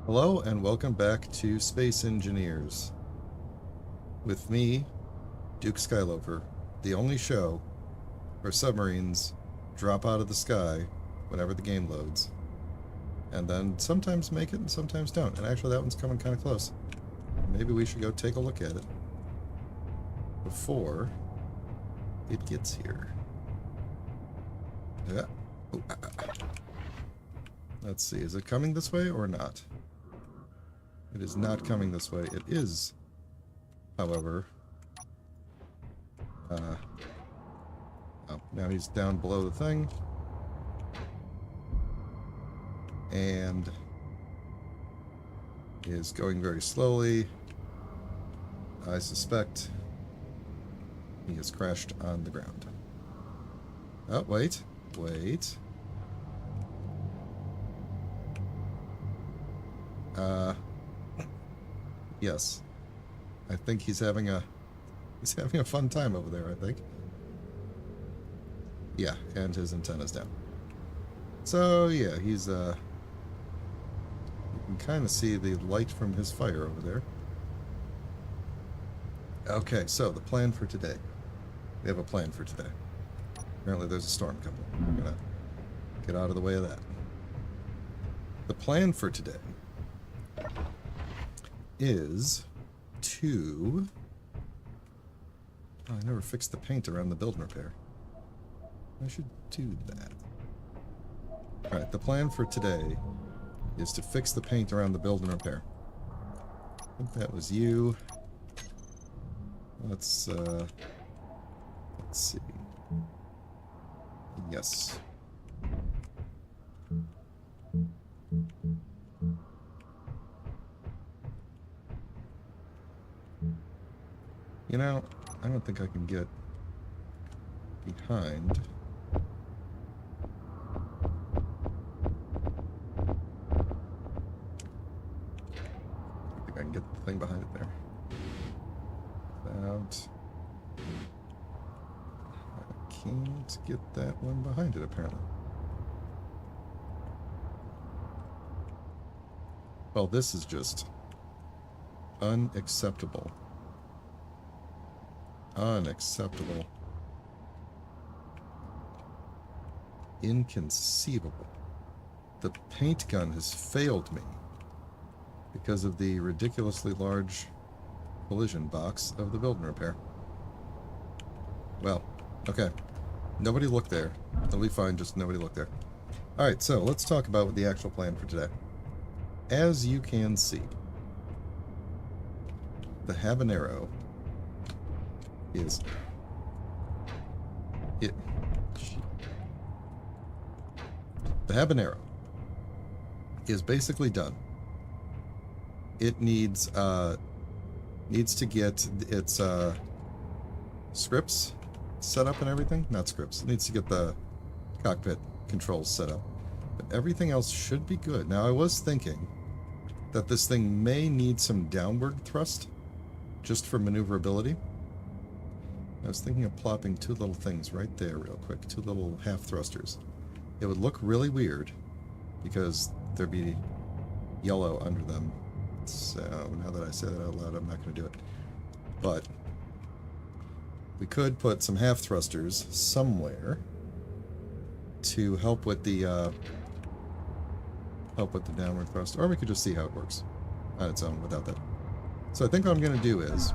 Hello and welcome back to Space Engineers. With me, Duke Skylover, the only show where submarines drop out of the sky whenever the game loads. And then sometimes make it and sometimes don't. And actually that one's coming kind of close. Maybe we should go take a look at it before it gets here. Yeah. Oh, Let's see, is it coming this way or not? It is not coming this way. It is, however... oh, now he's down below the thing. And is going very slowly. I suspect he has crashed on the ground. Oh, wait. Wait. Yes. I think he's having a fun time over there, I think. Yeah, and his antenna's down. So, yeah, he's, you can kind of see the light from his fire over there. Okay, so the plan for today. We have a plan for today. Apparently there's a storm coming. We're gonna get out of the way of that. The plan for today is to... Oh, I never fixed the paint around the build and repair. I should do that. Alright, the plan for today is to fix the paint around the build and repair. I think that was you. Let's see. Yes. You know, I don't think I can get behind. I think I can get the thing behind it there. Without... I can't get that one behind it, apparently. Well, this is just unacceptable. Unacceptable. Inconceivable. The paint gun has failed me because of the ridiculously large collision box of the build and repair. Well, okay. Nobody looked there. It'll be fine, just nobody looked there. Alright, so let's talk about the actual plan for today. As you can see, the Habanero is... The Habanero is basically done. It needs to get its scripts set up and everything. Not scripts. It needs to get the cockpit controls set up. But everything else should be good. Now, I was thinking that this thing may need some downward thrust just for maneuverability. I was thinking of plopping two little things right there real quick. Two little half thrusters. It would look really weird because there'd be yellow under them. So now that I say that out loud, I'm not going to do it. But we could put some half thrusters somewhere to help with the downward thrust, or we could just see how it works on its own without that. So I think what I'm going to do is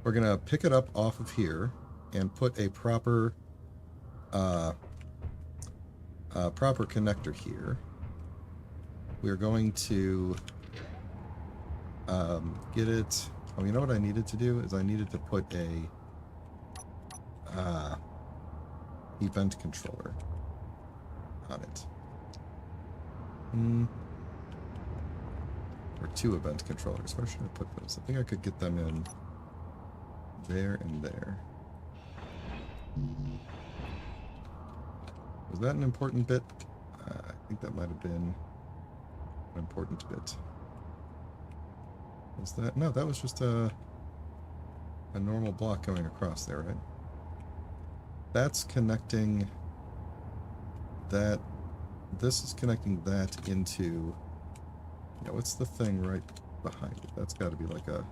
we're going to pick it up off of here and put a proper connector here. We're going to get it... Oh, you know what I needed to do? Is I needed to put a event controller on it. Or two event controllers. Where should I put those? I think I could get them in there and there. Was that an important bit? I think that might have been an important bit. Was that? No, that was just a normal block going across there, right? That's connecting that. This is connecting that into Yeah, what's the thing right behind it? That's got to be like a...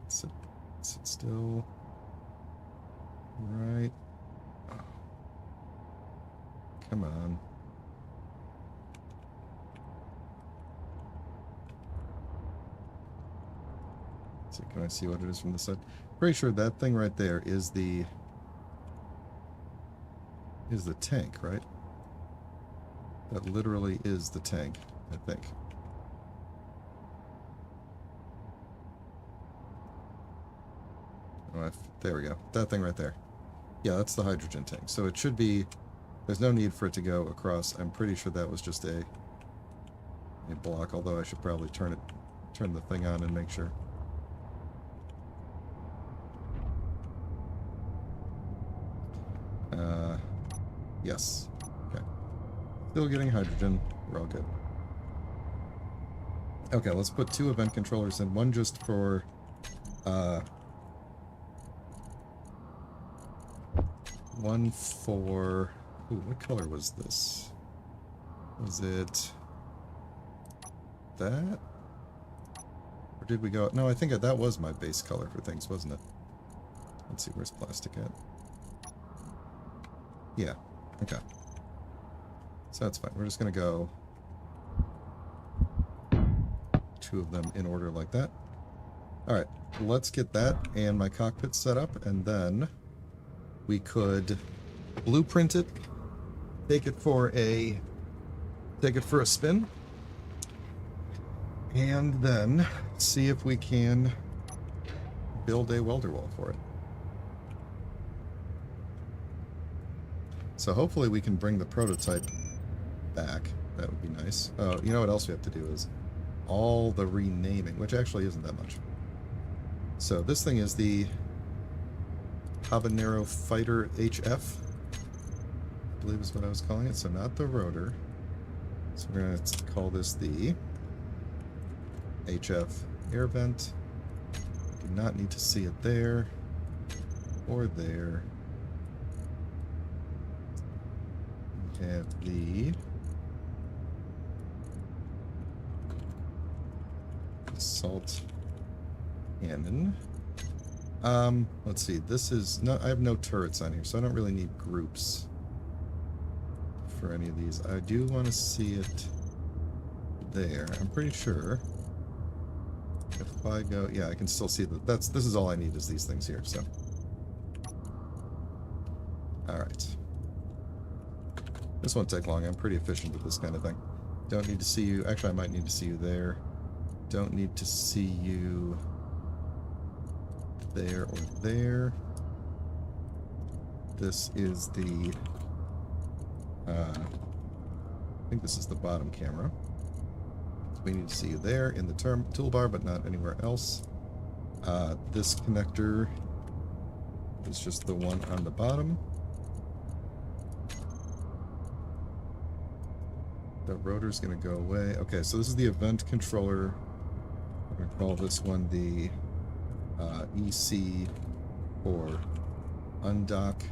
Sit still. Right. Oh. Come on. Let's see, can I see what it is from the side? Pretty sure that thing right there is the tank, right? That literally is the tank, I think. Oh, there we go. That thing right there. Yeah, that's the hydrogen tank. So it should be... There's no need for it to go across. I'm pretty sure that was just a block, although I should probably turn the thing on and make sure. Yes. Okay. Still getting hydrogen. We're all good. Okay, let's put 2 event controllers in. One just for... one for... Ooh, what color was this? Was it... that? Or did we go... No, I think that was my base color for things, wasn't it? Let's see, where's plastic at? Yeah. Okay. So that's fine. We're just going to go 2 of them in order like that. Alright, let's get that and my cockpit set up, and then we could blueprint it, take it for a spin, and then see if we can build a welder wall for it. So hopefully we can bring the prototype back. That would be nice. Oh, you know what else we have to do is all the renaming, which actually isn't that much. So this thing is the Habanero Fighter HF, I believe is what I was calling it. So not the rotor. So we're going to call this the HF air vent. Do not need to see it there or there. We have the assault cannon. Let's see. This is no. I have no turrets on here, so I don't really need groups for any of these. I do want to see it there. I'm pretty sure. If I go, yeah, I can still see that. This is all I need is these things here. So, all right. This won't take long. I'm pretty efficient with this kind of thing. Don't need to see you. Actually, I might need to see you there. Don't need to see you there or there. This is the... I think this is the bottom camera. So we need to see you there in the toolbar, but not anywhere else. This connector is just the one on the bottom. The rotor's going to go away. Okay, so this is the event controller. We're going to call this one the EC for undock,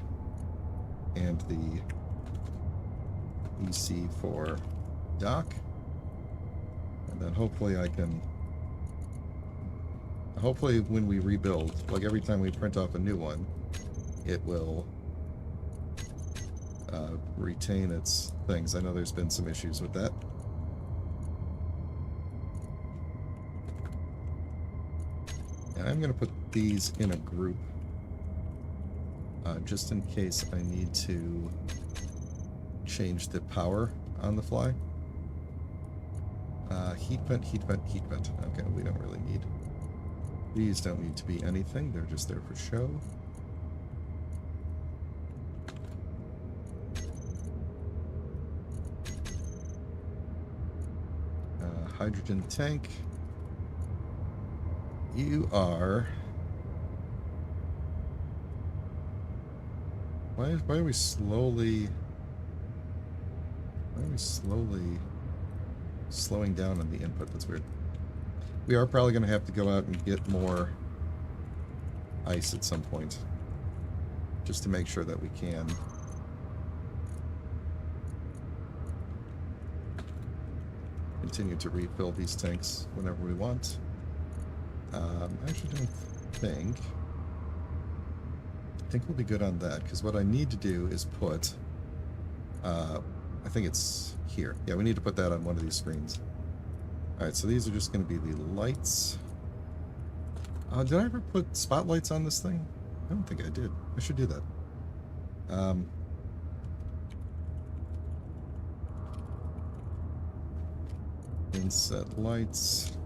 and the EC for dock. And then hopefully I can... Hopefully when we rebuild, like every time we print off a new one, it will retain its things. I know there's been some issues with that. And I'm going to put these in a group just in case I need to change the power on the fly. Heat vent, heat vent, heat vent. Okay, we don't really need... These don't need to be anything. They're just there for show. Hydrogen tank. You are... Why are we slowly... Why are we slowly slowing down on the input? That's weird. We are probably going to have to go out and get more ice at some point, just to make sure that we can. continue to refill these tanks whenever we want. I actually don't think... I think we'll be good on that, because what I need to do is put... I think it's here. Yeah, we need to put that on one of these screens. Alright, so these are just going to be the lights. Did I ever put spotlights on this thing? I don't think I did. I should do that. Inset lights.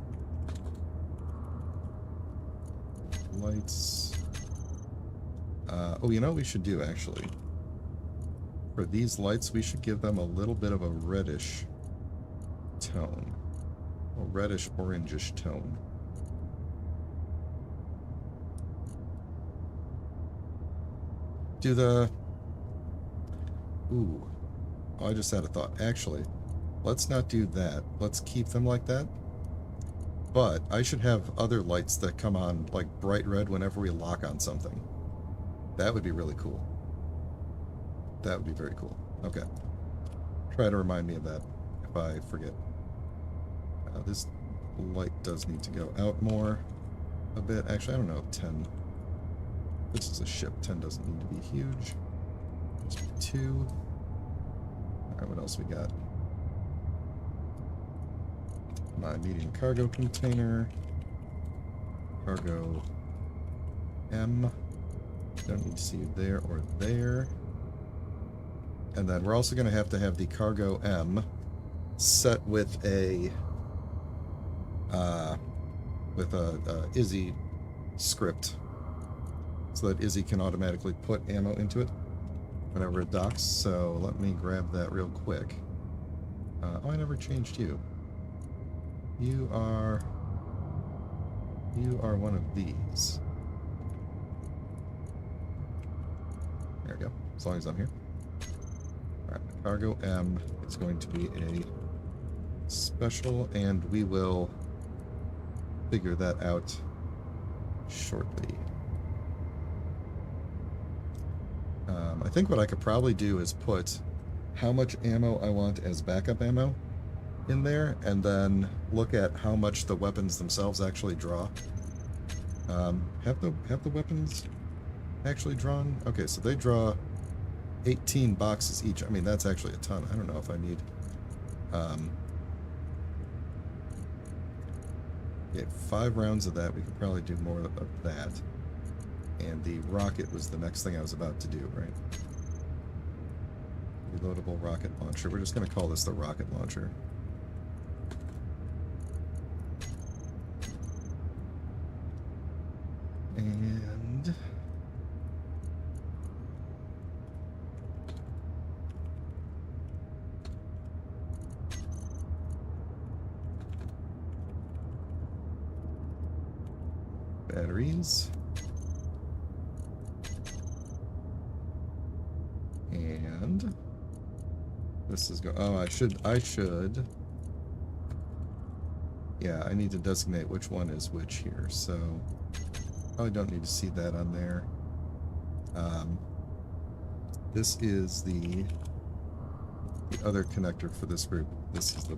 Lights. Oh, you know what we should do, actually? For these lights, we should give them a little bit of a reddish tone. A reddish orangish tone. Do the... Ooh. Oh, I just had a thought. Actually, let's not do that. Let's keep them like that. But I should have other lights that come on, like, bright red whenever we lock on something. That would be really cool. That would be very cool. Okay. Try to remind me of that if I forget. This light does need to go out more a bit. Actually, I don't know. 10. This is a ship. 10 doesn't need to be huge. Just be 2. Alright, what else we got? My medium cargo container. Cargo M. Don't need to see you there or there. And then we're also going to have the cargo M set with a Izzy script, so that Izzy can automatically put ammo into it whenever it docks. So let me grab that real quick. Oh, I never changed you. You are one of these. There we go. As long as I'm here. Alright, cargo M is going to be a special, and we will figure that out shortly. I think what I could probably do is put how much ammo I want as backup ammo in there, and then look at how much the weapons themselves actually draw. Have the weapons actually drawn? Okay, so they draw 18 boxes each. I mean, that's actually a ton. I don't know if I need... yeah, 5 rounds of that. We could probably do more of that. And the rocket was the next thing I was about to do, right? Reloadable rocket launcher. We're just going to call this the rocket launcher. And... batteries. And this is oh, I should yeah, I need to designate which one is which here, so probably don't need to see that on there. This is the other connector for this group. This is the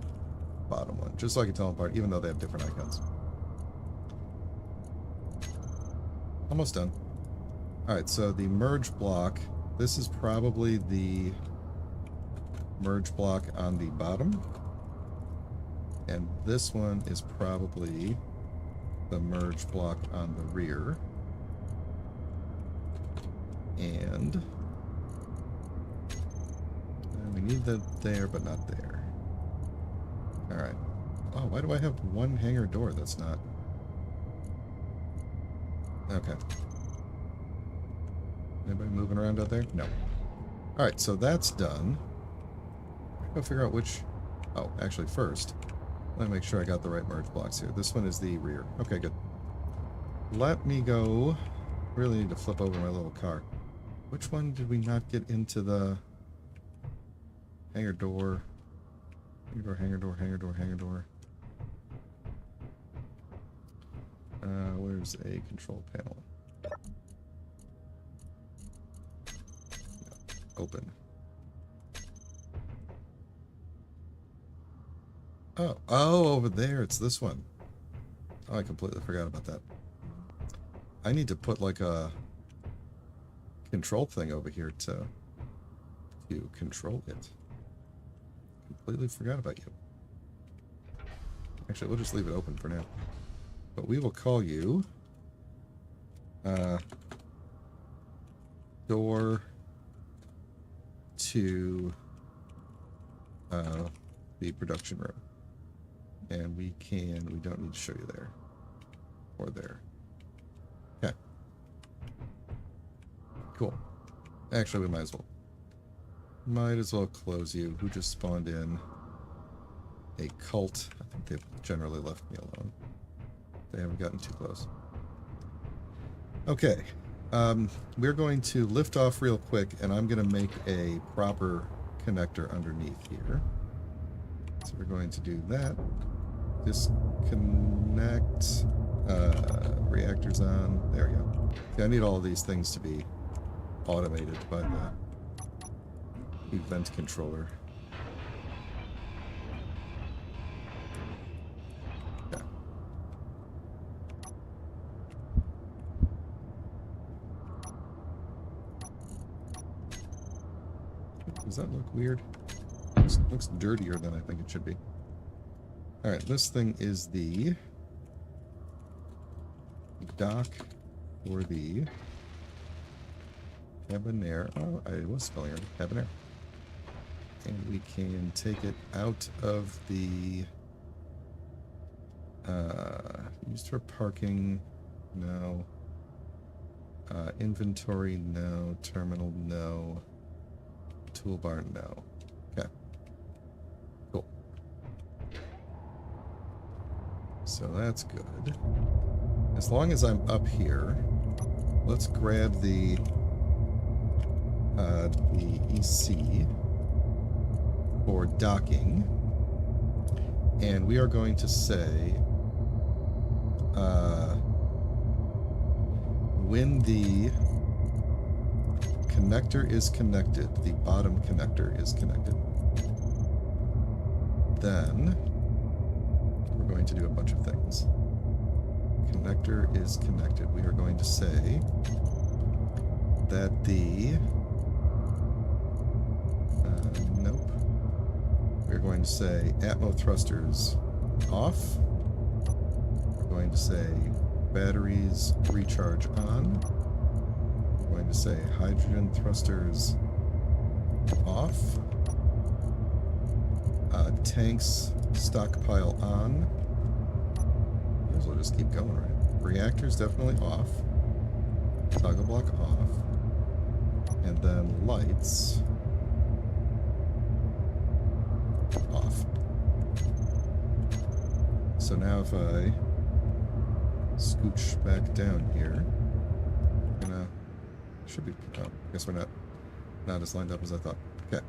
bottom one, just so I can tell them apart, even though they have different icons. Almost done. Alright, so the merge block, this is probably the merge block on the bottom. And this one is probably the merge block on the rear. And we need that there, but not there. Alright. Oh, why do I have one hangar door that's not... Okay. Anybody moving around out there? No. Alright, so that's done. I'll figure out which... Oh, actually first, let me make sure I got the right merge blocks here. This one is the rear. Okay, good. Let me go... Really need to flip over my little car. Which one did we not get into the... hangar door? Hangar door, hangar door, hangar door, hangar door. Where's a control panel? Open. Oh, over there, it's this one. Oh, I completely forgot about that. I need to put like a control thing over here to control it. Completely forgot about you. Actually, we'll just leave it open for now. But we will call you door to the production room. And we don't need to show you there. Or there. Okay. Cool. Actually, we might as well. Might as well close you. Who just spawned in? A cult. I think they've generally left me alone. They haven't gotten too close. Okay. We're going to lift off real quick, and I'm going to make a proper connector underneath here. So we're going to do that. Disconnect. Reactors on. There we go. See, I need all of these things to be automated by the event controller. Okay. Does that look weird? Looks dirtier than I think it should be. Alright, this thing is the dock for the Habanero. Oh, I was spelling it. Habanero. And we can take it out of the used for parking. No. Inventory, no. Terminal, no. Toolbar, no. Okay. Cool. So that's good. As long as I'm up here, let's grab the EC for docking, and we are going to say when the connector is connected, the bottom connector is connected, then we're going to do a bunch of things. Connector is connected. We are going to say that the nope. We're going to say atmo thrusters off. We're going to say batteries recharge on. We're going to say hydrogen thrusters off. Tanks stockpile on. Might as well just keep going, right? Reactors definitely off. Toggle block off. And then lights off. So now if I scooch back down here, should be, oh, I guess we're not as lined up as I thought. Okay.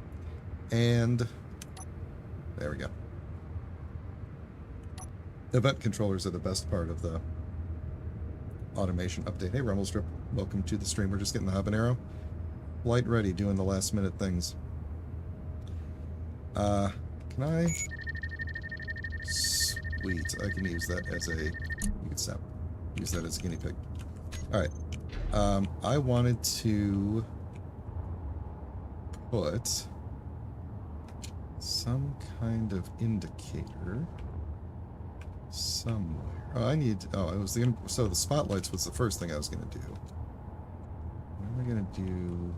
And there we go. Event controllers are the best part of the automation update. Hey, Rumblestrip, welcome to the stream. We're just getting the Habanero light ready, doing the last minute things. Can I? Sweet, I can use that as a, you can stop. Use that as a guinea pig. Alright. I wanted to put some kind of indicator somewhere. Oh, I need, so the spotlights was the first thing I was going to do. What am I going to do?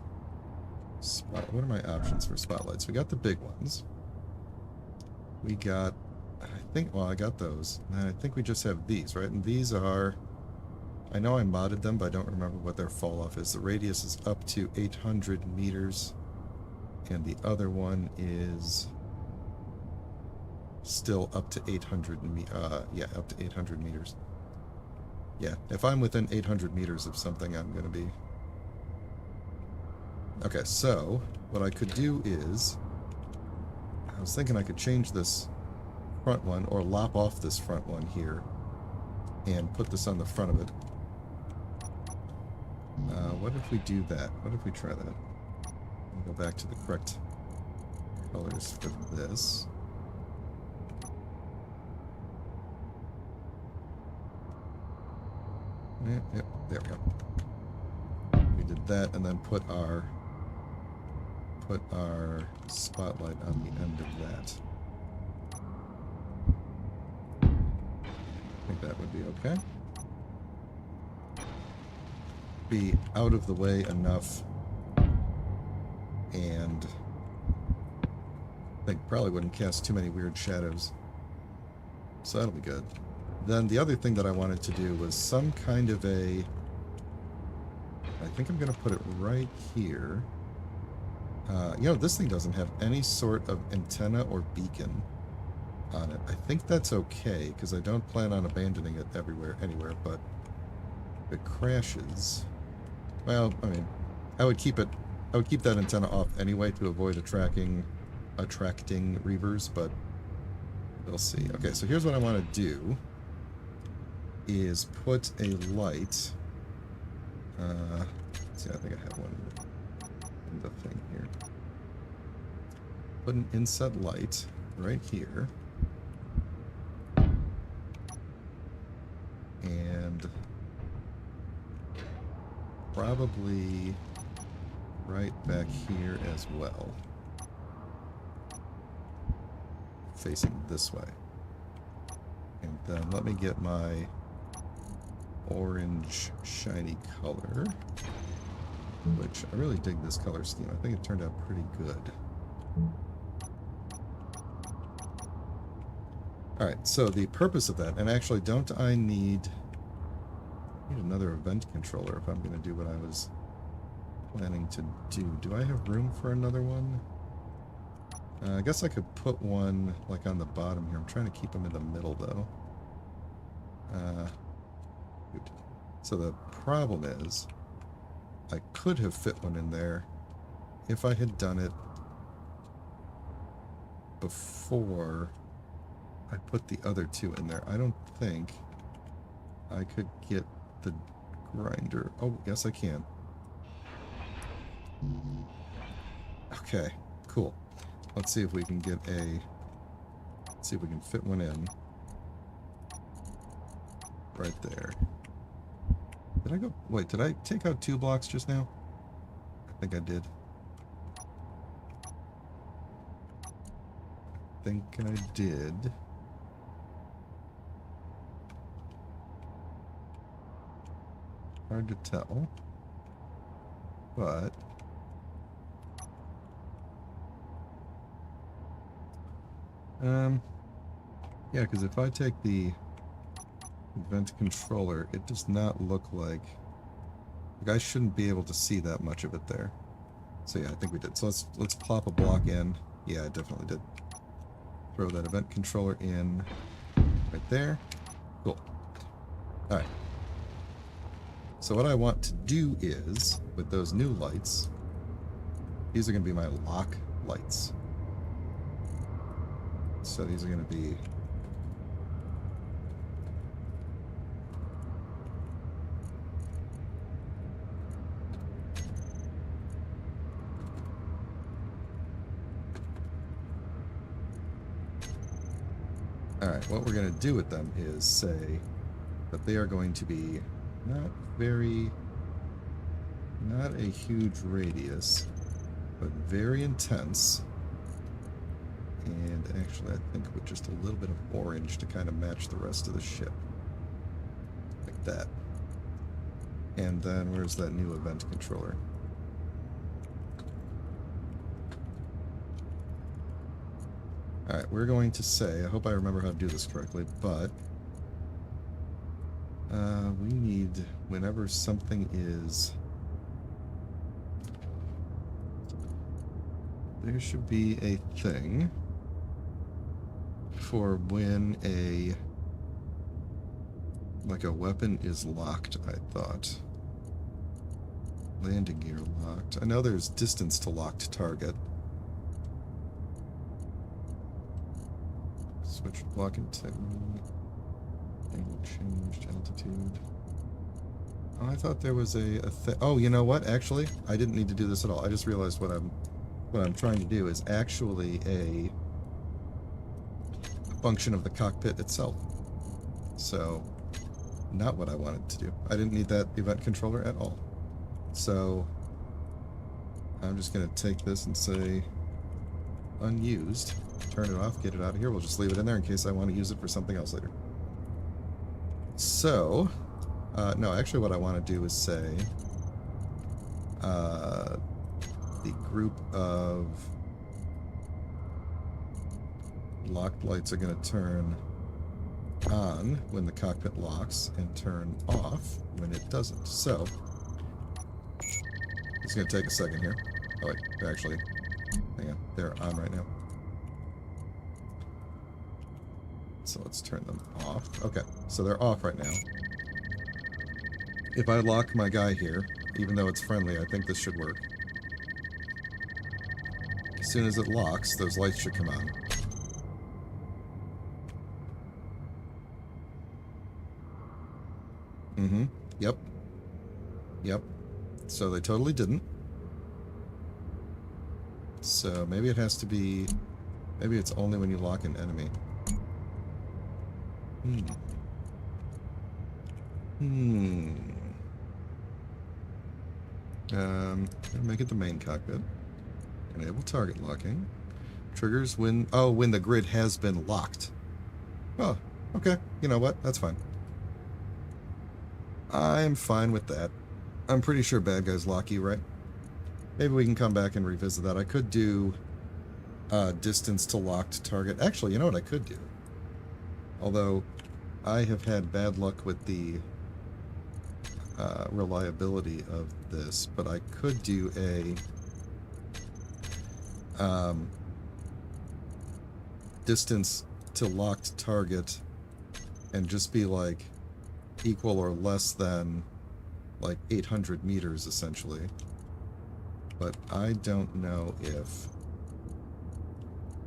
What are my options for spotlights? We got the big ones. We got, I got those. And I think we just have these, right? And these are, I know I modded them, but I don't remember what their fall off is. The radius is up to 800 meters. And the other one is still up to 800, up to 800 meters. Yeah, if I'm within 800 meters of something, I'm going to be... Okay, so, what I could do is... I was thinking I could change this front one, or lop off this front one here, and put this on the front of it. What if we do that? What if we try that? I'll go back to the correct colors for this. Yep, there we go. We did that, and then put our spotlight on the end of that. I think that would be okay. Be out of the way enough, and I think probably wouldn't cast too many weird shadows. So that'll be good. Then the other thing that I wanted to do was some kind of a... I think I'm going to put it right here. You know, this thing doesn't have any sort of antenna or beacon on it. I think that's okay, because I don't plan on abandoning it anywhere, but if it crashes... Well, I mean, I would keep that antenna off anyway to avoid attracting reavers, but we'll see. Okay, so here's what I want to do, is put a light... see, I think I have one in the thing here. Put an inset light right here. And probably right back here as well. Facing this way. And then let me get my orange shiny color, which I really dig this color scheme. I think it turned out pretty good. Alright, so the purpose of that, and actually don't I need another event controller if I'm going to do what I was planning to do. Do I have room for another one? I guess I could put one like on the bottom here. I'm trying to keep them in the middle though. So the problem is, I could have fit one in there if I had done it before I put the other two in there. I don't think I could get the grinder. Oh, yes I can. Okay, cool. Let's see if we can get let's see if we can fit one in right there. Did I go? Wait, did I take out 2 blocks just now? I think I did. I think I did. Hard to tell. But... yeah, because if I take the event controller, it does not look like I shouldn't be able to see that much of it there. So yeah, I think we did. So let's plop a block in. Yeah, I definitely did. Throw that event controller in right there. Cool. Alright. So what I want to do is, with those new lights, these are going to be my lock lights. So these are going to be... Alright, what we're going to do with them is say that they are going to be not a huge radius, but very intense. And actually, I think with just a little bit of orange to kind of match the rest of the ship. Like that. And then, where's that new event controller? Alright, we're going to say, I hope I remember how to do this correctly, but we need, whenever something is... There should be a thing for when like a weapon is locked, I thought. Landing gear locked. I know there's distance to locked target. Switch blocking technique. Angle changed, altitude. Oh, I thought there was a thing. Oh, you know what? Actually, I didn't need to do this at all. I just realized what I'm trying to do is actually a function of the cockpit itself. So not what I wanted to do. I didn't need that event controller at all. So I'm just going to take this and say unused, turn it off, get it out of here. We'll just leave it in there in case I want to use it for something else later. So, no, actually what I want to do is say the group of locked lights are going to turn on when the cockpit locks and turn off when it doesn't. So, it's going to take a second here. Oh wait, they're actually, hang on, they're on right now. So let's turn them off. Okay, so they're off right now. If I lock my guy here, even though it's friendly, I think this should work. As soon as it locks, those lights should come on. Mm-hmm. Yep. Yep. So they totally didn't. So maybe it has to be... Maybe it's only when you lock an enemy. Make it the main cockpit. Enable target locking. Triggers when... Oh, when the grid has been locked. Oh, okay. You know what? That's fine. I'm fine with that. I'm pretty sure bad guys lock you, right? Maybe we can come back and revisit that. I could do distance to locked target. Actually, you know what I could do? Although I have had bad luck with the reliability of this, but I could do a distance to locked target and just be like equal or less than like 800 meters essentially. But I don't know if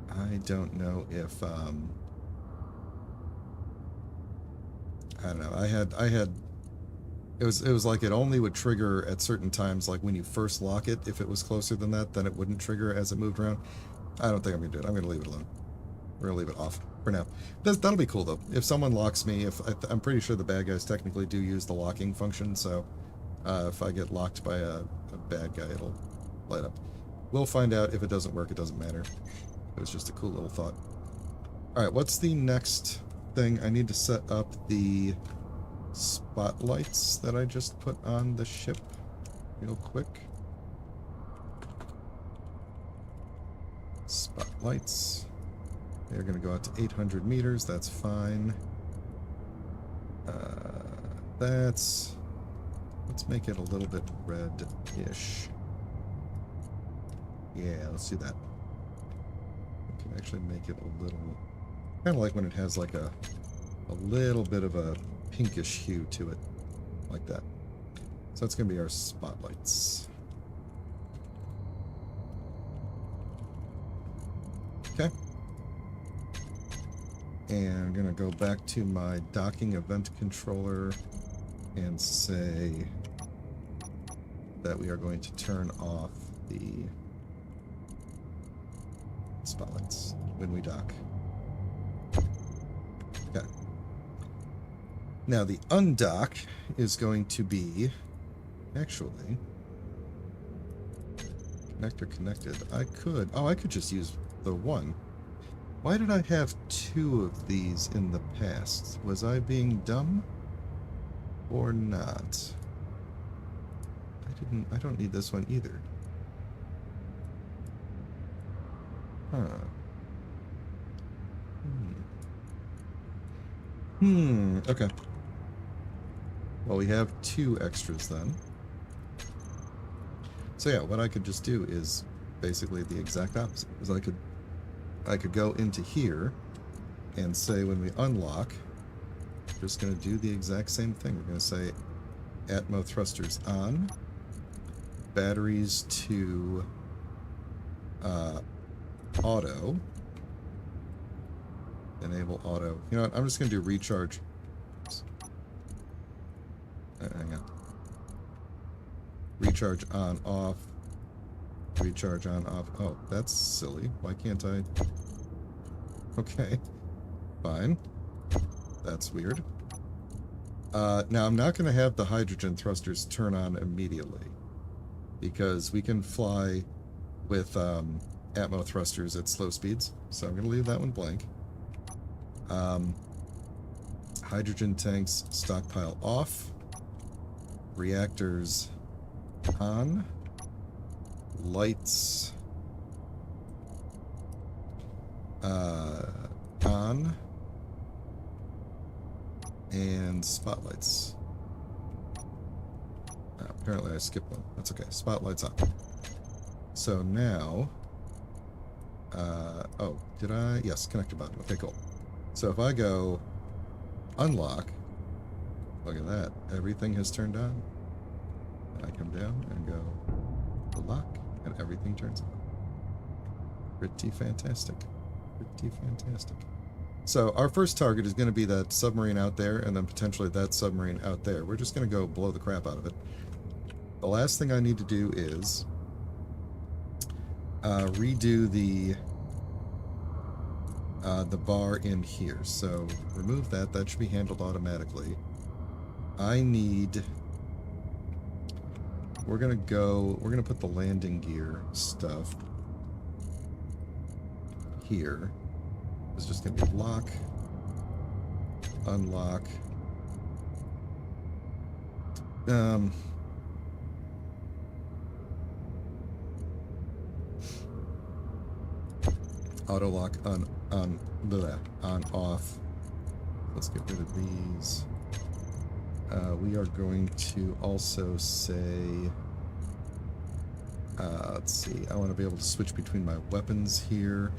I don't know. I had it was like it only would trigger at certain times, like when you first lock it. If it was closer than that, then it wouldn't trigger as it moved around. I don't think I'm gonna do it. I'm gonna leave it alone. We're gonna leave it off for now. That'll be cool though. If someone locks me, I'm pretty sure the bad guys technically do use the locking function, so if I get locked by a bad guy, it'll light up. We'll find out. If it doesn't work, it doesn't matter. It was just a cool little thought. Alright, what's the next thing? I need to set up the spotlights that I just put on the ship real quick. Spotlights. They're going to go out to 800 meters. That's fine. Let's make it a little bit red-ish. Yeah, let's do that. We can actually make it a little... kind of like when it has like a little bit of a pinkish hue to it. Like that. So that's going to be our spotlights. Okay. And I'm going to go back to my docking event controller and say that we are going to turn off the spotlights when we dock. Okay. Now the undock is going to be actually connector connected. I could just use the one. Why did I have two of these in the past? Was I being dumb or not? I don't need this one either. Huh. Okay. Well, we have two extras then. So yeah, what I could just do is basically the exact opposite. Is I could go into here and say when we unlock, we're just going to do the exact same thing. We're going to say Atmo thrusters on, batteries to auto, enable auto. You know what? I'm just going to do recharge. Hang on. Recharge on, off. Recharge on, off. Oh, that's silly. Why can't I? Okay. Fine. That's weird. Now, I'm not going to have the hydrogen thrusters turn on immediately because we can fly with atmo thrusters at slow speeds. So I'm going to leave that one blank. Hydrogen tanks stockpile off. Reactors on. Lights on. And spotlights. Apparently I skipped one. That's okay. Spotlights on. So now... oh, did I? Yes, connector button. Okay, cool. So if I go unlock, look at that. Everything has turned on. And I come down and go lock, and everything turns on. Pretty fantastic. Pretty fantastic. So our first target is going to be that submarine out there, and then potentially that submarine out there. We're just going to go blow the crap out of it. The last thing I need to do is redo the bar in here. So remove that. That should be handled automatically. I need... We're going to put the landing gear stuff here. It's just going to be lock, unlock, auto lock on off. Let's get rid of these. We are going to also say, let's see, I want to be able to switch between my weapons here.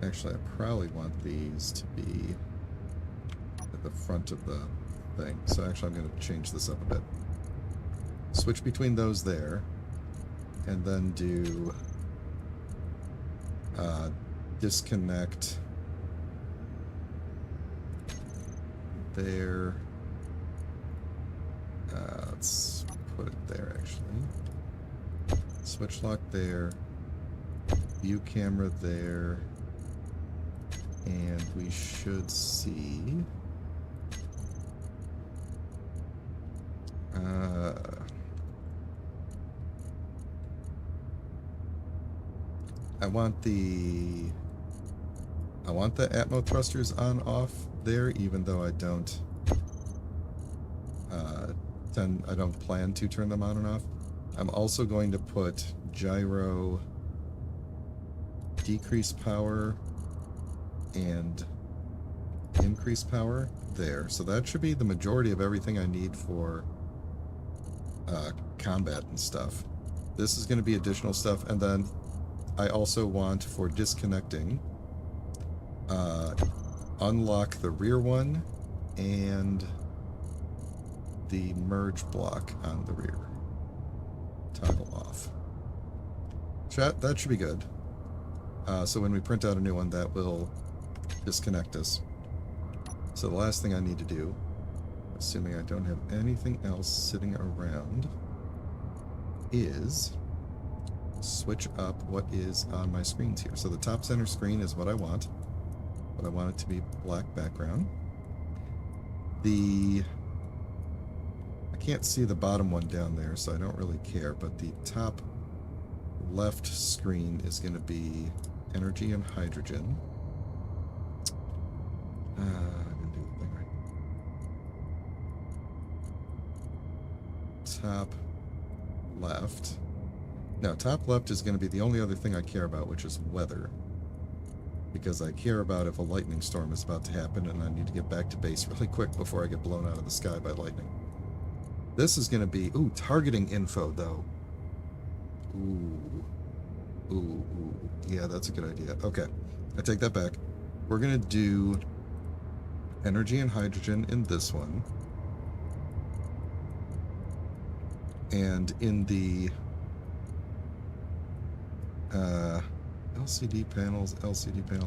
Actually, I probably want these to be at the front of the thing. So actually, I'm going to change this up a bit. Switch between those there. And then do disconnect there. Let's put it there, actually. Switch lock there. View camera there. And we should see... I want the atmo thrusters on off there, even though I don't plan to turn them on and off. I'm also going to put gyro decrease power and increase power there. So that should be the majority of everything I need for combat and stuff. This is going to be additional stuff, and then I also want, for disconnecting, unlock the rear one and the merge block on the rear. Toggle off. Chat, that should be good. So when we print out a new one, that will disconnect us. So the last thing I need to do, assuming I don't have anything else sitting around, is switch up what is on my screens here. So the top center screen is what I want. But I want it to be black background. I can't see the bottom one down there, so I don't really care, but the top left screen is going to be energy and hydrogen. I didn't do the thing right. Top left. No, top left is going to be the only other thing I care about, which is weather. Because I care about if a lightning storm is about to happen and I need to get back to base really quick before I get blown out of the sky by lightning. This is going to be... Ooh, targeting info, though. Ooh. Yeah, that's a good idea. Okay, I take that back. We're going to do energy and hydrogen in this one. And in the... LCD panels.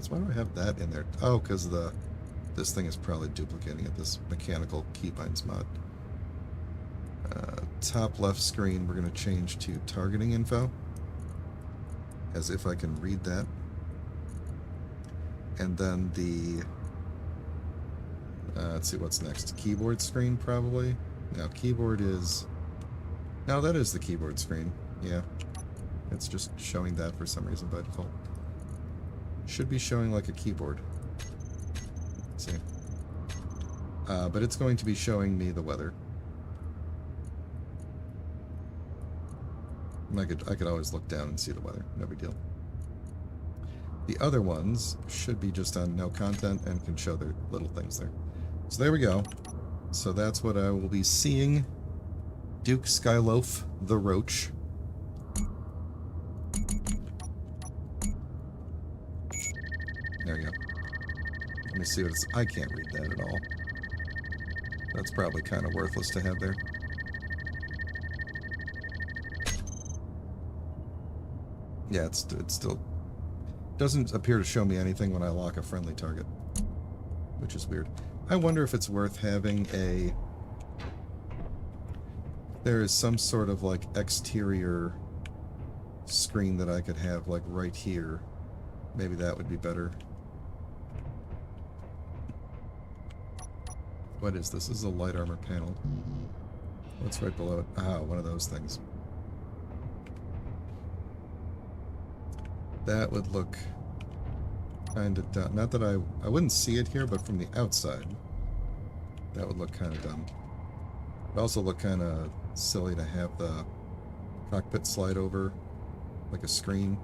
Why do I have that in there? Oh, because this thing is probably duplicating it, this mechanical keybinds mod. Top left screen, we're going to change to targeting info, as if I can read that. And then the Let's see what's next. Keyboard screen, probably. No, keyboard is... No, that is the keyboard screen. Yeah. It's just showing that for some reason by default. Should be showing like a keyboard. Let's see. But it's going to be showing me the weather. I could always look down and see the weather. No big deal. The other ones should be just on no content and can show their little things there. So there we go. So that's what I will be seeing. Duke Skyloaf the Roach. There you go. Let me see what it's... I can't read that at all. That's probably kind of worthless to have there. Yeah, it still doesn't appear to show me anything when I lock a friendly target, which is weird. I wonder if it's worth having a... There is some sort of, like, exterior screen that I could have, like, right here. Maybe that would be better. What is this? This is a light armor panel. What's right below it? Ah, one of those things. That would look kind of dumb. Not that I wouldn't see it here, but from the outside, that would look kind of dumb. It would also look kind of silly to have the cockpit slide over like a screen.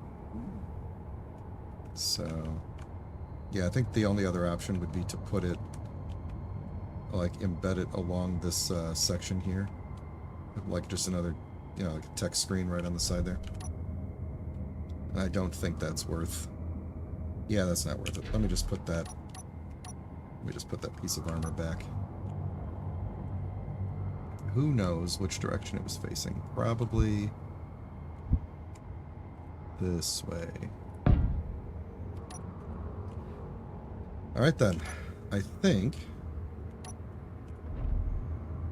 So, yeah, I think the only other option would be to put it, like, embed it along this section here. Like just another, you know, like a text screen right on the side there. I don't think that's worth... Yeah, that's not worth it. Let me just put that... Let me just put that piece of armor back. Who knows which direction it was facing? Probably... this way. Alright then. I think...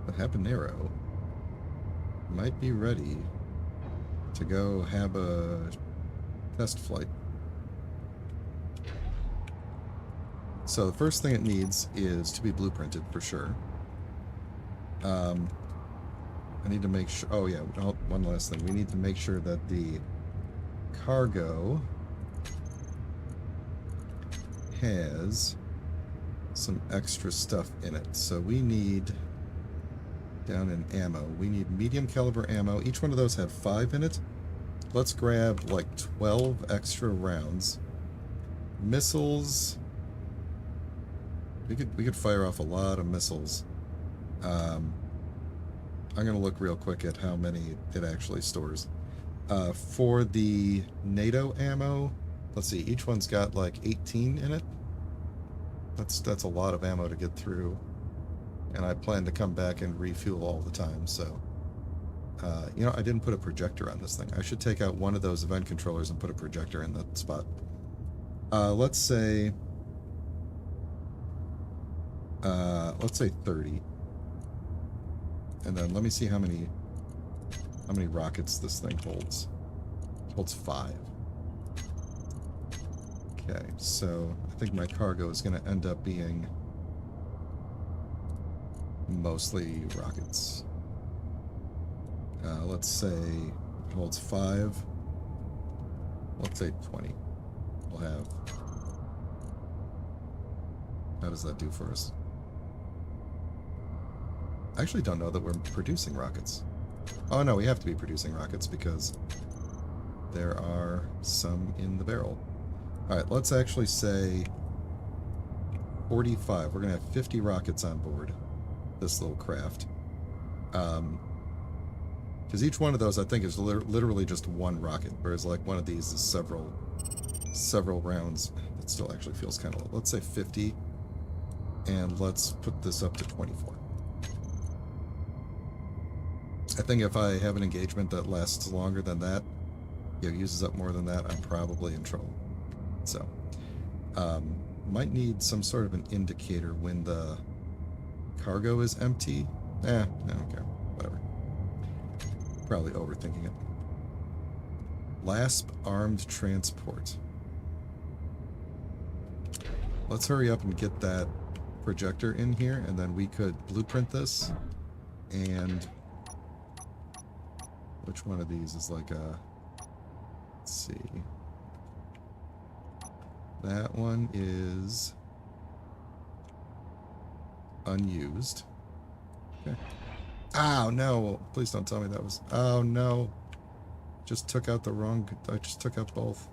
the Habanero might be ready to go have a test flight. So the first thing it needs is to be blueprinted for sure. I need to make sure... Oh yeah, one last thing. We need to make sure that the cargo has some extra stuff in it. So we need... down in ammo. We need medium caliber ammo. Each one of those had 5 in it. Let's grab like 12 extra rounds. Missiles. We could fire off a lot of missiles. I'm gonna look real quick at how many it actually stores. For the NATO ammo, let's see, each one's got like 18 in it. That's a lot of ammo to get through. And I plan to come back and refuel all the time, so... you know, I didn't put a projector on this thing. I should take out one of those event controllers and put a projector in that spot. Let's say 30. And then let me see how many rockets this thing holds. It holds 5. Okay, so I think my cargo is going to end up being mostly rockets. Let's say it holds 5. Let's say 20. We'll have... How does that do for us? I actually don't know that we're producing rockets. Oh no, we have to be producing rockets because there are some in the barrel. Alright, let's actually say 45. We're going to have 50 rockets on board this little craft. Because each one of those, I think, is literally just one rocket, whereas like one of these is several rounds. It still actually feels kind of low. Let's say 50, and let's put this up to 24. I think if I have an engagement that lasts longer than that, you know, uses up more than that, I'm probably in trouble. So, might need some sort of an indicator when the cargo is empty. I don't care. Whatever. Probably overthinking it. LASP armed transport. Let's hurry up and get that projector in here, and then we could blueprint this. And which one of these is like a... Let's see. That one is unused. Okay. Oh, no. Please don't tell me that was... Oh, no. Just took out the wrong... I just took out both.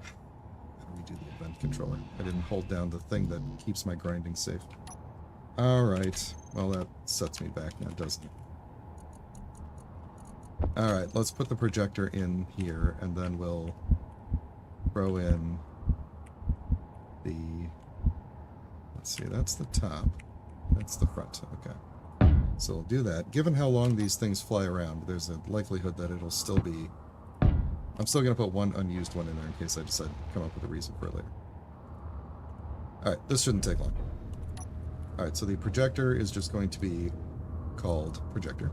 How do we do the event controller? I didn't hold down the thing that keeps my grinding safe. Alright. Well, that sets me back now, doesn't it? Alright, let's put the projector in here, and then we'll throw in the... Let's see, that's the top. That's the front. Okay. So we'll do that. Given how long these things fly around, there's a likelihood that it'll still be... I'm still going to put one unused one in there in case I decide to come up with a reason for it later. Alright, this shouldn't take long. Alright, so the projector is just going to be called projector.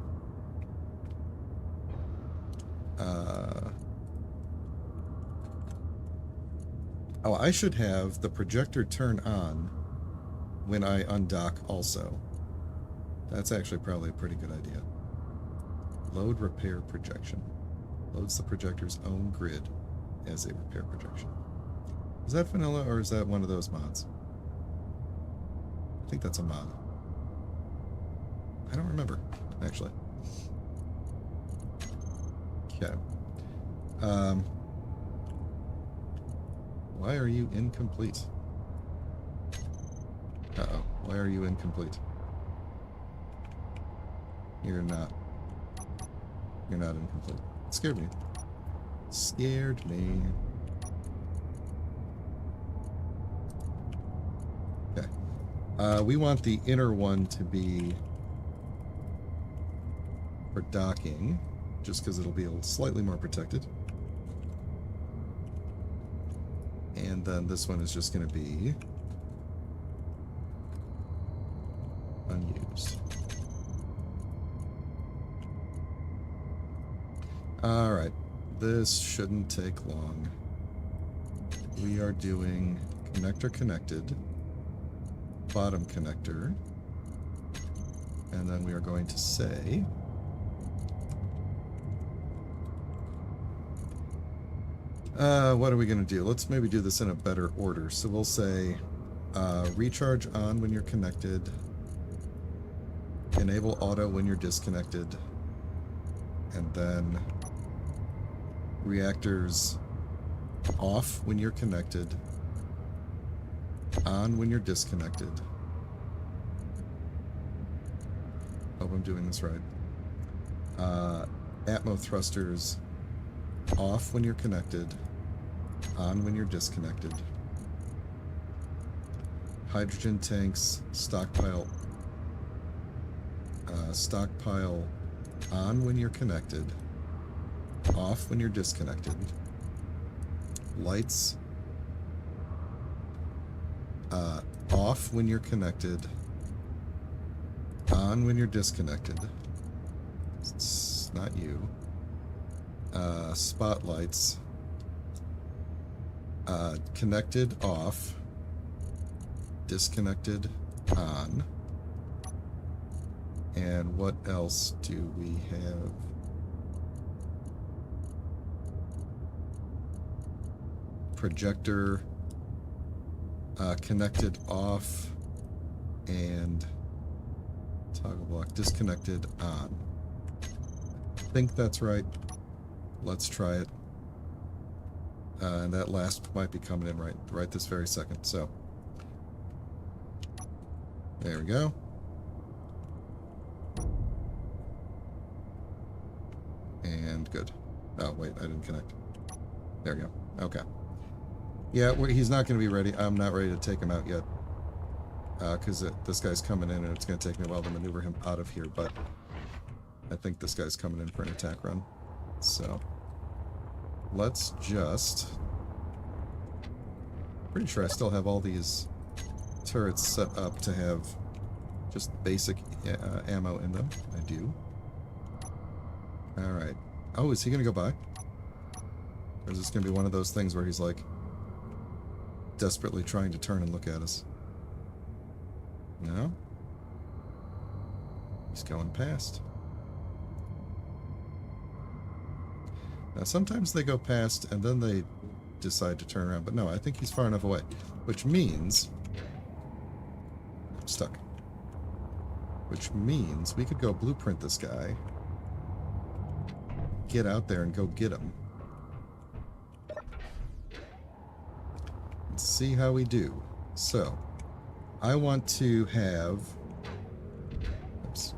Oh, I should have the projector turn on when I undock also. That's actually probably a pretty good idea. Load repair projection. Loads the projector's own grid as a repair projection. Is that vanilla or is that one of those mods? I think that's a mod. I don't remember, actually. Okay. Why are you incomplete? Uh-oh. Why are you incomplete? You're not. You're not incomplete. It scared me. Scared me. Okay. We want the inner one to be for docking, just because it'll be slightly more protected. And then this one is just going to be unused. Alright, this shouldn't take long. We are doing connector connected, bottom connector, and then we are going to say what are we going to do? Let's maybe do this in a better order. So we'll say recharge on when you're connected, enable auto when you're disconnected, and then reactors off when you're connected, on when you're disconnected. Hope I'm doing this right. Atmo thrusters off when you're connected, on when you're disconnected. Hydrogen tanks stockpile on when you're connected, off when you're disconnected. Lights off when you're connected, on when you're disconnected. It's not you. Spotlights connected off, disconnected on. And what else do we have? Projector connected off, and toggle block disconnected on. I think that's right. Let's try it. And that last might be coming in right this very second. So there we go. And good. Oh wait, I didn't connect. There we go. Okay. Yeah, he's not going to be ready. I'm not ready to take him out yet. Because this guy's coming in and it's going to take me a while to maneuver him out of here. But I think this guy's coming in for an attack run. So let's just... Pretty sure I still have all these turrets set up to have just basic ammo in them. I do. Alright. Oh, is he going to go by? Or is this going to be one of those things where he's like desperately trying to turn and look at us? No? He's going past. Now, sometimes they go past and then they decide to turn around, but no, I think he's far enough away. Which means... I'm stuck. Which means we could go blueprint this guy, get out there and go get him. Let's see how we do. So, I want to have... Oops.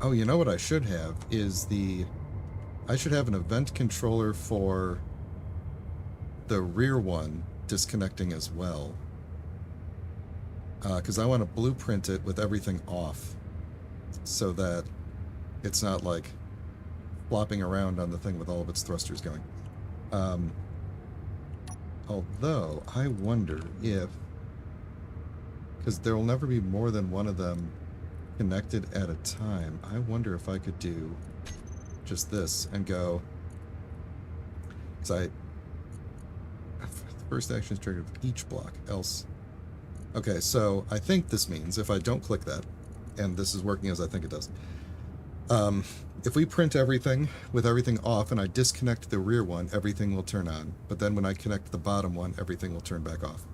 Oh, you know what I should have is the... I should have an event controller for the rear one disconnecting as well. Because I want to blueprint it with everything off so that it's not like flopping around on the thing with all of its thrusters going. Although, I wonder if... Because there will never be more than one of them connected at a time. I wonder if I could do just this and go... Because first action is triggered with each block, else... Okay, so I think this means if I don't click that, and this is working as I think it does, if we print everything with everything off and I disconnect the rear one, everything will turn on. But then when I connect the bottom one, everything will turn back off.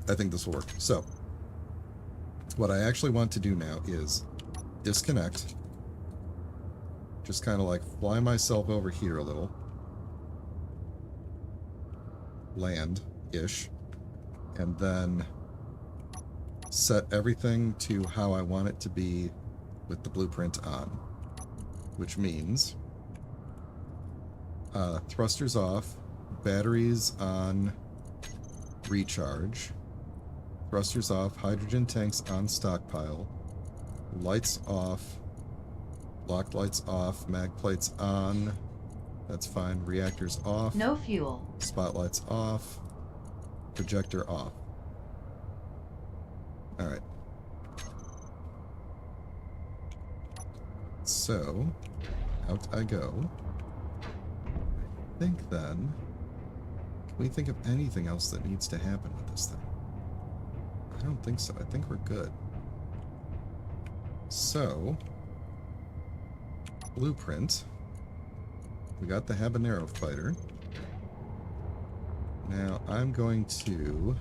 I think this will work. So, what I actually want to do now is disconnect. Just kind of like fly myself over here a little. Land-ish. And then set everything to how I want it to be with the blueprint on. Which means thrusters off, batteries on recharge, thrusters off, hydrogen tanks on stockpile, lights off, block lights off, mag plates on, that's fine, reactors off, no fuel, spotlights off, projector off. Alright. So, out I go. I think then, can we think of anything else that needs to happen with this thing? I don't think so. I think we're good. So, blueprint. We got the Habanero fighter. Now, I'm going to...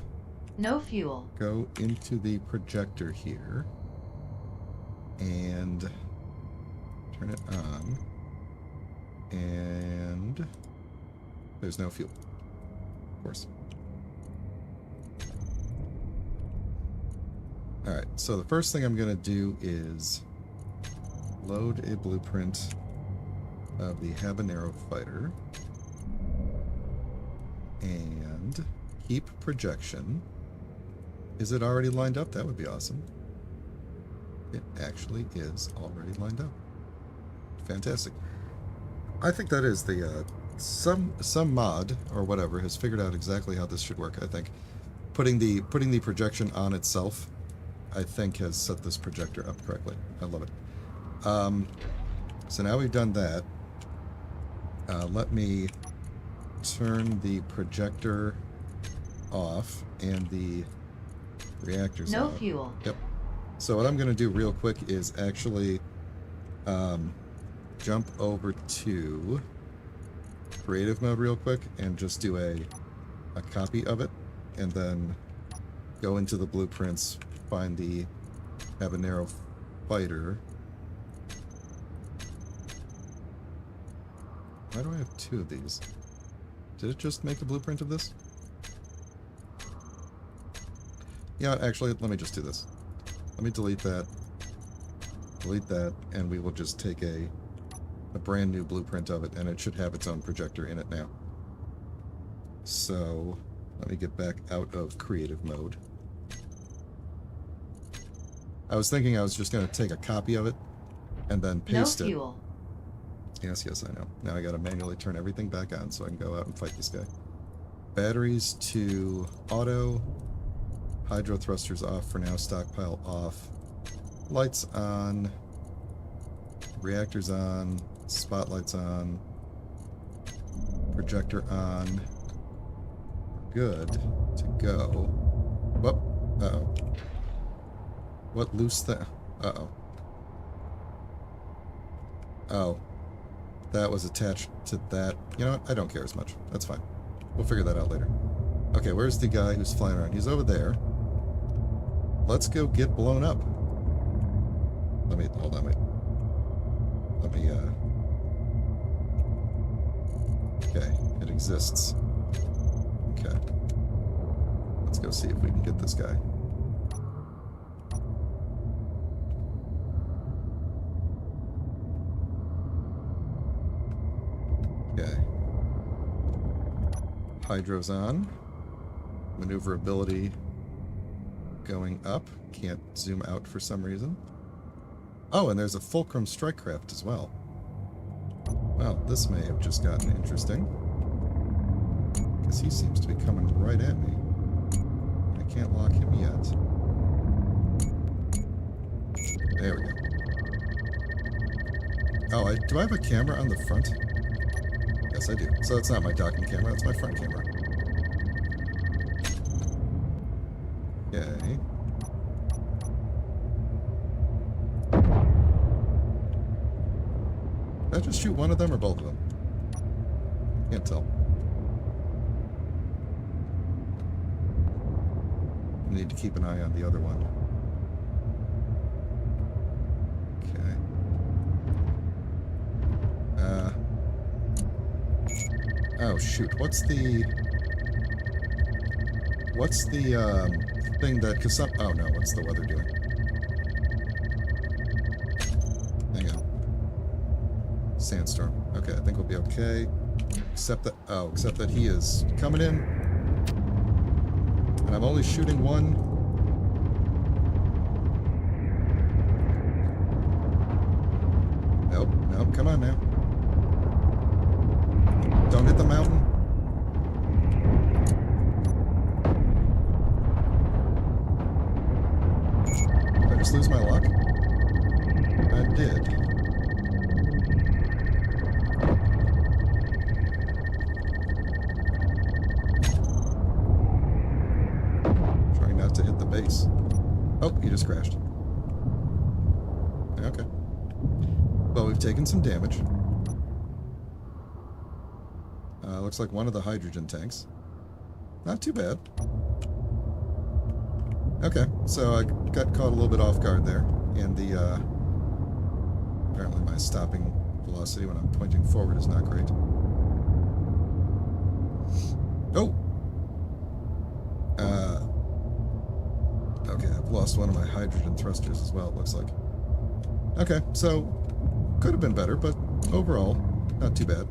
no fuel. Go into the projector here. And... turn it on. And... there's no fuel. Of course. Alright, so the first thing I'm going to do is... load a blueprint of the Habanero fighter. And keep projection. Is it already lined up? That would be awesome. It actually is already lined up. Fantastic. I think that is the some mod or whatever has figured out exactly how this should work. I think putting the projection on itself, I think, has set this projector up correctly. I love it. So now we've done that. Let me turn the projector off and the reactors no off. fuel. Yep. So what I'm going to do real quick is actually jump over to creative mode real quick and just do a copy of it, and then go into the blueprints, find the Habanero fighter. Why do I have two of these? Did it just make a blueprint of this? Yeah, actually, let me just do this. Let me delete that, and we will just take a brand new blueprint of it, and it should have its own projector in it now. So, let me get back out of creative mode. I was thinking I was just going to take a copy of it, and then paste it. No fuel. Yes, I know. Now I gotta manually turn everything back on so I can go out and fight this guy. Batteries to auto. Hydro thrusters off for now. Stockpile off. Lights on. Reactors on. Spotlights on. Projector on. Good. to go. Whoop. Uh-oh. What loose thing? Uh-oh. Oh. That was attached to that. You know what? I don't care as much. That's fine. We'll figure that out later. Okay, where's the guy who's flying around? He's over there. Let's go get blown up. Let me... Hold on, wait. Let me, Okay, it exists. Okay. Let's go see if we can get this guy. Okay. Hydro's on. Maneuverability going up. Can't zoom out for some reason. Oh, and there's a Fulcrum strike craft as well. Well, this may have just gotten interesting. Because he seems to be coming right at me. I can't lock him yet. There we go. Oh, do I have a camera on the front? Yes, I do. So it's not my docking camera, it's my front camera. Okay. Did I just shoot one of them or both of them? Can't tell. I need to keep an eye on the other one. Okay. Oh shoot, what's the thing that, cause some, oh no, what's the weather doing? Hang on. Sandstorm. Okay, I think we'll be okay. Except that he is coming in. And I'm only shooting one. Nope, nope, come on now. Don't hit the mountain. Did I just lose my luck? I did. Trying not to hit the base. Oh, you just crashed. Okay. Well, we've taken some damage. Looks like one of the hydrogen tanks. Not too bad. Okay, so I got caught a little bit off guard there. And the, apparently my stopping velocity when I'm pointing forward is not great. Oh! Okay, I've lost one of my hydrogen thrusters as well, it looks like. Okay, so, could have been better, but overall, not too bad.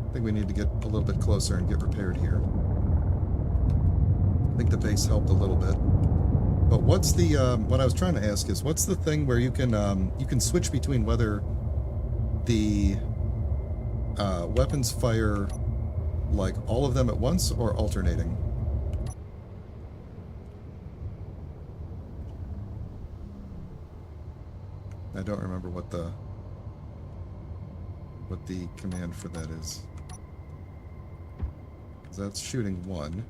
I think we need to get a little bit closer and get repaired here. I think the base helped a little bit. But what's the, what I was trying to ask is, what's the thing where you can switch between whether the weapons fire, like, all of them at once or alternating? I don't remember what the command for that is. 'Cause that's shooting one.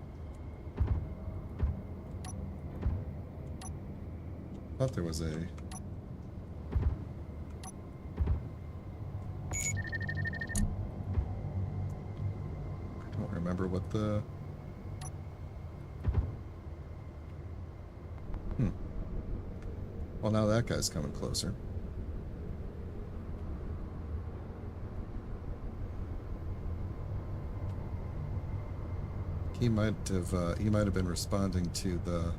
Thought there was a... I don't remember what the... Well, now that guy's coming closer. He might have been responding to the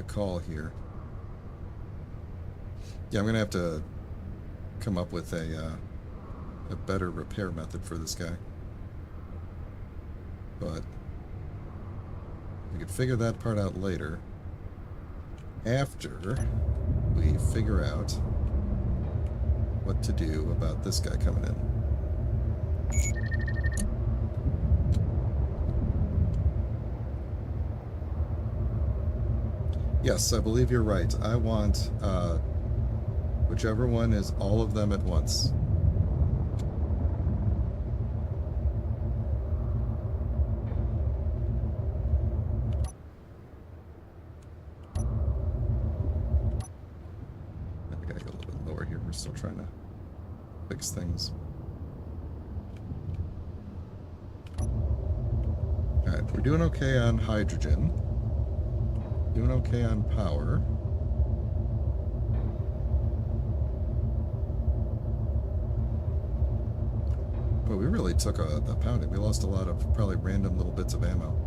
call here. Yeah, I'm gonna have to come up with a better repair method for this guy. But we could figure that part out later. After we figure out what to do about this guy coming in. Yes, I believe you're right. I want whichever one is all of them at once. here. We're still trying to fix things. Alright, we're doing okay on hydrogen. Doing okay on power. But we really took a pounding. We lost a lot of probably random little bits of ammo.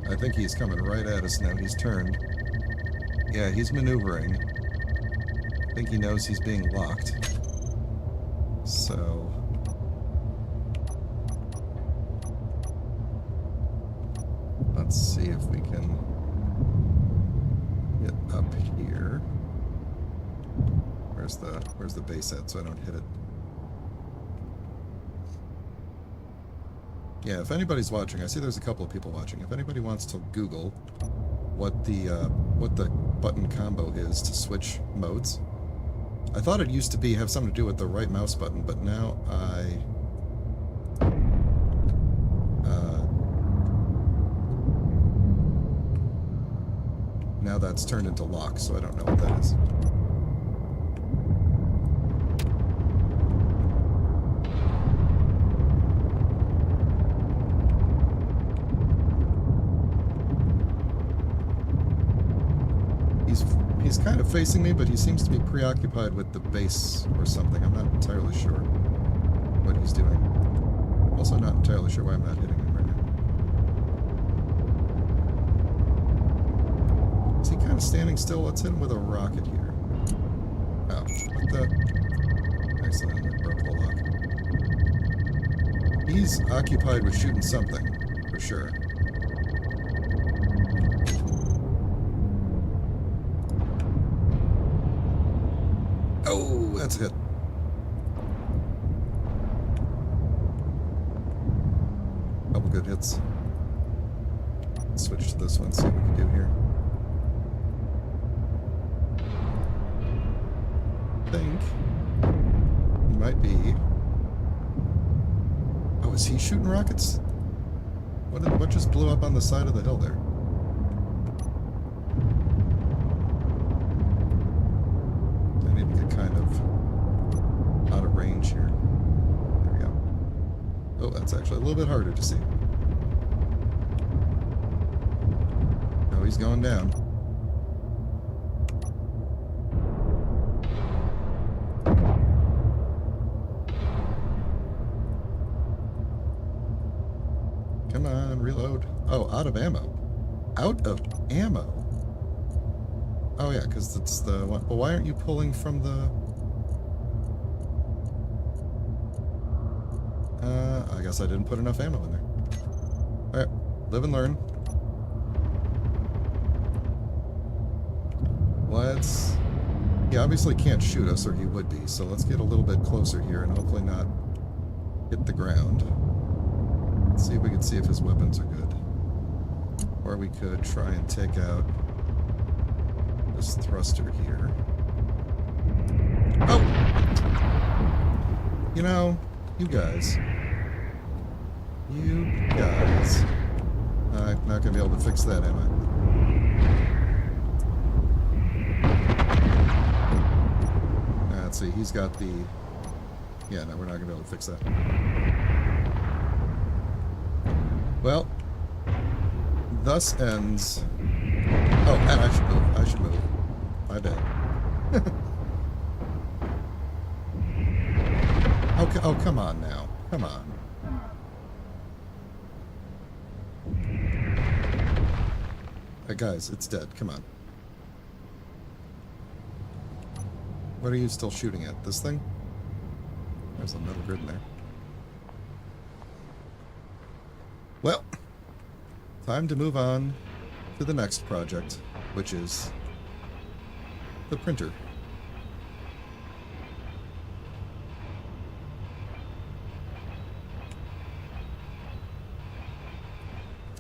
I think he's coming right at us now. He's turned. Yeah, he's maneuvering. I think he knows he's being locked. So... let's see if we can get up here. Where's the base at so I don't hit it? Yeah, if anybody's watching, I see there's a couple of people watching. If anybody wants to Google what the button combo is to switch modes, I thought it used to have something to do with the right mouse button, but now now that's turned into lock, so I don't know what that is. He's kind of facing me, but he seems to be preoccupied with the base or something. I'm not entirely sure what he's doing. I'm also not entirely sure why I'm not hitting him right now. Is he kind of standing still? Let's hit him with a rocket here. Oh, what the... Accidentally broke the lock. He's occupied with shooting something, for sure. Oh, that's a hit. Couple good hits. Let's switch to this one, see what we can do here. I think he might be... Oh, is he shooting rockets? What just blew up on the side of the hill there? Kind of out of range here. There we go. Oh, that's actually a little bit harder to see. Oh, he's going down. Come on, reload. Oh, out of ammo. Out of ammo. Oh yeah, because it's the one. Well, why aren't you pulling from the... I guess I didn't put enough ammo in there. Alright, live and learn. Let's... He obviously can't shoot us, or he would be, so let's get a little bit closer here and hopefully not hit the ground. Let's see if we can see if his weapons are good. Or we could try and take out this thruster here. Oh! You know, you guys. You guys. I'm not going to be able to fix that, am I? Let's see, he's got the... Yeah, no, we're not going to be able to fix that. Well, thus ends... Oh, and I should move. I should move. My bad. Okay, oh, come on now. Come on. Guys, it's dead. Come on. What are you still shooting at? This thing? There's a metal grid in there. Well, time to move on to the next project, which is the printer.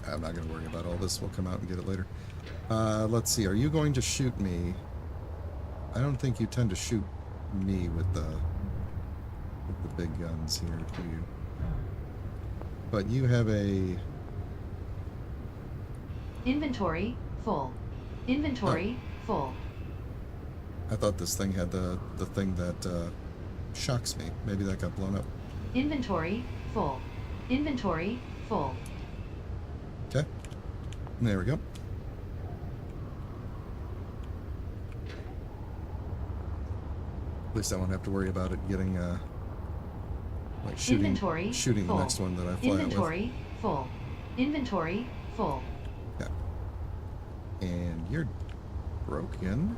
I'm not going to worry about all this. We'll come out and get it later. Let's see. Are you going to shoot me? I don't think you tend to shoot me with the big guns here, do you? But you have a Inventory full. Inventory full. I thought this thing had the thing that shocks me. Maybe that got blown up. Inventory full. Inventory full. Okay. There we go. At least I won't have to worry about it getting like shooting full. the next one that I fly Inventory it with. full. Inventory full. Yeah. And you're broken.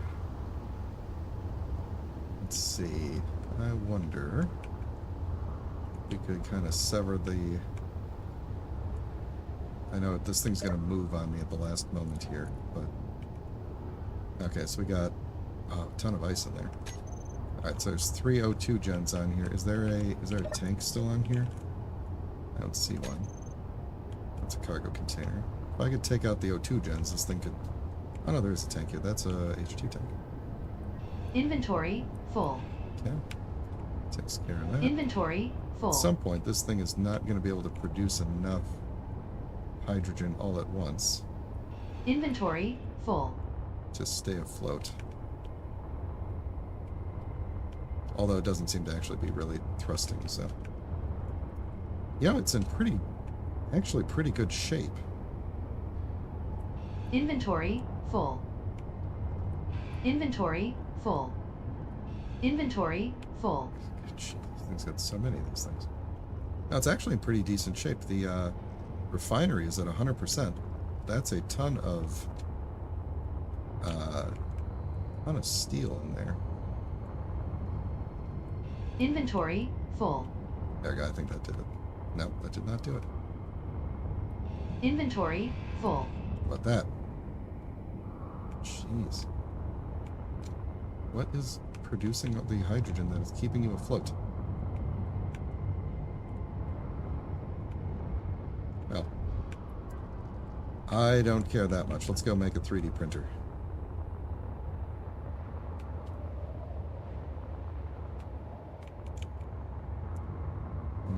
Let's see. I wonder if we could kind of sever the... I know this thing's going to move on me at the last moment here, but... Okay, so we got a ton of ice in there. Alright, so there's 3 O2 gens on here. Is there a tank still on here? I don't see one. That's a cargo container. If I could take out the O2 gens, this thing could... Oh no, there is a tank here. That's a H2 tank. Inventory full. Okay. Takes care of that. Inventory full. At some point, this thing is not going to be able to produce enough hydrogen all at once. Inventory full. To stay afloat. Although it doesn't seem to actually be really thrusting, so... Yeah, it's in actually pretty good shape. Inventory full. Inventory full. Inventory full. Jeez, this thing's got so many of these things. Now, it's actually in pretty decent shape. The refinery is at 100%. That's a ton of steel in there. Inventory full. There we go. I think that did it. No, that did not do it. Inventory full. How about that? Jeez. What is producing the hydrogen that is keeping you afloat? Well, I don't care that much. Let's go make a 3D printer.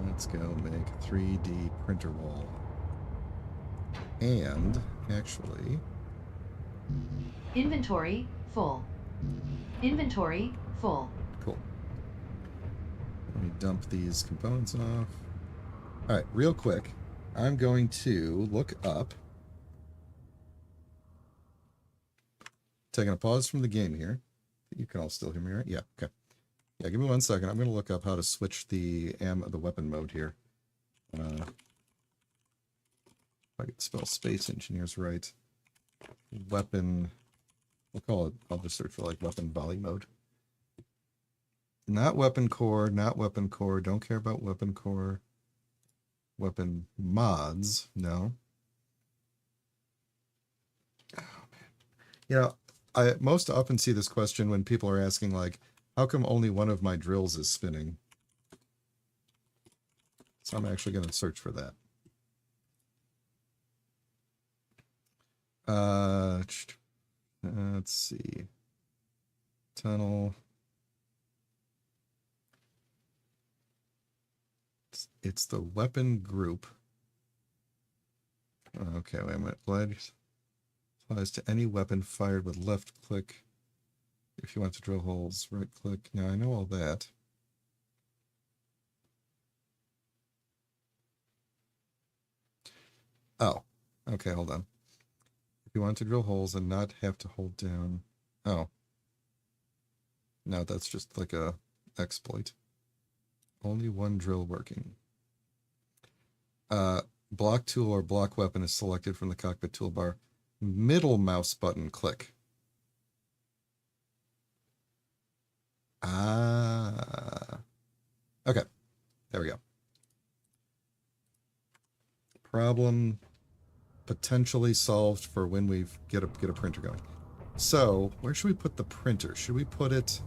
Let's go make a 3D printer wall. And, actually... Inventory full. Inventory full. Cool. Let me dump these components off. Alright, real quick. I'm going to look up... Taking a pause from the game here. You can all still hear me, right? Yeah, okay. Yeah, give me 1 second. I'm going to look up how to switch the weapon mode here. If I could spell Space Engineers right. Weapon... We'll call it... I'll just search for, like, weapon volley mode. Not weapon core, not weapon core. Don't care about weapon core. Weapon mods. No. Oh, man. You know, I most often see this question when people are asking, like, how come only one of my drills is spinning? So I'm actually going to search for that. Let's see. Tunnel. It's the weapon group. Okay, wait a minute. Applies to any weapon fired with left click. If you want to drill holes, right click. Now I know all that. Oh, okay, hold on. If you want to drill holes and not have to hold down... Oh. No, that's just like a exploit. Only one drill working. Block tool or block weapon is selected from the cockpit toolbar. Middle mouse button click. Ah. Okay. There we go. Problem potentially solved for when we get a printer going. So, where should we put the printer? Should we put it...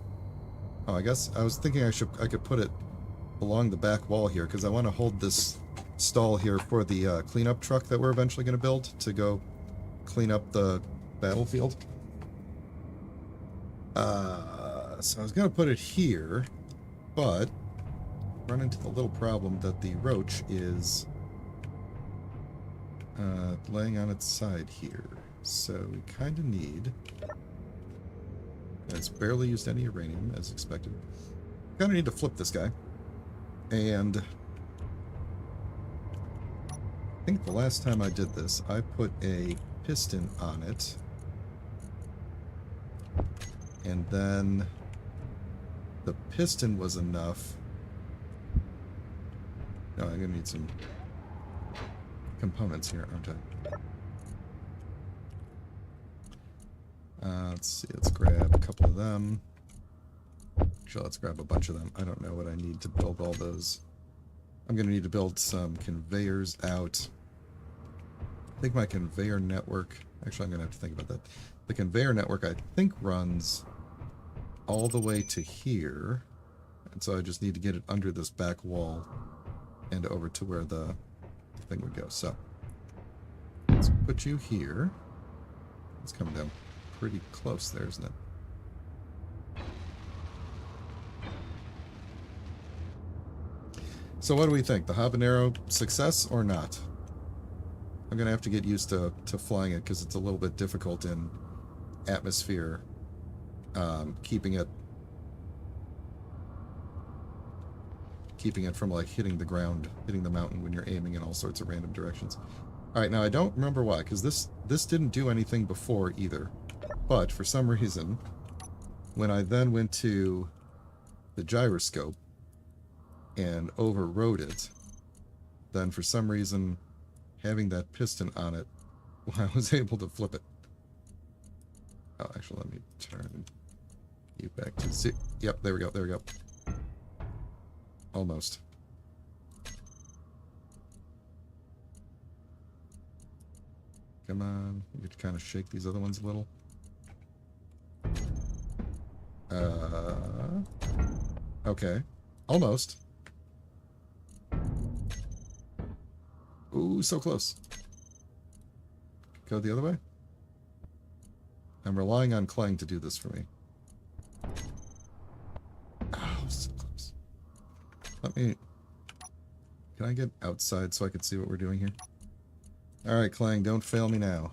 Oh, I guess I was thinking I could put it along the back wall here, because I want to hold this stall here for the cleanup truck that we're eventually going to build to go clean up the battlefield. So I was going to put it here, but run into the little problem that the roach is... laying on its side here. So we kind of need... It's barely used any uranium, as expected. Kind of need to flip this guy. And I think the last time I did this, I put a piston on it. And then the piston was enough. No, I'm going to need some components here, aren't I? Let's see, let's grab a couple of them. Actually, let's grab a bunch of them. I don't know what I need to build all those. I'm going to need to build some conveyors out. I think my conveyor network... Actually, I'm going to have to think about that. The conveyor network, I think, runs all the way to here. And so I just need to get it under this back wall and over to where the thing would go. So, let's put you here. It's coming down pretty close there, isn't it? So what do we think? The Habanero success or not? I'm going to have to get used to flying it because it's a little bit difficult in atmosphere. Keeping it from like hitting the ground, hitting the mountain when you're aiming in all sorts of random directions. Alright, now I don't remember why, because this didn't do anything before either. But for some reason, when I then went to the gyroscope and overrode it, then for some reason having that piston on it, I was able to flip it. Oh, actually, let me turn you back to see. Yep, there we go, there we go. Almost. Come on, we could kind of shake these other ones a little. Okay. Almost. Ooh, so close. Go the other way. I'm relying on Clang to do this for me. Oh, so close. Let me... Can I get outside so I can see what we're doing here? Alright, Clang, don't fail me now.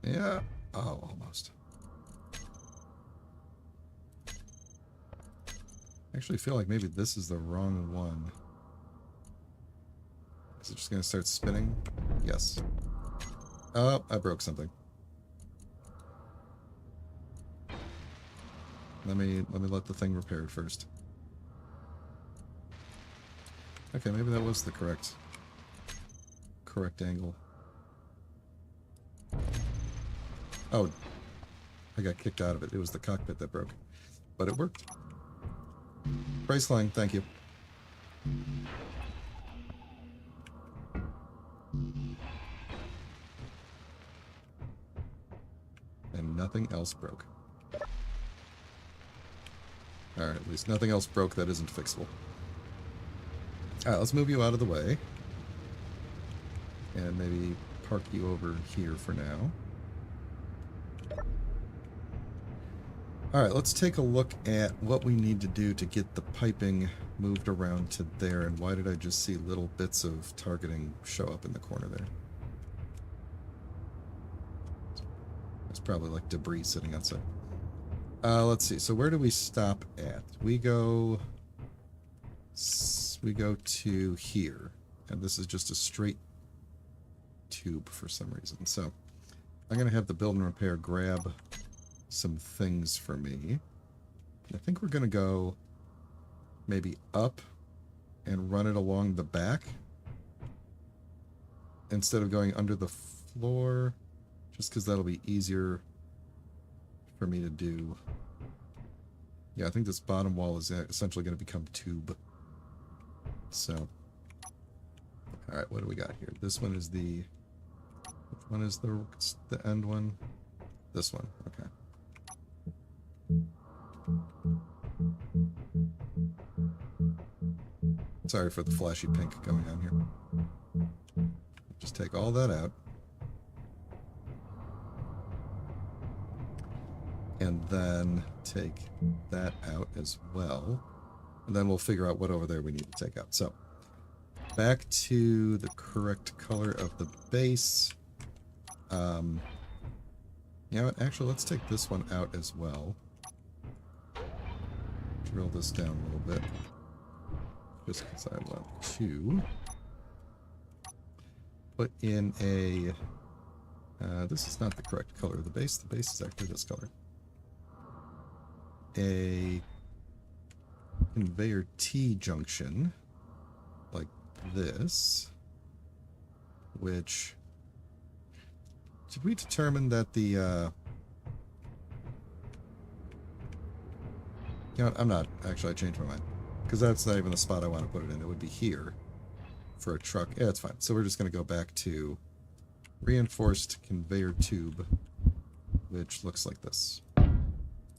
Yeah. Oh, almost. I actually feel like maybe this is the wrong one. Is it just going to start spinning? Yes. Oh, I broke something. Let me let the thing repair it first. Okay, maybe that was the correct angle. Oh, I got kicked out of it. It was the cockpit that broke. But it worked. Praise Clang, thank you. And nothing else broke. Alright, at least nothing else broke that isn't fixable. Alright, let's move you out of the way. And maybe park you over here for now. Alright, let's take a look at what we need to do to get the piping moved around to there. And why did I just see little bits of targeting show up in the corner there? It's probably like debris sitting outside. Let's see. So where do we stop at? We go to here. And this is just a straight tube for some reason. So I'm going to have the build and repair grab some things for me. I think we're going to go maybe up and run it along the back instead of going under the floor, just because that'll be easier for me to do. Yeah, I think this bottom wall is essentially going to become tube. So, alright, what do we got here? This one is the... Which one is the end one? This one, okay. Sorry for the flashy pink going on here. Just take all that out. And then take that out as well. And then we'll figure out what over there we need to take out. So, back to the correct color of the base. You know what? Actually, let's take this one out as well. Drill this down a little bit. Just because I want to put in a... this is not the correct color of the base. The base is actually this color. A conveyor T-junction, like this, which... Did we determine that the... You know what? I'm not. Actually, I changed my mind. Because that's not even the spot I want to put it in. It would be here for a truck. Yeah, it's fine. So we're just going to go back to reinforced conveyor tube, which looks like this.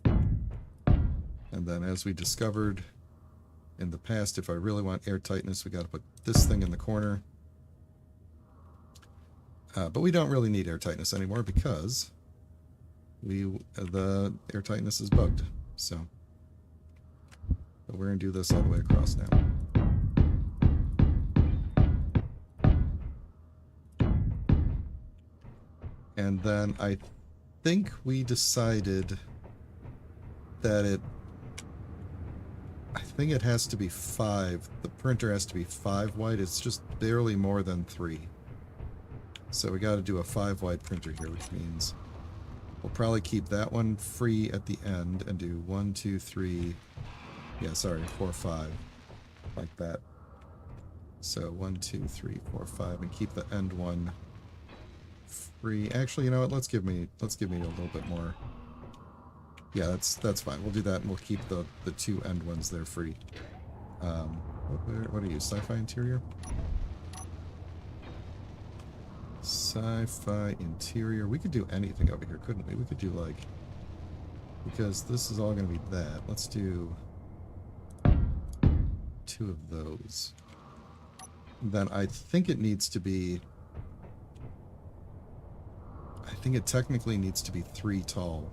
And then as we discovered in the past, if I really want air tightness, we got to put this thing in the corner. But we don't really need air tightness anymore because the air tightness is bugged. So we're going to do this all the way across now. And then I think we decided that I think it has to be 5. The printer has to be 5 wide. It's just barely more than 3. So we got to do a 5 wide printer here, which means we'll probably keep that one free at the end and do 1, 2, 3. Yeah, sorry, 4, 5, like that. So 1, 2, 3, 4, 5, and keep the end one free. Actually, you know what? Let's give me a little bit more. Yeah, that's fine. We'll do that, and we'll keep the 2 end ones there free. What are you? Sci-fi interior? Sci-fi interior. We could do anything over here, couldn't we? We could do like, because this is all going to be that. Let's do 2 of those. Then I think it needs to be, I think it technically needs to be 3 tall.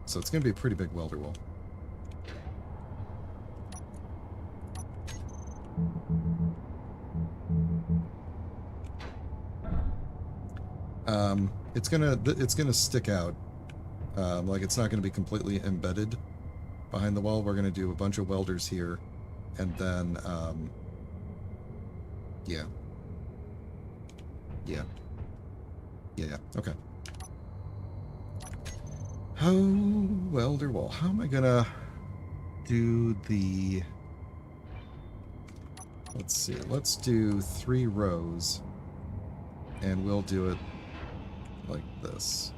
So it's going to be a pretty big welder wall. It's gonna stick out. Like it's not gonna be completely embedded behind the wall. We're gonna do a bunch of welders here, and then yeah. Okay. Oh, welder wall. How am I gonna do the? Let's see. Let's do 3 rows, and we'll do it like this.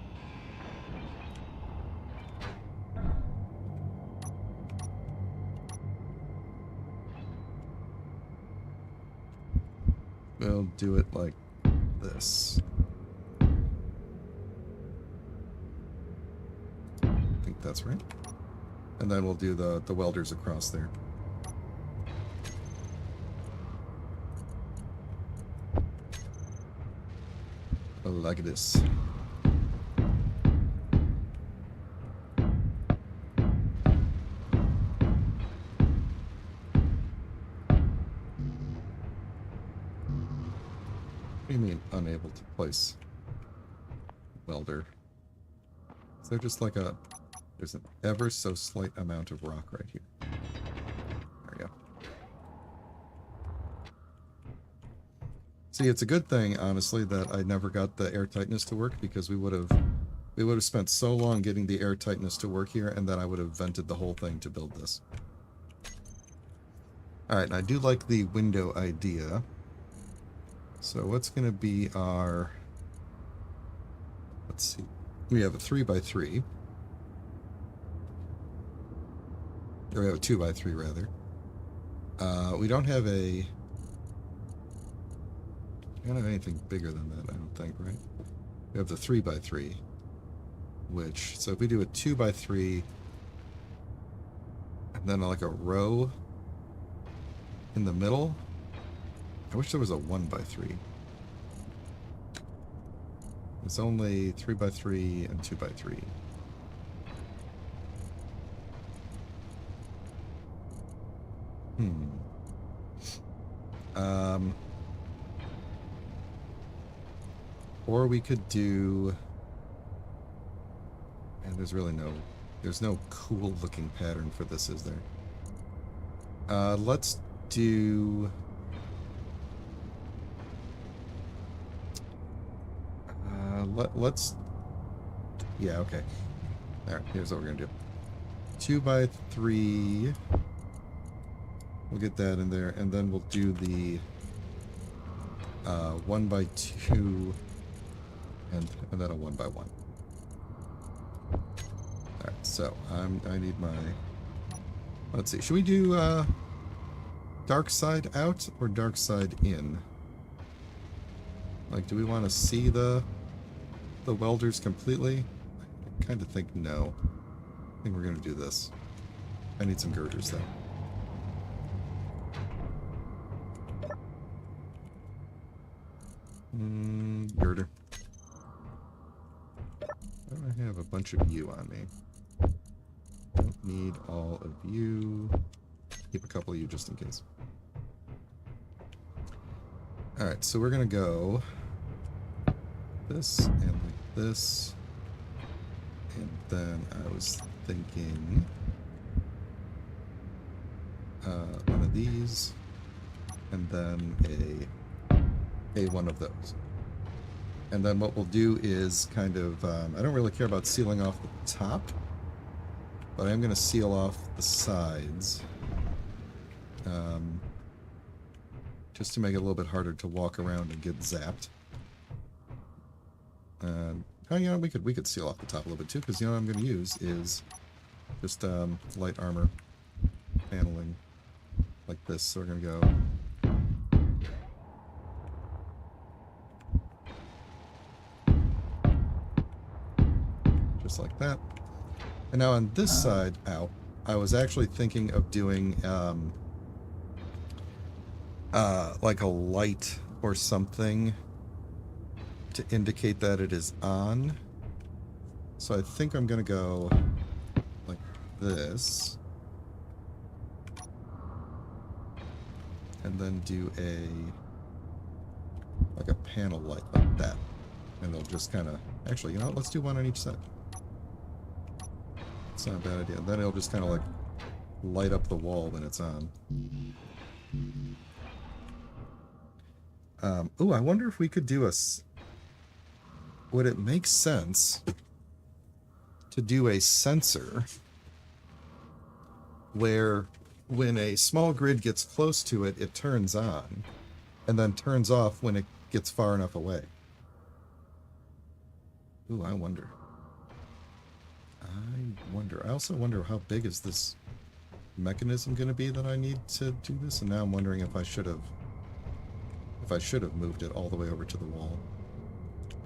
We'll do it like this. I think that's right. And then we'll do the welders across there. Like this. What do you mean unable to place welder? Is there just like there's an ever so slight amount of rock right here. There we go. See, it's a good thing, honestly, that I never got the air tightness to work, because we would have spent so long getting the air tightness to work here, and then I would have vented the whole thing to build this. Alright, and I do like the window idea. So what's going to be our... Let's see. We have a 3x3. Or we have a 2x3, rather. We don't have a... We don't have anything bigger than that, I don't think, right? We have the 3x3, which... So if we do a 2x3, and then like a row in the middle... I wish there was a 1x3. It's only 3x3 and 2x3. Hmm. Um, or we could do... And there's no cool looking pattern for this, is there? Let's do... let's... Yeah, okay. Alright, here's what we're gonna do. 2 by 3. We'll get that in there, and then we'll do the 1 by 2 and then a 1 by 1. Alright, so I need my... Let's see, should we do dark side out or dark side in? Like, do we want to see the welders completely? I kind of think no. I think we're going to do this. I need some girders, though. Girder. Why do I have a bunch of you on me? Don't need all of you. Keep a couple of you just in case. Alright, so we're going to go this and like this. And then I was thinking one of these, and then a one of those. And then what we'll do is kind of, I don't really care about sealing off the top, but I'm going to seal off the sides, just to make it a little bit harder to walk around and get zapped. Oh, you know, we could seal off the top a little bit too, because you know what I'm going to use is just light armor paneling like this. So we're going to go just like that. And now on this side out, I was actually thinking of doing like a light or something to indicate that it is on. So I think I'm gonna go like this, and then do like a panel light like that, and they'll just kind of, actually, you know what, let's do one on each side. It's not a bad idea. Then it'll just kind of like light up the wall when it's on. Ooh, I wonder if we could do would it make sense to do a sensor where when a small grid gets close to it, it turns on, and then turns off when it gets far enough away? Ooh, I wonder. I also wonder how big is this mechanism going to be that I need to do this, and now I'm wondering if I should have moved it all the way over to the wall,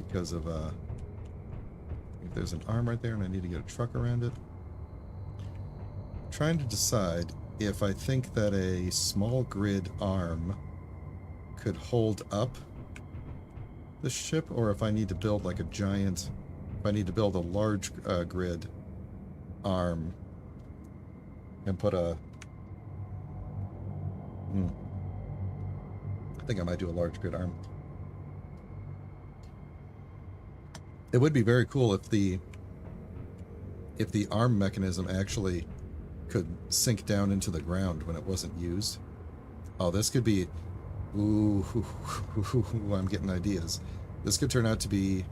because of if there's an arm right there and I need to get a truck around it. I'm trying to decide if I think that a small grid arm could hold up the ship, or if I need to build like a giant, if I need to build a large grid arm and put a I think I might do a large grid arm. It would be very cool if the arm mechanism actually could sink down into the ground when it wasn't used. Oh, this could be... Ooh, I'm getting ideas. This could turn out to be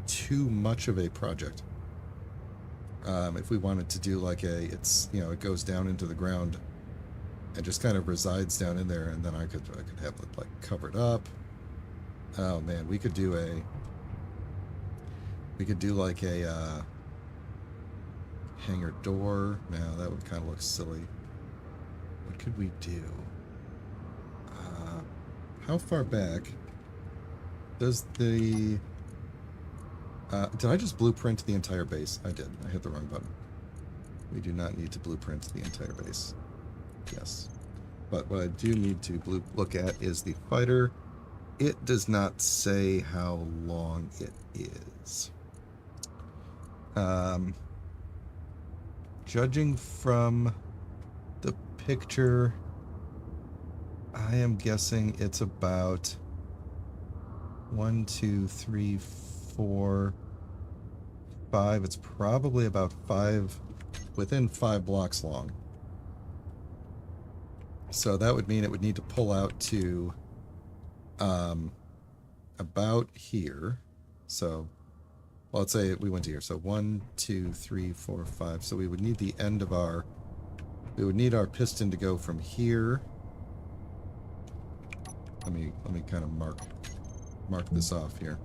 too much of a project. If we wanted to do like it goes down into the ground and just kind of resides down in there, and then I could have it like covered up. Oh man, we could do like a hangar door. Now that would kind of look silly. What could we do? How far back does the... did I just blueprint the entire base? I did. I hit the wrong button. We do not need to blueprint the entire base. Yes. But what I do need to look at is the fighter. It does not say how long it is. Judging from the picture, I am guessing it's about 1, 2, 3, 4, 5. It's probably about 5, within 5 blocks long. So that would mean it would need to pull out to about here. So, well, let's say we went to here. So 1, 2, 3, 4, 5. So we would need the end of our, we would need our piston to go from here. Let me kind of mark this off here.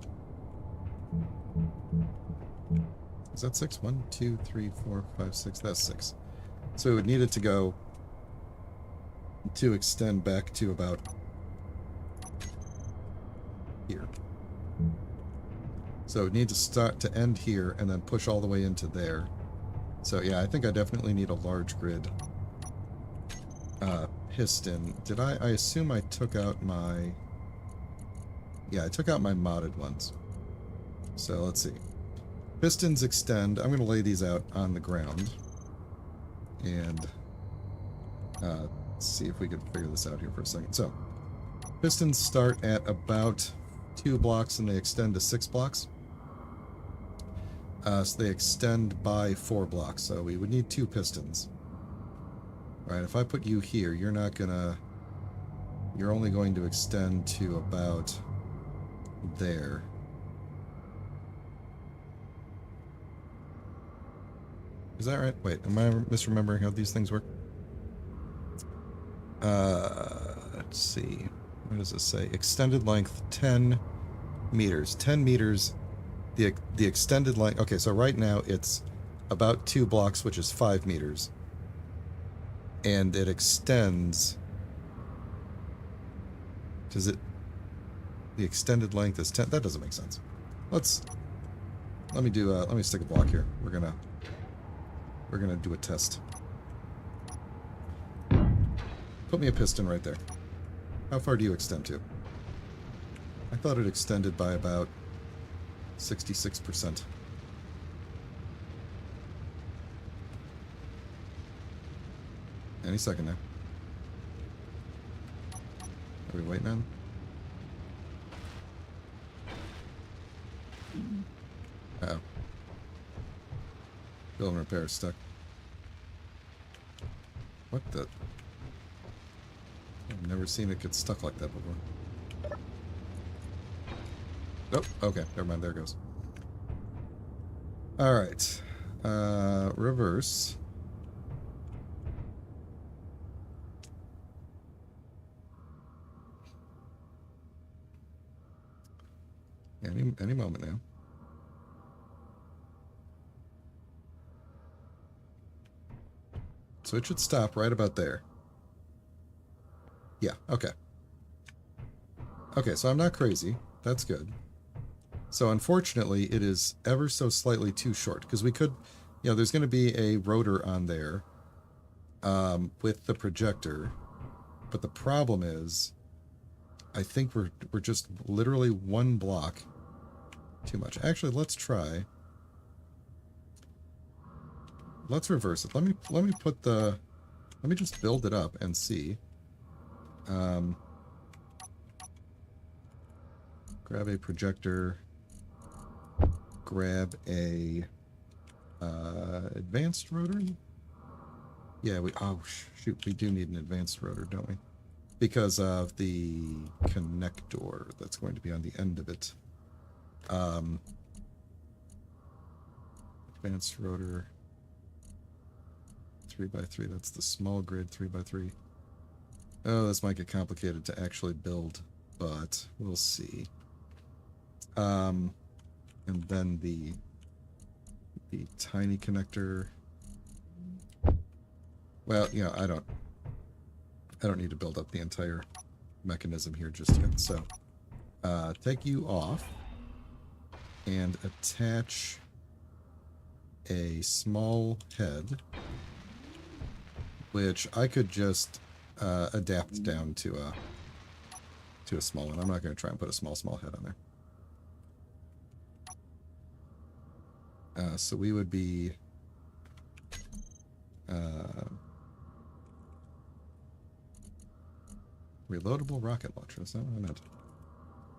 Is that 6? 1, 2, 3, 4, 5, 6. That's 6. So we would need it to go to extend back to about here. So it needs to start to end here and then push all the way into there. So yeah, I think I definitely need a large grid piston. Did I assume I took out my... Yeah, I took out my modded ones. So let's see. Pistons extend. I'm going to lay these out on the ground. And see if we can figure this out here for a second. So, pistons start at about 2 blocks and they extend to 6 blocks. So they extend by 4 blocks. So we would need 2 pistons. Right, if I put you here, you're not gonna... You're only going to extend to about there. Is that right? Wait, am I misremembering how these things work? Let's see. What does this say? Extended length 10 meters. 10 meters. The extended length... Okay, so right now it's about 2 blocks, which is 5 meters. And it extends... Does it... The extended length is 10... That doesn't make sense. Let me do... let me stick a block here. We're gonna do a test. Put me a piston right there. How far do you extend to? I thought it extended by about 66%. Any second now. Are we waiting on? Uh-oh. Build and repair is stuck. What the? I've never seen it get stuck like that before. Nope. Okay. Never mind. There it goes. Alright. Reverse. Any moment now. So it should stop right about there. Yeah, okay. Okay, so I'm not crazy. That's good. So unfortunately, it is ever so slightly too short, because we could, you know, there's going to be a rotor on there with the projector, but the problem is, I think we're just literally 1 block too much. Actually, let's try. Let's reverse it. Let me put the... Let me just build it up and see. Grab a projector. Grab a advanced rotor. Yeah, oh shoot, we do need an advanced rotor, don't we? Because of the connector that's going to be on the end of it. Advanced rotor 3x3. That's the small grid 3x3. Oh, this might get complicated to actually build, but we'll see. And then the tiny connector. Well, you know, I don't need to build up the entire mechanism here just yet. So, take you off and attach a small head, which I could just adapt down to a small one. I'm not going to try and put a small head on there. So we would be Reloadable rocket launcher. That's not what I meant.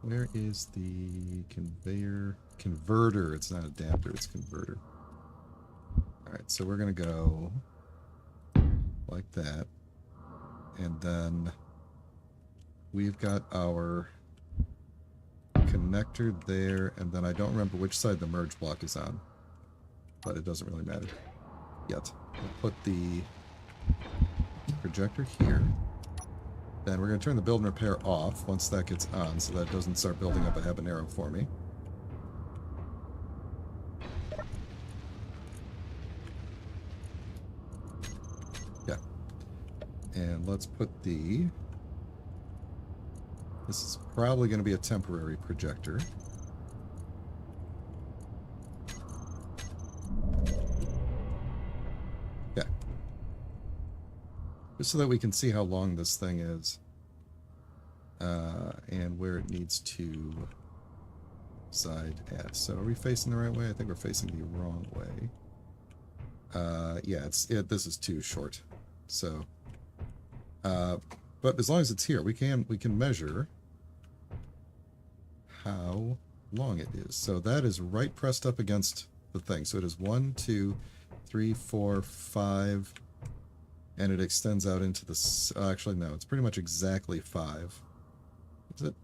Where is the conveyor? Converter. It's not adapter, it's converter. Alright, so we're going to go like that. And then we've got our connector there, and then I don't remember which side the merge block is on. But it doesn't really matter yet. We'll put the projector here. Then we're going to turn the build and repair off once that gets on, so that it doesn't start building up a Habanero for me. Yeah. And let's put the... This is probably going to be a temporary projector. Yeah. Just so that we can see how long this thing is. And where it needs to side at. So are we facing the right way? I think we're facing the wrong way. Yeah, this is too short. So, but as long as it's here, we can measure how long it is. So that is right pressed up against the thing. So it is 1, 2, 3, 4, 5, and it extends out into the... actually, no, it's pretty much exactly 5. Is it?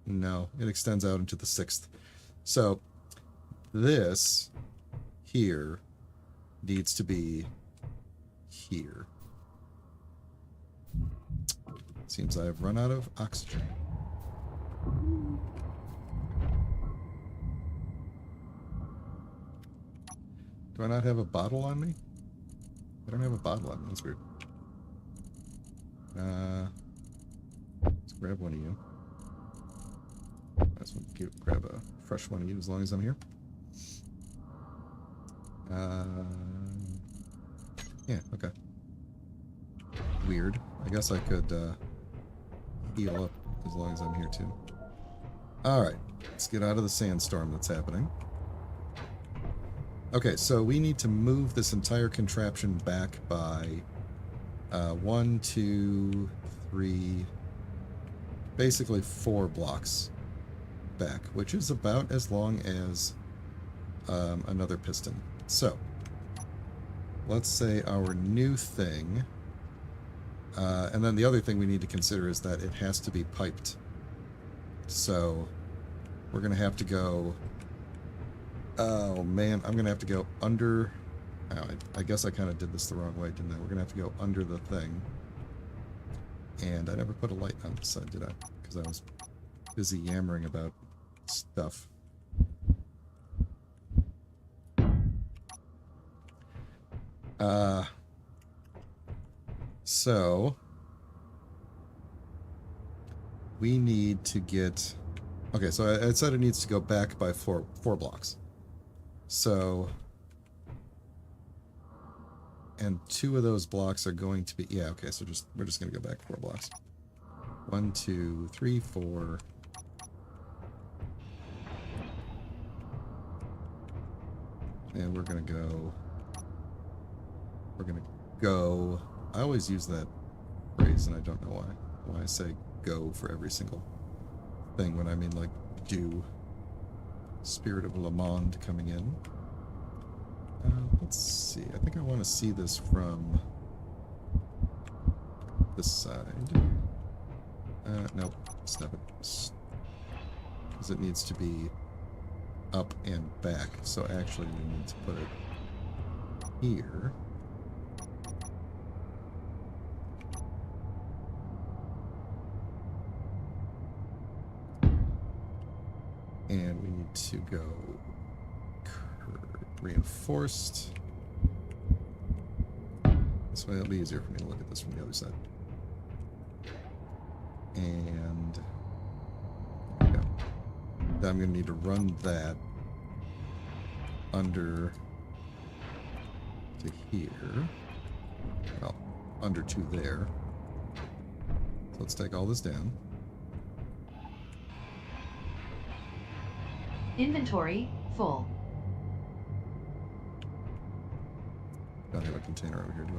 No, it extends out into the 6th. So this here needs to be here. Seems I have run out of oxygen. Do I not have a bottle on me? I don't have a bottle on me. That's weird. Let's grab one of you. I just want to grab a fresh one of you as long as I'm here. Yeah, okay. Weird. I guess I could heal up as long as I'm here too. Alright, let's get out of the sandstorm that's happening. Okay, so we need to move this entire contraption back by 1, 2, 3, basically 4 blocks back, which is about as long as another piston. So, let's say our new thing, and then the other thing we need to consider is that it has to be piped. So, we're going to have to go... Oh, man, I'm going to have to go under... Oh, I guess I kind of did this the wrong way, didn't I? We're going to have to go under the thing. And I never put a light on this side, did I? Because I was busy yammering about stuff. So... we need to get... Okay, so I said it needs to go back by four blocks. So... and 2 of those blocks are going to be... Yeah, okay, so we're just going to go back 4 blocks. 1, 2, 3, 4... and we're going to go... We're going to go... I always use that phrase, and I don't know why I say go for every single thing when I mean, like, do. Spirit of Le Monde coming in. Let's see. I think I want to see this from this side. Nope. Snap it. Because it needs to be up and back. So actually we need to put it here. And we need to go reinforced. This way it'll be easier for me to look at this from the other side. And there we go. Then I'm going to need to run that under to here. Well, under to there. So let's take all this down. Inventory full. Don't have a container over here, do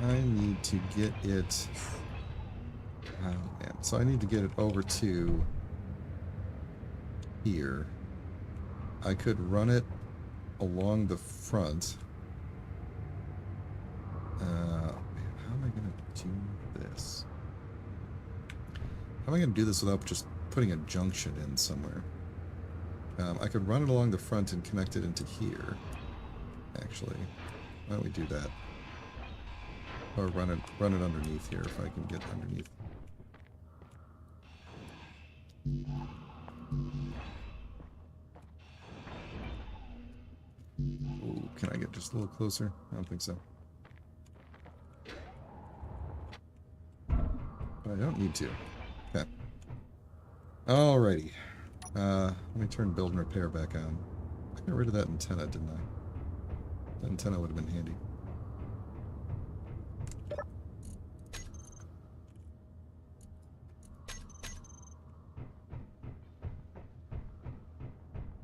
I need to get it... Oh, man. So I need to get it over to here. I could run it along the front. How am I going to do this? How am I going to do this without just putting a junction in somewhere? I could run it along the front and connect it into here, actually. Why don't we do that? Or run it underneath here if I can get underneath. Ooh, can I get just a little closer? I don't think so. But I don't need to. Okay. Alrighty. Let me turn build and repair back on. I got rid of that antenna, didn't I? That antenna would have been handy.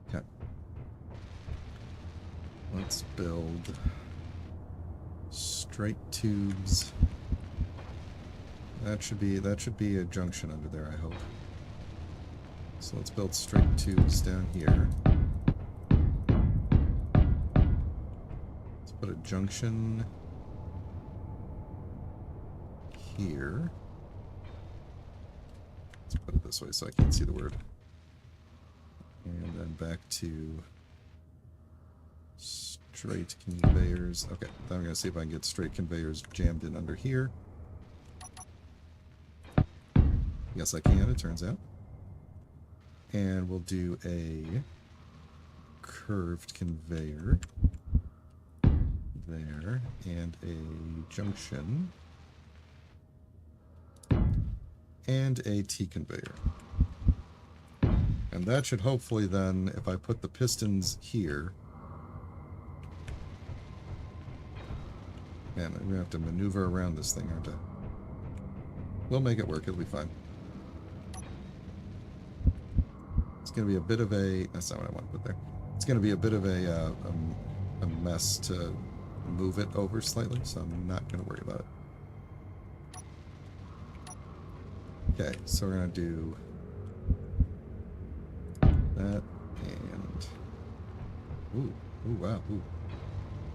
Okay. Let's build straight tubes. That should be a junction under there, I hope. So let's build straight tubes down here. Let's put a junction here. Let's put it this way so I can't see the word. And then back to straight conveyors. Okay, then I'm going to see if I can get straight conveyors jammed in under here. Yes, I can, it turns out. And we'll do a curved conveyor there, and a junction, and a T conveyor. And that should hopefully then, if I put the pistons here, and I'm going to have to maneuver around this thing, aren't I? We'll make it work, it'll be fine. It's going to be a bit of a... That's not what I want to put there. It's going to be a bit of a mess to move it over slightly, so I'm not going to worry about it. Okay, so we're going to do that, and... Ooh, wow, ooh.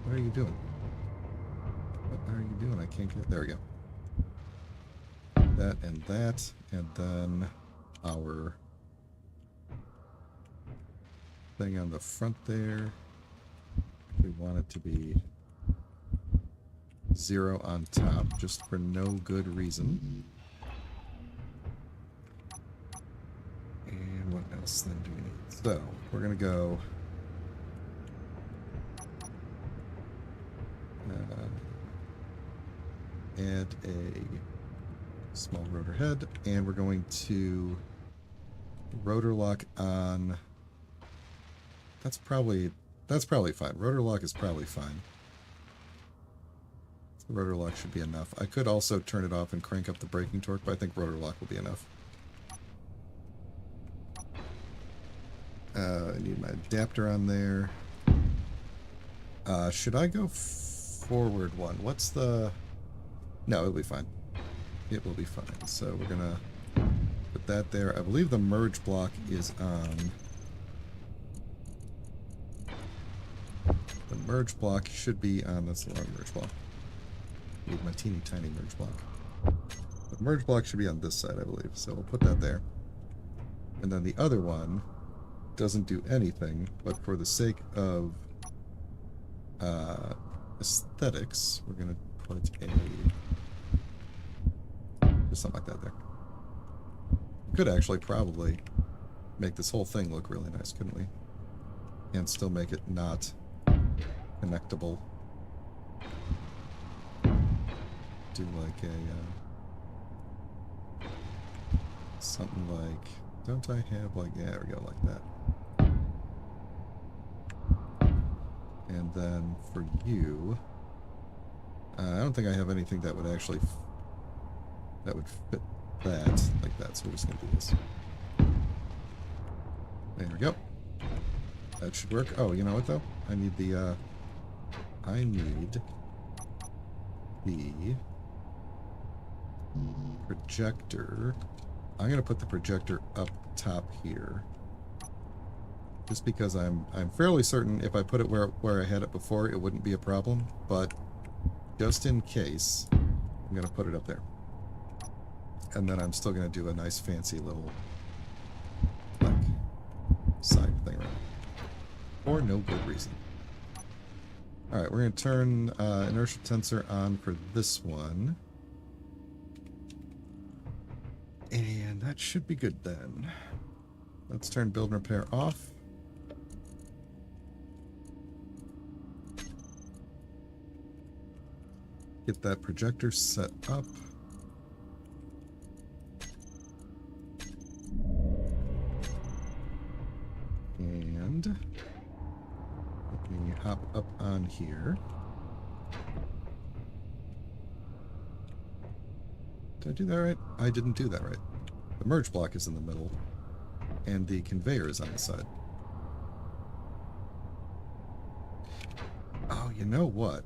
What are you doing? What are you doing? I can't get... There we go. That, and then our... thing on the front there. We want it to be 0 on top, just for no good reason. And what else then do we need? So, we're going to go... add a small rotor head, and we're going to rotor lock on... That's probably fine. Rotor lock is probably fine. The rotor lock should be enough. I could also turn it off and crank up the braking torque, but I think rotor lock will be enough. I need my adapter on there. Should I go forward one? What's the... No, it'll be fine. It will be fine. So we're gonna put that there. I believe the merge block is on... The merge block should be on... That's the wrong merge block. Need my teeny tiny merge block. The merge block should be on this side, I believe. So we'll put that there. And then the other one doesn't do anything, but for the sake of aesthetics, we're going to put just something like that there. Could actually probably make this whole thing look really nice, couldn't we? And still make it not connectable. Do like a something like, don't I have like, yeah, there we go, like that. And then for you, I don't think I have anything that would actually that would fit that like that, so we're just gonna do this. There we go. That should work. Oh, you know what though? I need the the projector. I'm going to put the projector up top here. Just because I'm fairly certain if I put it where I had it before, it wouldn't be a problem. But just in case, I'm going to put it up there. And then I'm still going to do a nice fancy little like side thing around it. For no good reason. Alright, we're going to turn inertial tensor on for this one. And that should be good then. Let's turn build and repair off. Get that projector set up. And let me hop up on here. Did I do that right? I didn't do that right. The merge block is in the middle, and the conveyor is on the side. Oh, you know what?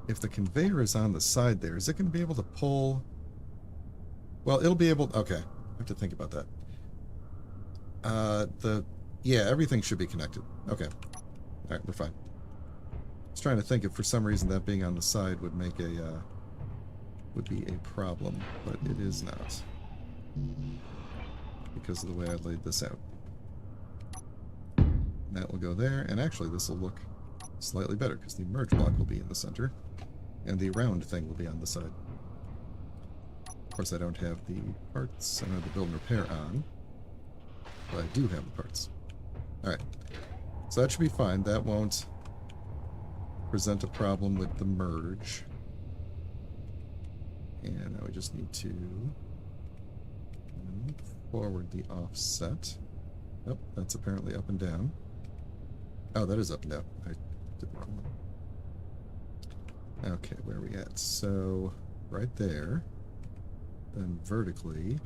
If the conveyor is on the side there, is it going to be able to pull... Well, it'll be able... Okay, I have to think about that. Yeah, everything should be connected. Okay. Alright, we're fine. I was trying to think if for some reason that being on the side would make a, would be a problem, but it is not. Because of the way I laid this out. That will go there, and actually this will look slightly better, because the merge block will be in the center, and the round thing will be on the side. Of course, I don't have the parts, I don't have the build and repair on. But I do have the parts. Alright. So that should be fine. That won't present a problem with the merge. And now we just need to move forward the offset. Oh, that's apparently up and down. Oh, that is up and down. I did the wrong one. Okay, where are we at? So, right there. Then vertically...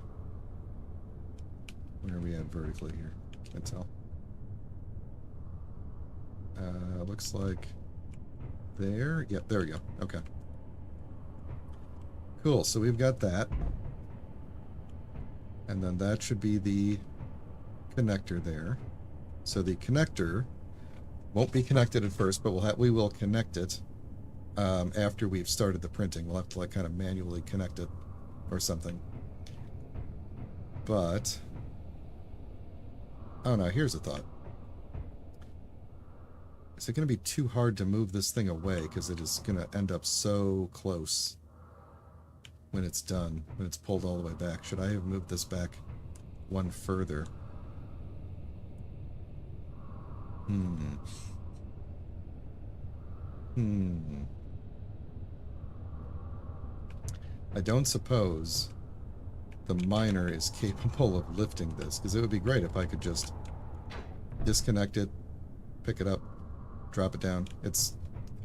Where are we at vertically here? Can't tell. Looks like there. Yep, there we go. Okay. Cool, so we've got that. And then that should be the connector there. So the connector won't be connected at first, but we will connect it after we've started the printing. We'll have to like kind of manually connect it or something. But... Oh no, here's a thought. Is it going to be too hard to move this thing away because it is going to end up so close when it's done, when it's pulled all the way back? Should I have moved this back one further? I don't suppose the miner is capable of lifting this, because it would be great if I could just disconnect it, pick it up, drop it down. It's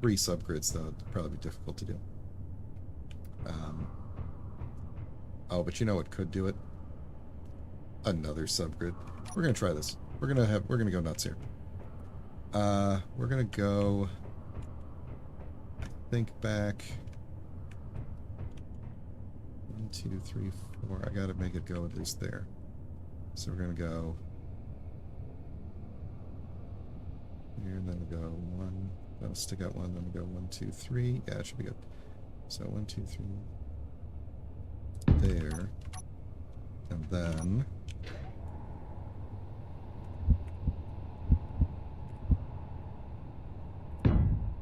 3 subgrids, though. It'd probably be difficult to do. Oh, but you know what could do it? Another subgrid. We're gonna try this. We're gonna go nuts here. We're gonna go, I think, back 1, 2, 3, 4. I gotta make it go at least there. So we're gonna go here, and then we'll go 1. That'll stick out 1. Then we'll go 1, 2, 3. Yeah, it should be good. So 1, 2, 3. There. And then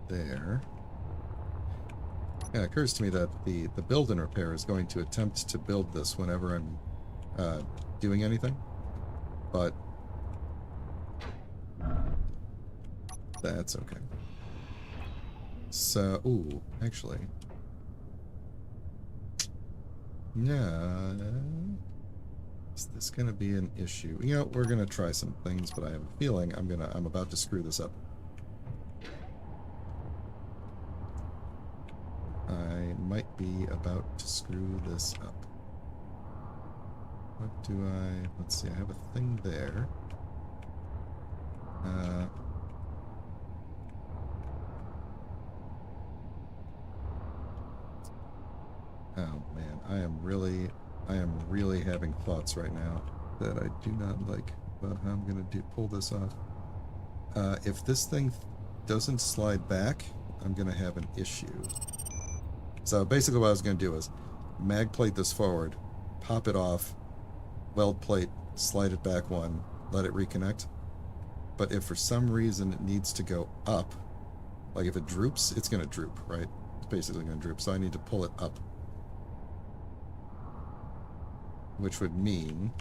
there. Yeah, it occurs to me that the build and repair is going to attempt to build this whenever I'm doing anything, but that's okay. So, ooh, actually, yeah, is this gonna be an issue? You know, we're gonna try some things, but I have a feeling I'm about to screw this up. I might be about to screw this up. What do I... Let's see, I have a thing there. Oh man, I am really having thoughts right now that I do not like about how I'm gonna pull this off. If this thing doesn't slide back, I'm gonna have an issue. So basically what I was gonna do is mag plate this forward, pop it off, weld plate, slide it back one, let it reconnect. But if for some reason it needs to go up, like if it droops, it's gonna droop, right? It's basically gonna droop, so I need to pull it up. Which would mean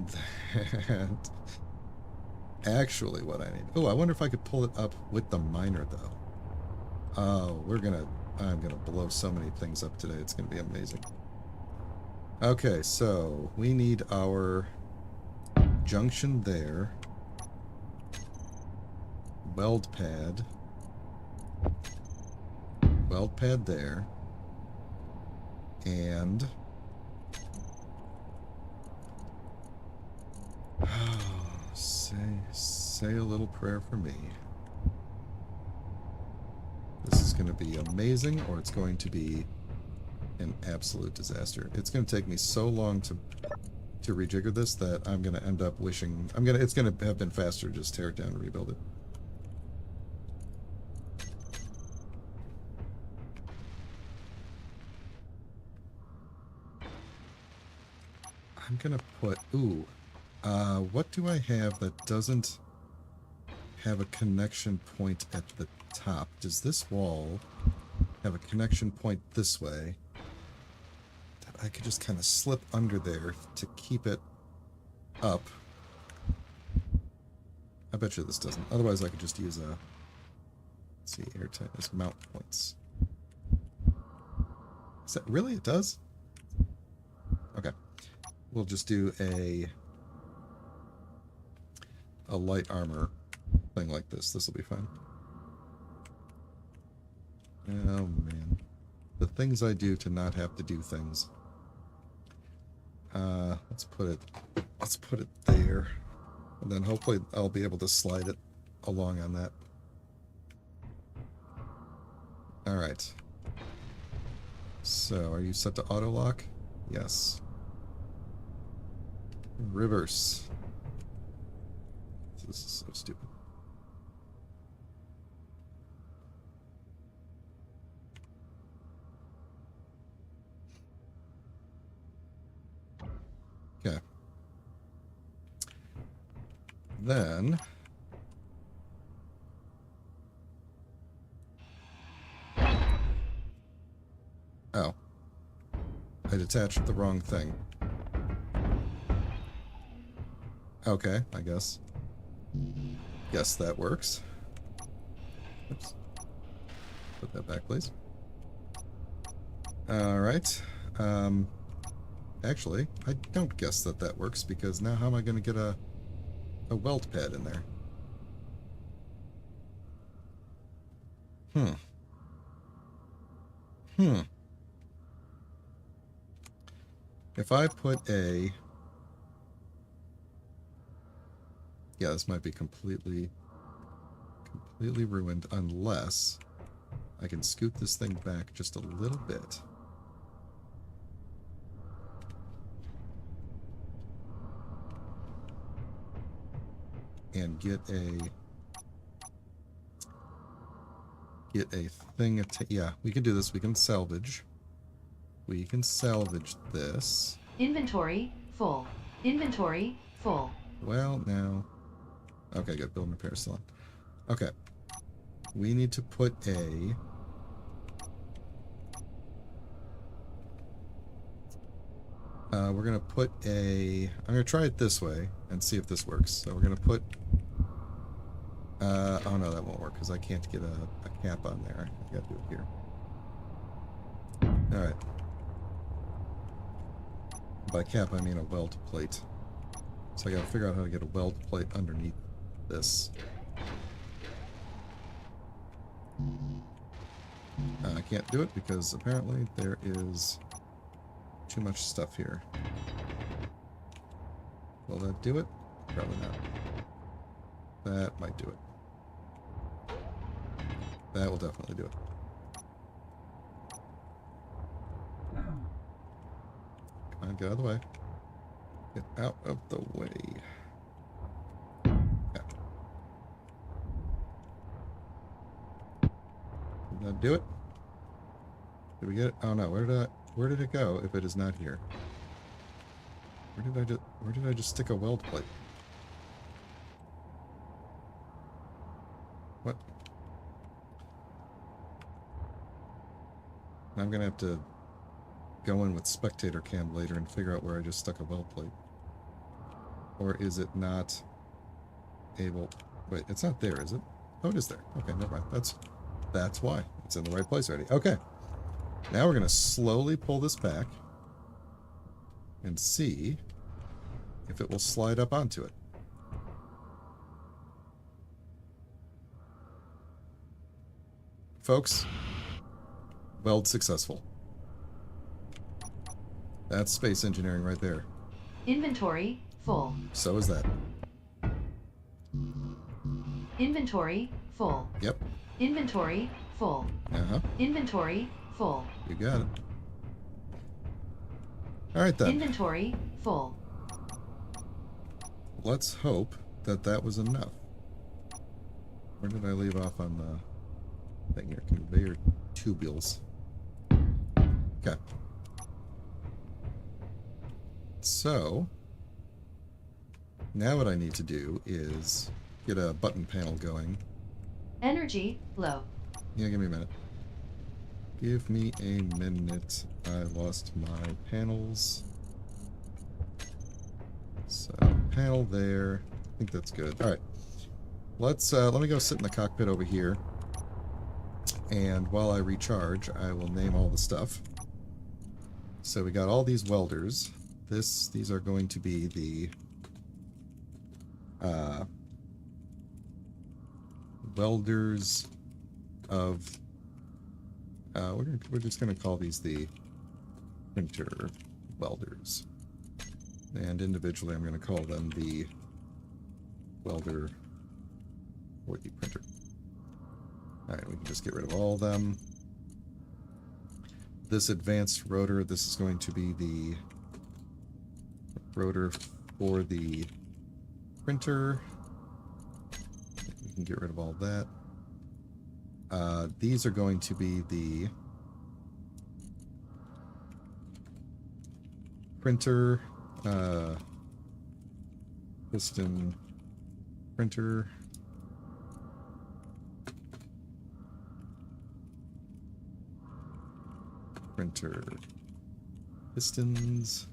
that actually what I need... Oh, I wonder if I could pull it up with the miner, though. Oh, I'm gonna blow so many things up today. It's gonna be amazing. Okay, so we need our junction there. Weld pad. Weld pad there. And... say a little prayer for me. This is going to be amazing, or it's going to be an absolute disaster. It's going to take me so long to rejigger this that I'm going to end up wishing... It's going to have been faster to just tear it down and rebuild it. I'm going to put... Ooh. What do I have that doesn't have a connection point at the top? Does this wall have a connection point this way that I could just kind of slip under there to keep it up? I bet you this doesn't. Otherwise I could just use a... Let's see, airtightness mount points. Is that... Really? It does? Okay. We'll just do a light armor thing like this. This will be fun. Oh man, the things I do to not have to do things. Let's put it there, and then hopefully I'll be able to slide it along on that. All right. So, are you set to auto lock? Yes. Reverse. This is so stupid. Okay. Then... Oh. I detached the wrong thing. Okay, I guess. Yes, that works. Oops. Put that back, please. Alright. Actually, I don't guess that works, because now how am I going to get a weld pad in there? If I put a... Yeah, this might be completely ruined unless I can scoot this thing back just a little bit. And get a thing. Yeah, we can do this. We can salvage. We can salvage this. Inventory full. Inventory full. Well, now. Okay, good. Build and repair still on. Okay. We need to put a... we're going to put a... I'm going to try it this way and see if this works. So we're going to put... oh no, that won't work because I can't get a cap on there. I got to do it here. Alright. By cap, I mean a weld plate. So I got to figure out how to get a weld plate underneath this. I can't do it because apparently there is too much stuff here. Will that do it? Probably not. That might do it. That will definitely do it. Get out of the way. Get out of the way. Yeah. Did that do it? Did we get it? Oh no, where did it go if it is not here? Where did I just stick a weld plate? What? I'm gonna have to go in with spectator cam later and figure out where I just stuck a weld plate. Or is it not able... Wait, it's not there, is it? Oh, it is there. Okay, never mind. That's why. It's in the right place already. Okay. Now we're gonna slowly pull this back and see if it will slide up onto it. Folks, weld successful. That's space engineering right there. Inventory full. So is that. Inventory full. Yep. Inventory full. Uh-huh. Inventory full. You got it. Alright then. Inventory full. Let's hope that that was enough. Where did I leave off on the thing here? Conveyor tubules. Okay. So, now what I need to do is get a button panel going. Energy low. Yeah, give me a minute. Give me a minute. I lost my panels. So, panel there. I think that's good. Alright. Let me go sit in the cockpit over here. And while I recharge, I will name all the stuff. So we got all these welders. These are going to be the welders of we're just going to call these the printer welders, and individually I'm going to call them the welder for the printer. Alright, we can just get rid of all of them. This advanced rotor, this is going to be the rotor for the printer. We can get rid of all that. These are going to be the printer, piston printer. Printer pistons.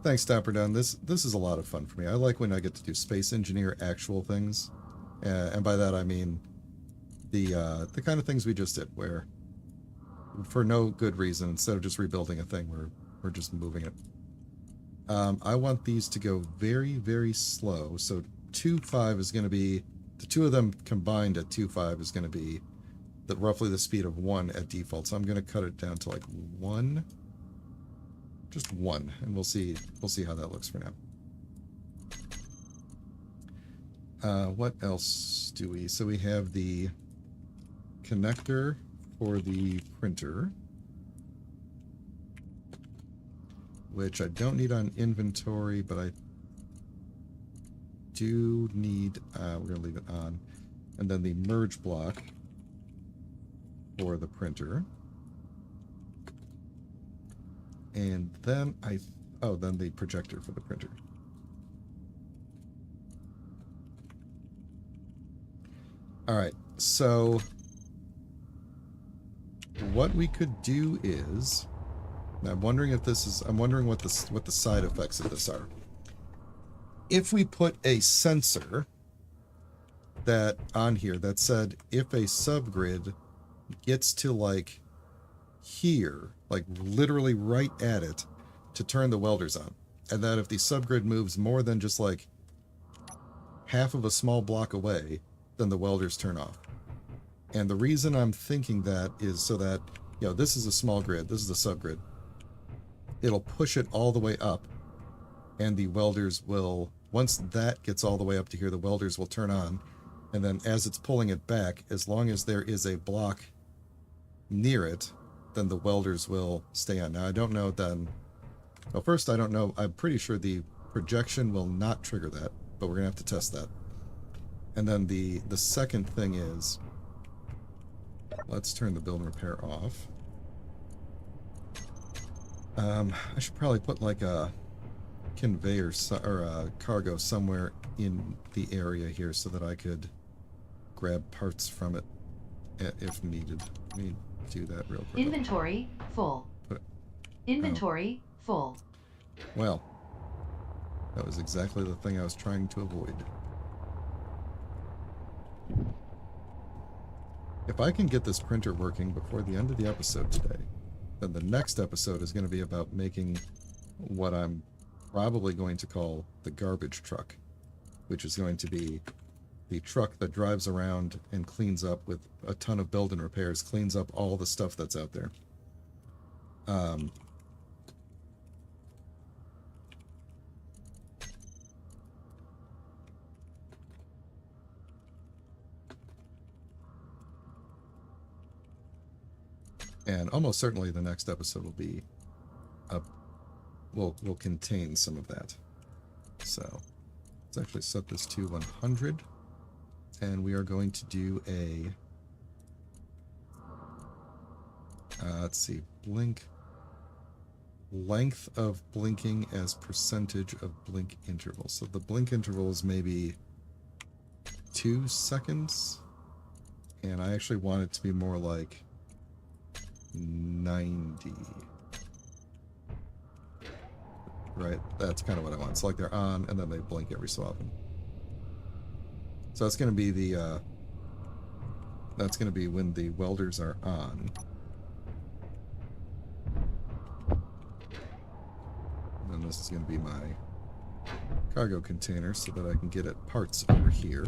Thanks, Dapper Down. This is a lot of fun for me. I like when I get to do space engineer actual things, and by that I mean the kind of things we just did, where for no good reason, instead of just rebuilding a thing, we're just moving it. I want these to go very, very slow. So 2.5 is going to be, the two of them combined at 2.5 is going to be roughly the speed of 1 at default. So I'm going to cut it down to like 1. Just 1, and we'll see how that looks for now. What else do we... So we have the connector for the printer, which I don't need on inventory, but I do need... we're going to leave it on. And then the merge block for the printer. And then then the projector for the printer. Alright, so what we could do is, now I'm wondering what the side effects of this are. If we put a sensor that on here that said if a subgrid gets to like here, like literally right at it, to turn the welders on, and that if the subgrid moves more than just like half of a small block away, then the welders turn off. And the reason I'm thinking that is so that, you know, this is a small grid, this is a subgrid, it'll push it all the way up, and the welders will, once that gets all the way up to here, the welders will turn on, and then as it's pulling it back, as long as there is a block near it, then the welders will stay on. Now, I don't know then. Well, first, I don't know. I'm pretty sure the projection will not trigger that, but we're going to have to test that. And then the second thing is, let's turn the build and repair off. I should probably put like a conveyor or a cargo somewhere in the area here so that I could grab parts from it if needed. Let me do that real quick. Inventory full. Inventory full. Well, that was exactly the thing I was trying to avoid. If I can get this printer working before the end of the episode today, then the next episode is going to be about making what I'm probably going to call the garbage truck, which is going to be the truck that drives around and cleans up with a ton of build and repairs, cleans up all the stuff that's out there. And almost certainly the next episode will be will contain some of that. So let's actually set this to 100, and we are going to do a let's see, length of blinking as percentage of blink interval. So the blink interval is maybe 2 seconds, and I actually want it to be more like 90. Right, that's kind of what I want. It's like they're on and then they blink every so often. So that's going to be the that's going to be when the welders are on. And then this is going to be my cargo container so that I can get at parts over here.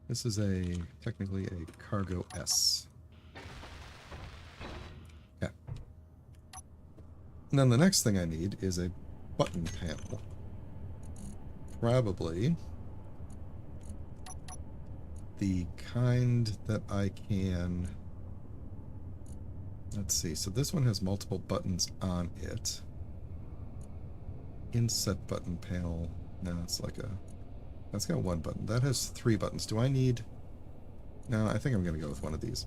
This is technically a cargo S. Yeah. And then the next thing I need is a button panel. Probably the kind that I can... Let's see. So this one has multiple buttons on it. Inset button panel. No, it's like a... That's got one button. That has 3 buttons. Do I need... No, I think I'm going to go with one of these.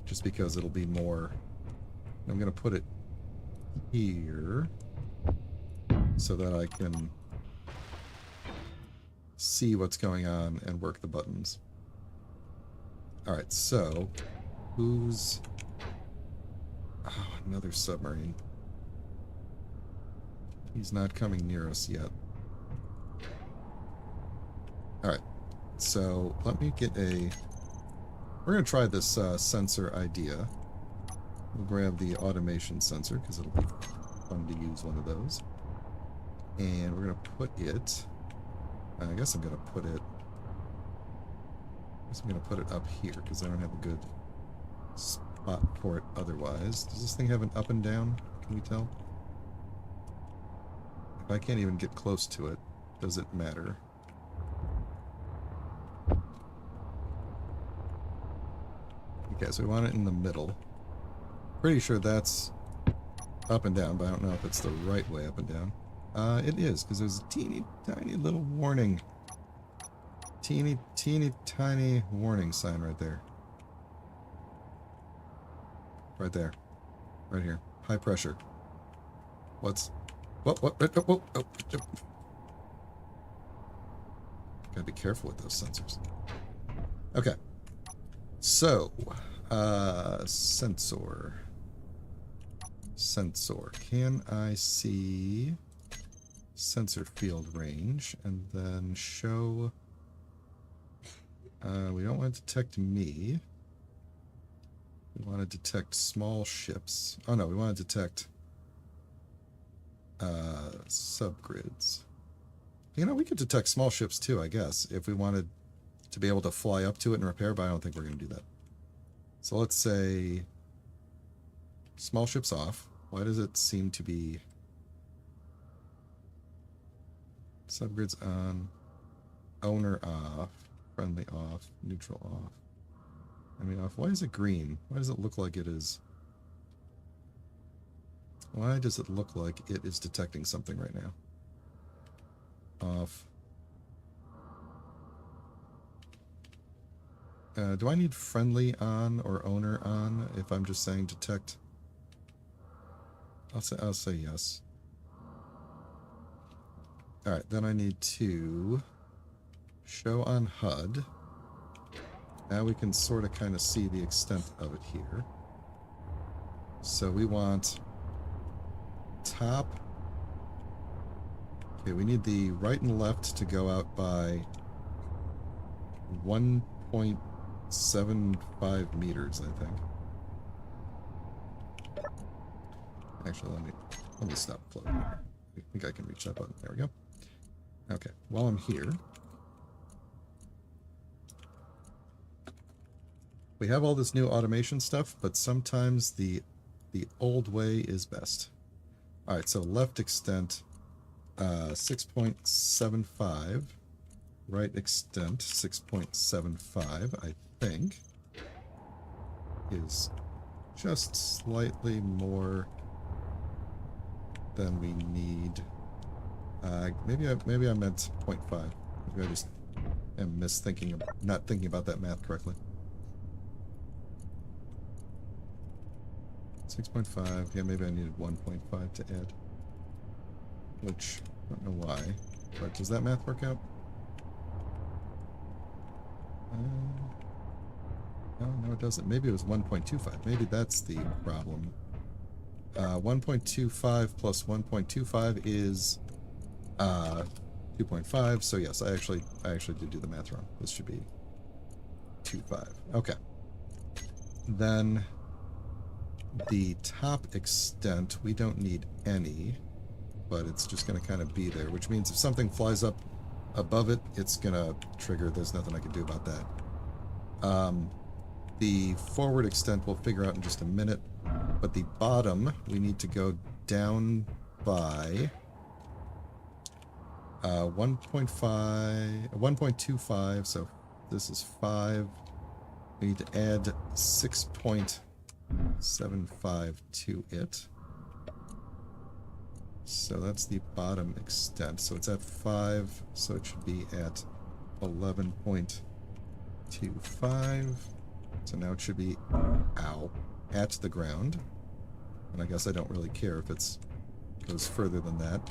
Just because it'll be more... I'm going to put it here so that I can see what's going on and work the buttons. Alright, so... Who's... Oh, another submarine. He's not coming near us yet. Alright, so let me get a... We're going to try this sensor idea. We'll grab the automation sensor, because it'll be fun to use one of those. And we're going to put it... I guess I'm going to put it... up here, because I don't have a good spot for it otherwise. Does this thing have an up and down? Can we tell? If I can't even get close to it, does it matter? Okay, so we want it in the middle. Pretty sure that's up and down, but I don't know if it's the right way up and down. It is, because there's a teeny tiny little warning. Teeny tiny warning sign right there. Right there. Right here. High pressure. What's... What? Oh. Gotta be careful with those sensors. Okay. So, sensor. Can I see sensor field range and then show... we don't want to detect me. We want to detect small ships. Oh no, we want to detect subgrids. You know, we could detect small ships too, I guess, if we wanted to be able to fly up to it and repair, but I don't think we're going to do that. So let's say small ships off. Why does it seem to be subgrids on? owner off, friendly off, neutral off. Enemy off. Why is it green? Why does it look like it is? Why does it look like it is detecting something right now? Off. Do I need friendly on or owner on if I'm just saying detect? I'll say yes. Alright, then I need to show on HUD. Now we can sort of kind of see the extent of it here. So we want top. Okay, we need the right and left to go out by 1.75 meters, I think. Actually, let me stop floating here. I think I can reach that button. There we go. Okay, while I'm here, we have all this new automation stuff, but sometimes the old way is best. All right, so left extent 6.75, right extent 6.75, I think, is just slightly more than we need. Maybe I meant 0.5. Maybe I just am not thinking about that math correctly. 6.5, yeah, maybe I needed 1.5 to add. Which, I don't know why. But does that math work out? No, it doesn't. Maybe it was 1.25. Maybe that's the problem. 1.25 plus 1.25 is 2.5. So yes, I actually did do the math wrong. This should be 2.5. Okay. Then the top extent, we don't need any, but it's just going to kind of be there, which means if something flies up above it, it's going to trigger. There's nothing I can do about that. The forward extent we'll figure out in just a minute, but the bottom, we need to go down by 1.25, so this is 5. We need to add 6.75 to it. So that's the bottom extent. So it's at 5, so it should be at 11.25. So now it should be, at the ground. And I guess I don't really care if it goes further than that.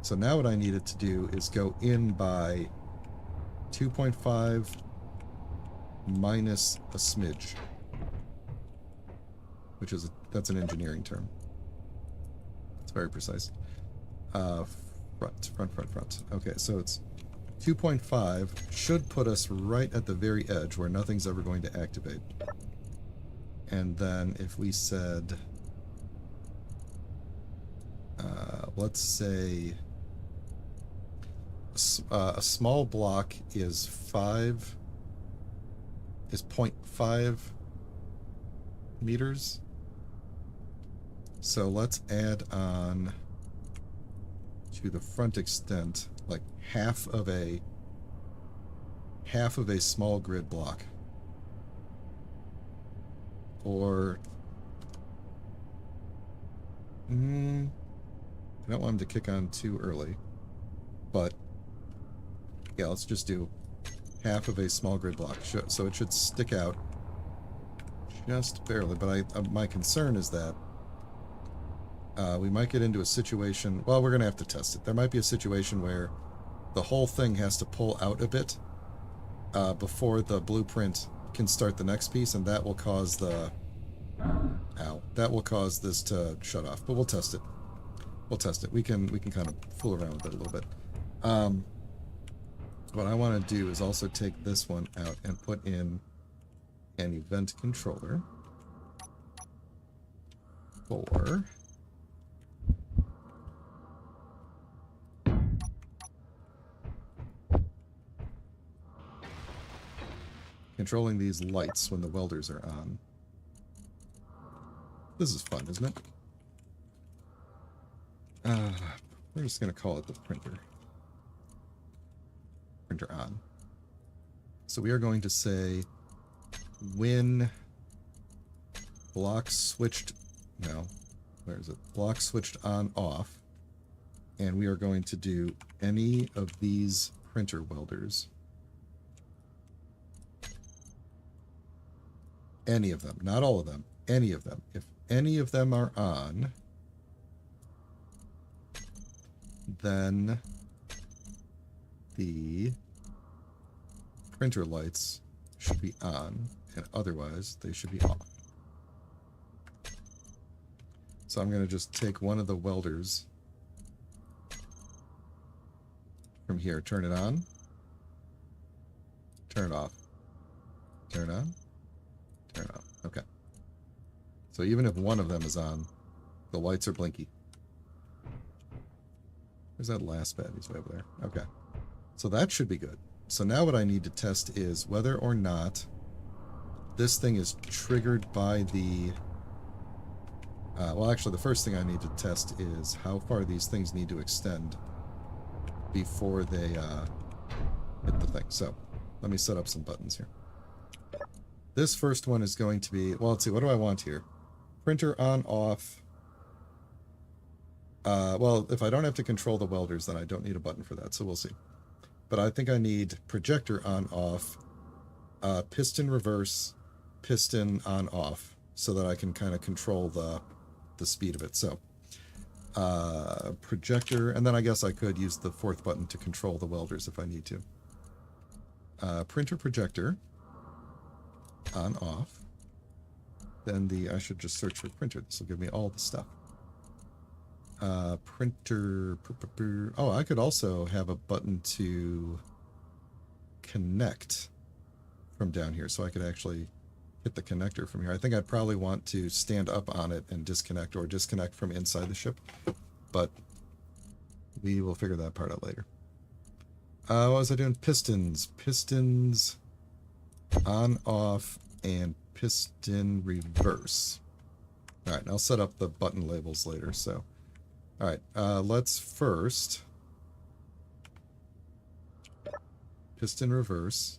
So now what I need it to do is go in by 2.5 minus a smidge. Which is, that's an engineering term. It's very precise. Front. Okay, so it's 2.5 should put us right at the very edge where nothing's ever going to activate. And then if we said, let's say a small block is 0.5 meters. So let's add on to the front extent like half of a small grid block. Or I don't want him to kick on too early, but yeah, let's just do half of a small grid block. So it should stick out just barely, but my concern is that we might get into a situation, well, we're going to have to test it. There might be a situation where the whole thing has to pull out a bit before the blueprint can start the next piece, and that will cause that will cause this to shut off. But we'll test it. We can kind of fool around with it a little bit. What I want to do is also take this one out and put in an event controller for controlling these lights when the welders are on. This is fun, isn't it? We're just going to call it the printer. printer on. So we are going to say when block switched, no, where is it? Block switched on off. And we are going to do any of these printer welders. Any of them, not all of them, any of them. If any of them are on, then the printer lights should be on, and otherwise they should be off. So I'm going to just take one of the welders from here, turn it on, turn it off, turn it on, turn it off. Okay. So even if one of them is on, the lights are blinky. Where's that last bad? He's way over there. Okay. So that should be good. So now what I need to test is whether or not this thing is triggered by the... well, actually, the first thing I need to test is how far these things need to extend before they hit the thing. So let me set up some buttons here. This first one is going to be... Well, let's see. What do I want here? Printer on, off... well, if I don't have to control the welders, then I don't need a button for that, so we'll see. But I think I need projector on, off, piston reverse, piston on, off, so that I can kind of control the speed of it. So, projector, and then I guess I could use the fourth button to control the welders if I need to. Printer projector on, off. Then I should just search for printer. This will give me all the stuff. Printer. Oh, I could also have a button to connect from down here, so I could actually hit the connector from here. I think I'd probably want to stand up on it and disconnect, or disconnect from inside the ship, but we will figure that part out later. What was I doing? Pistons. Pistons on, off, and piston reverse. Alright, I'll set up the button labels later, so... Alright, let's first piston reverse.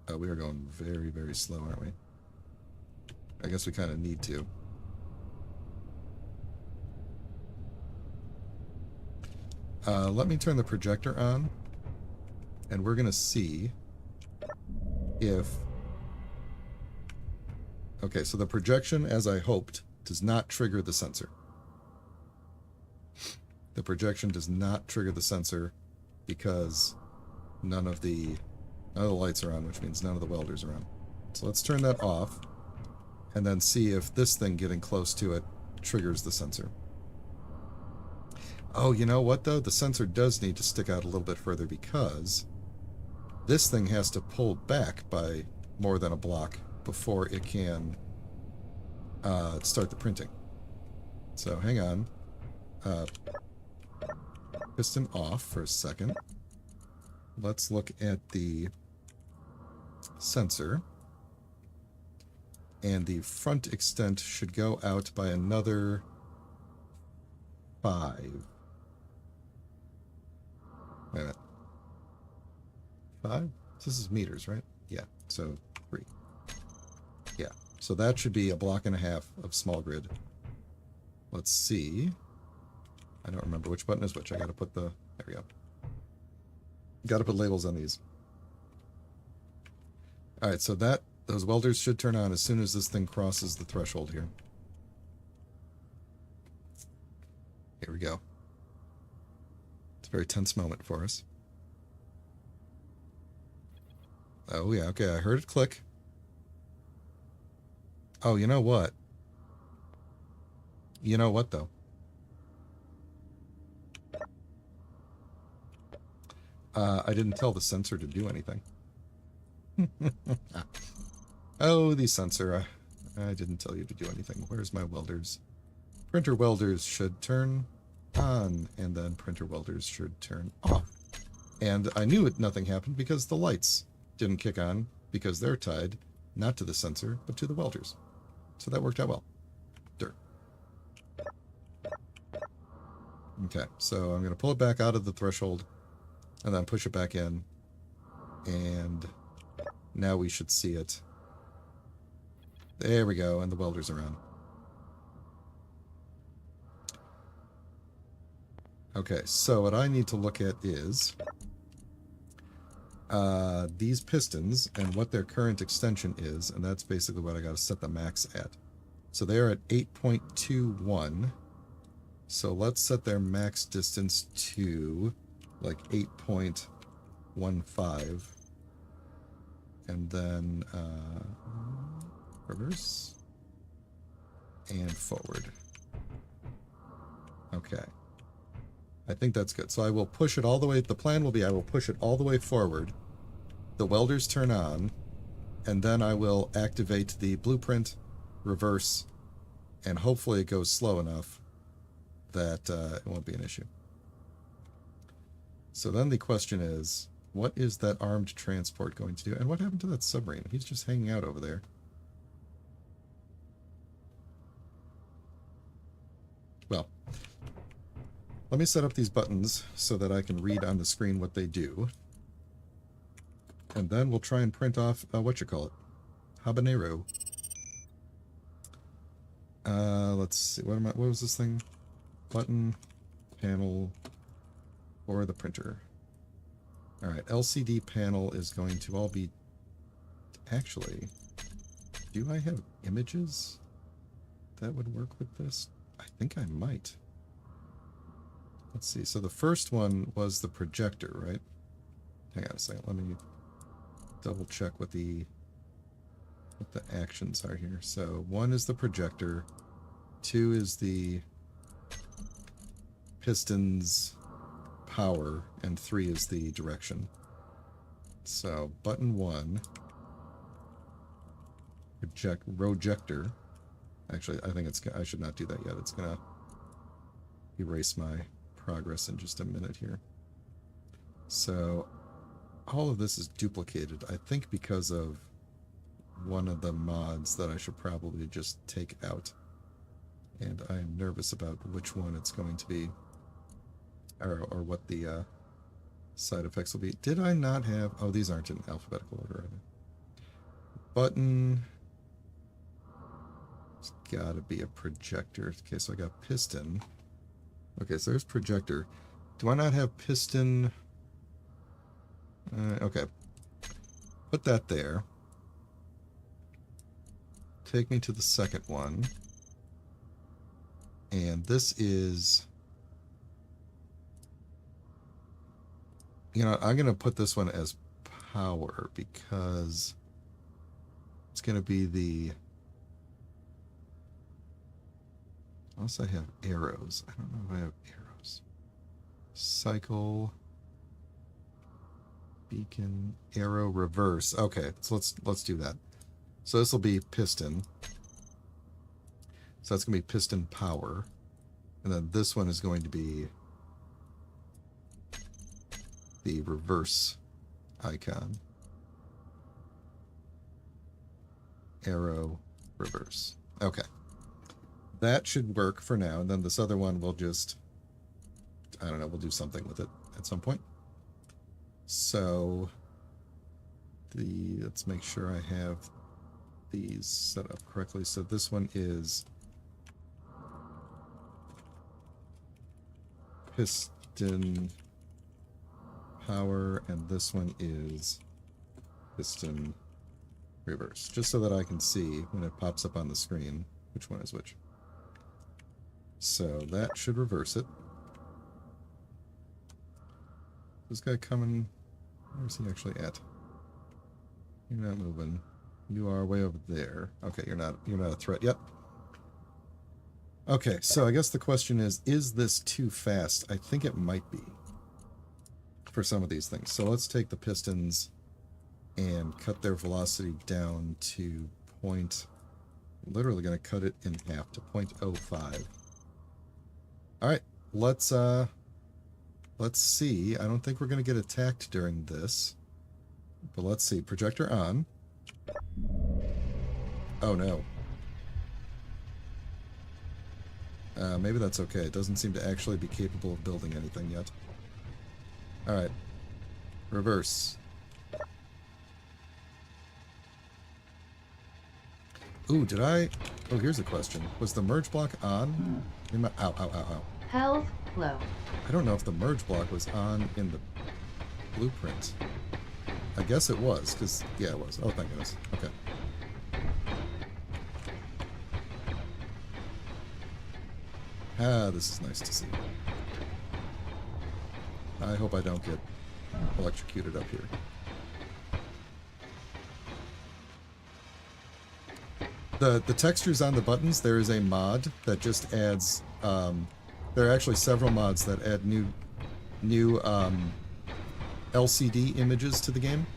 Oh, we are going very, very slow, aren't we? I guess we kind of need to. Let me turn the projector on, and we're going to see if... Okay, so the projection, as I hoped, does not trigger the sensor. The projection does not trigger the sensor because none of the lights are on, which means none of the welders are on. So let's turn that off and then see if this thing getting close to it triggers the sensor. Oh, you know what though? The sensor does need to stick out a little bit further because this thing has to pull back by more than a block before it can start the printing. So hang on. Piston off for a second. Let's look at the sensor. And the front extent should go out by another 5. Wait a minute. 5? This is meters, right? Yeah, so 3. Yeah, so that should be a block and a half of small grid. Let's see. I don't remember which button is which. I gotta put the... There we go. Gotta put labels on these. Alright, so those welders should turn on as soon as this thing crosses the threshold here. Here we go. It's a very tense moment for us. Oh yeah, okay, I heard it click. Oh, you know what? You know what, though? I didn't tell the sensor to do anything. Oh, the sensor. I didn't tell you to do anything. Where's my welders? Printer welders should turn on, and then printer welders should turn off. And I knew nothing happened because the lights didn't kick on, because they're tied not to the sensor, but to the welders. So that worked out well. Dirt. Okay, so I'm going to pull it back out of the threshold, and then push it back in, and now we should see it. There we go, and the welders are on. Okay, so what I need to look at is these pistons and what their current extension is, and that's basically what I got to set the max at. So they're at 8.21. So let's set their max distance to like 8.15. And then reverse and forward. Okay. I think that's good. So I will push it all the way. The plan will be I will push it all the way forward. The welders turn on, and then I will activate the blueprint, reverse, and hopefully it goes slow enough that it won't be an issue. So then the question is, what is that armed transport going to do? And what happened to that submarine? He's just hanging out over there. Well, let me set up these buttons so that I can read on the screen what they do. And then we'll try and print off, Habanero. Let's see, what was this thing? Button, panel, or the printer. Alright, LCD panel is going to all be... Actually, do I have images that would work with this? I think I might. Let's see, so the first one was the projector, right? Hang on a second, let me double check what the actions are here. So 1 is the projector, 2 is the pistons power, and 3 is the direction. So button 1, projector. Actually, I think I should not do that yet. It's gonna erase my progress in just a minute here. So all of this is duplicated, I think, because of one of the mods that I should probably just take out. And I am nervous about which one it's going to be, or what the side effects will be. Did I not have... Oh, these aren't in alphabetical order, are they? Button... It's gotta be a projector. Okay, so I got piston. Okay, so there's projector. Do I not have piston? Okay. Put that there. Take me to the second one. And this is... You know, I'm going to put this one as power because it's going to be the... Unless I have arrows. I don't know if I have arrows. Cycle... Beacon, arrow, reverse. Okay, so let's do that. So this will be piston. So that's going to be piston power. And then this one is going to be the reverse icon. Arrow, reverse. Okay. That should work for now. And then this other one will just, I don't know, we'll do something with it at some point. So, let's make sure I have these set up correctly. So this one is piston power, and this one is piston reverse. Just so that I can see when it pops up on the screen which one is which. So that should reverse it. This guy coming... Where's he actually at? You're not moving. You are way over there. Okay, you're not a threat yet. Okay, so I guess the question is this too fast? I think it might be for some of these things. So let's take the pistons and cut their velocity down to literally going to cut it in half to 0.05. All right, let's see. I don't think we're going to get attacked during this. But let's see. Projector on. Oh, no. Maybe that's okay. It doesn't seem to actually be capable of building anything yet. Alright. Reverse. Ooh, did I... Oh, here's a question. Was the merge block on? In my... Ow, ow, ow, ow. Health low. I don't know if the merge block was on in the blueprint. I guess it was, because... Yeah, it was. Oh, thank goodness. Okay. Ah, this is nice to see. I hope I don't get electrocuted up here. The textures on the buttons, there is a mod that just adds... there are actually several mods that add new LCD images to the game.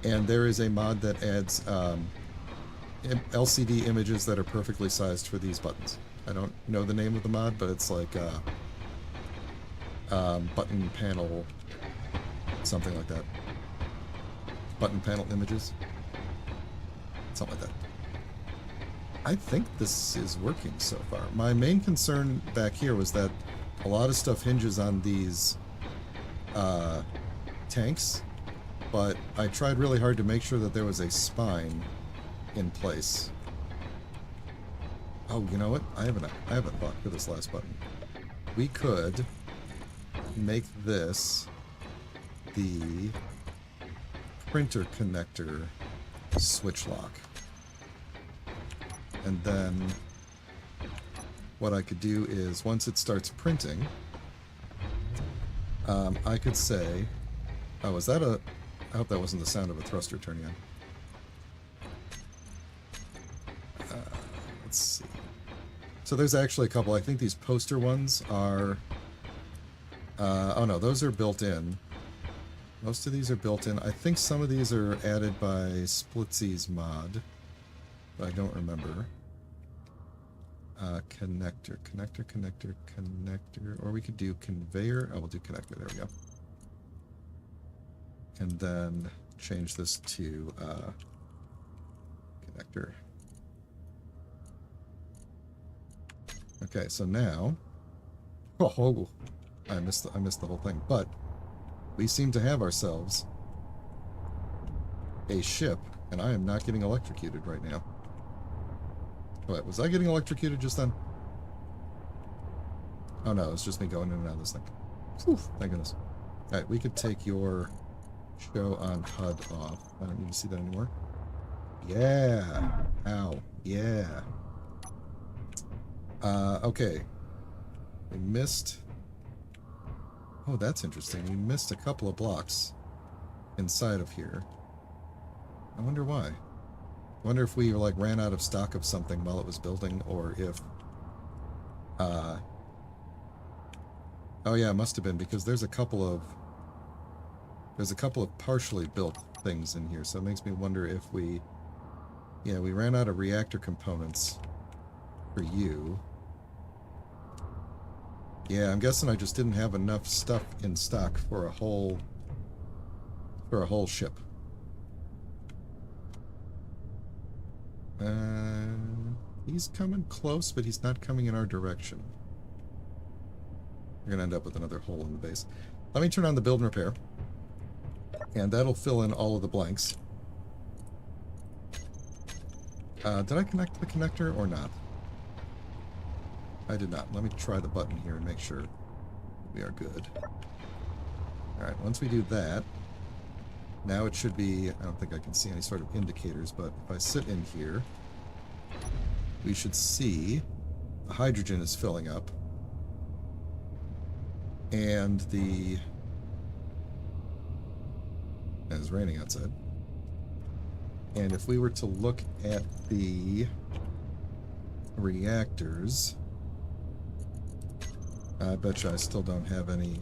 And there is a mod that adds LCD images that are perfectly sized for these buttons. I don't know the name of the mod, but it's like button panel, something like that. Button panel images. Something like that. I think this is working so far. My main concern back here was that a lot of stuff hinges on these tanks, but I tried really hard to make sure that there was a spine in place. Oh, you know what? I have a thought for this last button. We could make this the printer connector switch lock. And then what I could do is, once it starts printing, I could say... Oh, is that a... I hope that wasn't the sound of a thruster turning on. Let's see. So there's actually a couple. I think these poster ones are... oh no, those are built in. Most of these are built in. I think some of these are added by Splitsy's mod. But I don't remember. Connector. Or we could do conveyor. Oh, we'll do connector. There we go. And then change this to connector. Okay, so now... Oh, I missed the whole thing. But we seem to have ourselves a ship, and I am not getting electrocuted right now. What, was I getting electrocuted just then? Oh no, it's just me going in and out of this thing. Whew, thank goodness. Alright, we could take your show on HUD off. I don't need to see that anymore. Yeah! Ow. Yeah. Okay. We missed... Oh, that's interesting. We missed a couple of blocks inside of here. I wonder why. I wonder if we, like, ran out of stock of something while it was building, or if... Oh yeah, it must have been, because there's a couple of... There's a couple of partially built things in here, so it makes me wonder if we... Yeah, we ran out of reactor components for you. Yeah, I'm guessing I just didn't have enough stuff in stock for a whole ship. He's coming close, but he's not coming in our direction. We're gonna end up with another hole in the base. Let me turn on the build and repair, and that'll fill in all of the blanks. Did I connect the connector or not? I did not. Let me try the button here and make sure we are good. Alright, once we do that, now it should be... I don't think I can see any sort of indicators, but if I sit in here, we should see the hydrogen is filling up, and the... And it's raining outside. And if we were to look at the reactors... I bet you I still don't have any...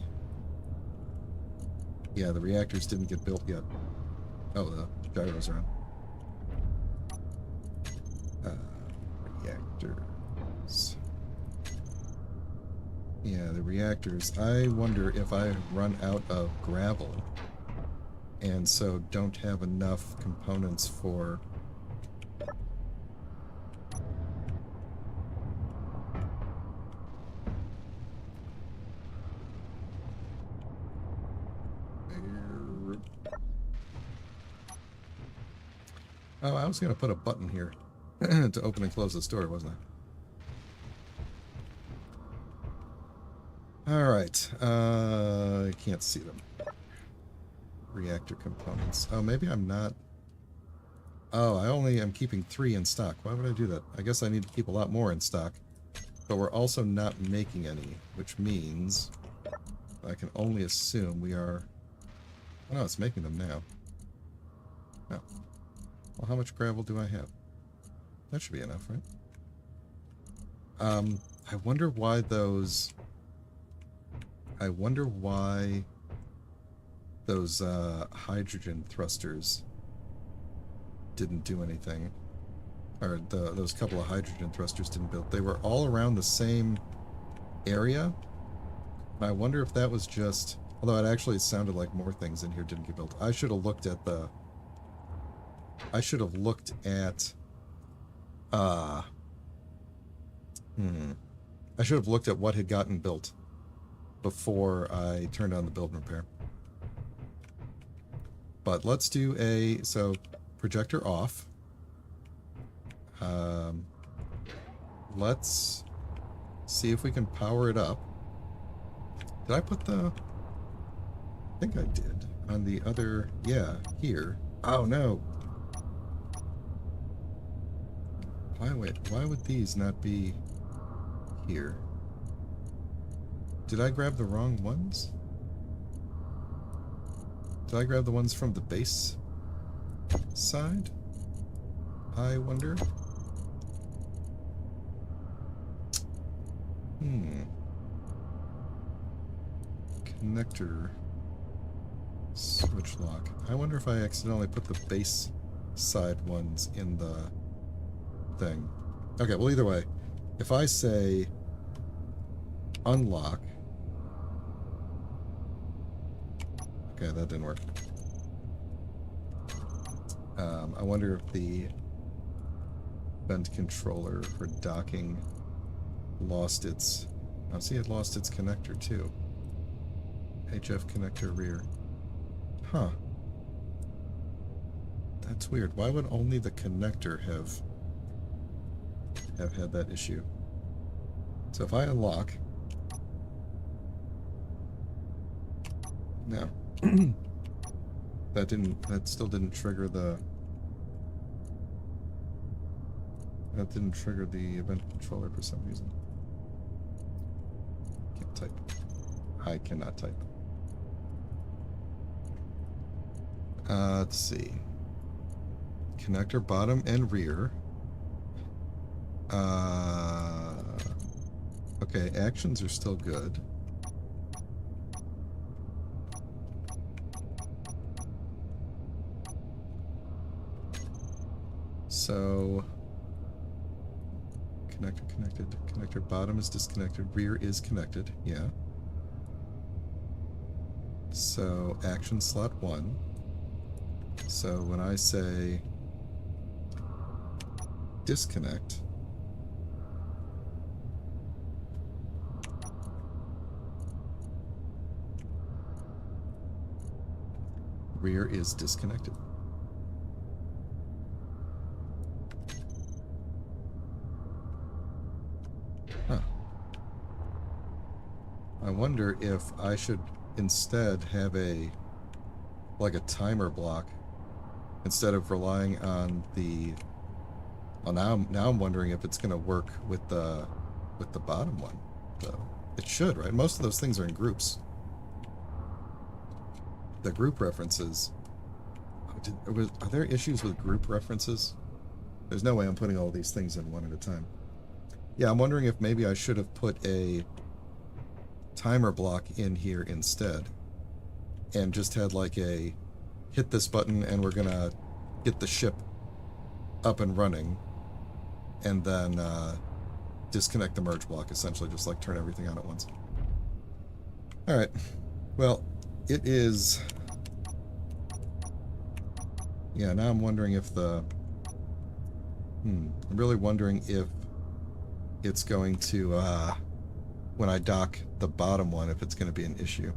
Yeah, the reactors didn't get built yet. Oh, the gyros are on. Reactors. Yeah, the reactors. I wonder if I run out of gravel, and so don't have enough components for... Oh, I was going to put a button here to open and close this door, wasn't I? Alright. I can't see them. Reactor components. Oh, maybe I'm not... Oh, I only am keeping 3 in stock. Why would I do that? I guess I need to keep a lot more in stock. But we're also not making any, which means I can only assume we are... Oh, no, it's making them now. No. Well, how much gravel do I have? That should be enough, right? I wonder why those... I wonder why those hydrogen thrusters didn't do anything. Or those couple of hydrogen thrusters didn't build. They were all around the same area. And I wonder if that was just... Although it actually sounded like more things in here didn't get built. I should have looked at the... I should have looked at... I should have looked at what had gotten built before I turned on the build and repair. But let's do a... So, projector off. Let's see if we can power it up. Did I put the... I think I did. On the other... Yeah, here. Oh, no. Why would these not be here? Did I grab the wrong ones? Did I grab the ones from the base side? I wonder. Connector switch lock. I wonder if I accidentally put the base side ones in the thing. Okay, well, either way, if I say unlock... Okay, that didn't work. I wonder if the vent controller for docking lost its... Oh, see, it lost its connector, too. HF connector rear. Huh. That's weird. Why would only the connector have had that issue? So if I unlock... No. That still didn't trigger the... That didn't trigger the event controller for some reason. Can't type. I cannot type. Let's see. Connector bottom and rear. Okay, actions are still good. So... Connector connected. Connector bottom is disconnected. Rear is connected. Yeah. So, action slot 1. So, when I say disconnect, rear is disconnected. Huh. I wonder if I should instead have like a timer block instead of relying on the... Well, now I'm wondering if it's going to work with the bottom one, though. It should, right? Most of those things are in groups. The group references... Are there issues with group references? There's no way I'm putting all these things in one at a time. Yeah, I'm wondering if maybe I should have put a timer block in here instead. And just had like a... Hit this button and we're gonna get the ship up and running. And then disconnect the merge block, essentially. Just like turn everything on at once. Alright. Well, it is... Yeah, now I'm wondering if the... I'm really wondering if it's going to, when I dock the bottom one, if it's going to be an issue.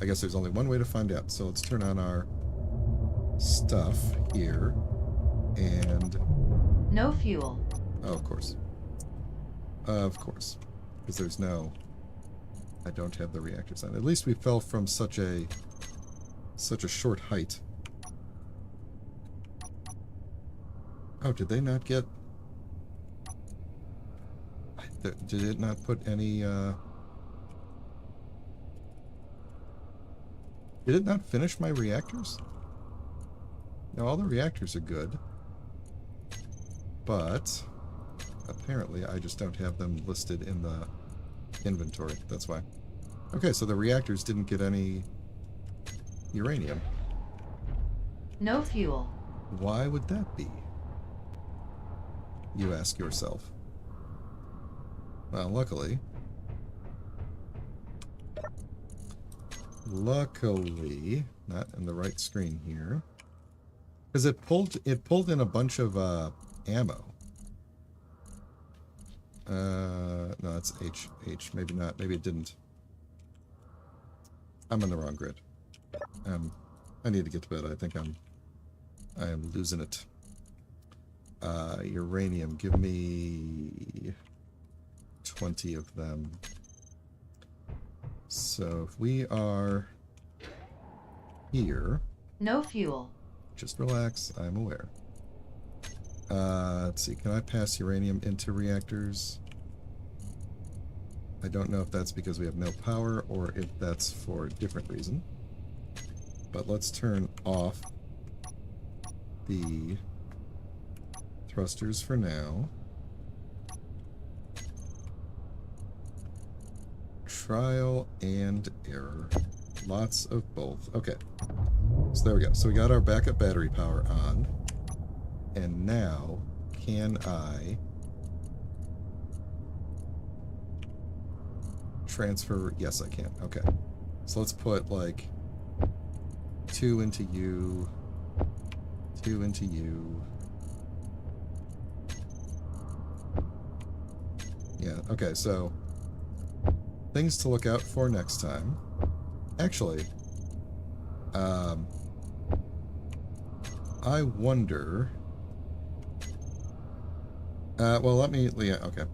I guess there's only one way to find out. So let's turn on our stuff here. And... No fuel. Oh, of course. Of course. Because there's no... I don't have the reactors on. At least we fell from such a short height. Oh, did they not get... Did it not put any, Did it not finish my reactors? No, all the reactors are good. But... apparently, I just don't have them listed in the inventory. That's why. Okay, so the reactors didn't get any uranium. No fuel. Why would that be? You ask yourself. Well, luckily, not in the right screen here, because it pulled in a bunch of ammo. No, that's H. Maybe not. Maybe it didn't. I'm on the wrong grid. I need to get to bed. I think I am losing it. Uranium. Give me 20 of them. So if we are here... No fuel. Just relax. I'm aware. Let's see. Can I pass uranium into reactors? I don't know if that's because we have no power or if that's for a different reason. But let's turn off the thrusters for now. Trial and error. Lots of both. Okay. So there we go. So we got our backup battery power on. And now, can I transfer? Yes, I can. Okay. So let's put like 2 into you, 2 into you. Yeah, okay, so things to look out for next time. Actually, I wonder... well, let me... Yeah, okay.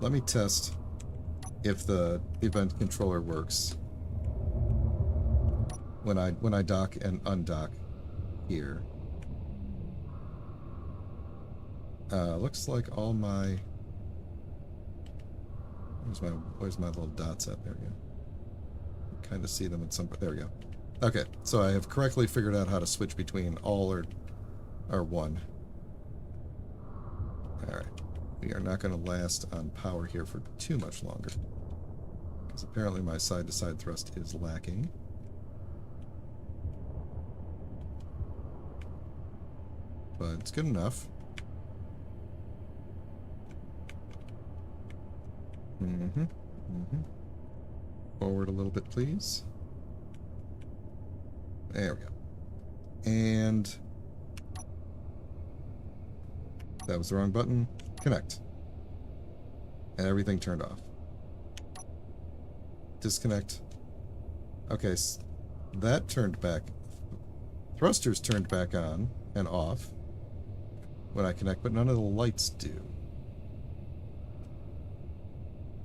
Let me test if the event controller works when I dock and undock here. Looks like all my... Where's my little dots at? There we go. Kind of see them at some point. There we go. Okay, so I have correctly figured out how to switch between all or one. Alright. We are not going to last on power here for too much longer. Because apparently my side-to-side thrust is lacking. But it's good enough. Forward a little bit, please. There we go. And... that was the wrong button. Connect. And everything turned off. Disconnect. Okay, that turned back. Thrusters turned back on and off when I connect, but none of the lights do.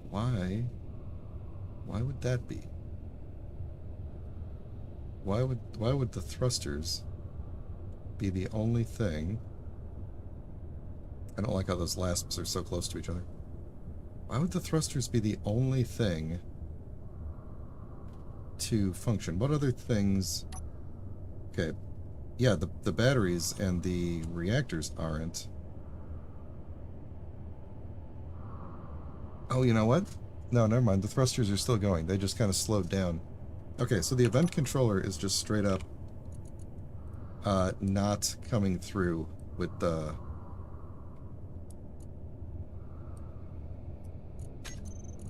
Why? Why would that be? Why would the thrusters be the only thing? I don't like how those lasps are so close to each other. Why would the thrusters be the only thing to function? What other things... Okay, yeah, the batteries and the reactors aren't. Oh, you know what? No, never mind. The thrusters are still going. They just kind of slowed down. Okay, so the event controller is just straight up not coming through with the...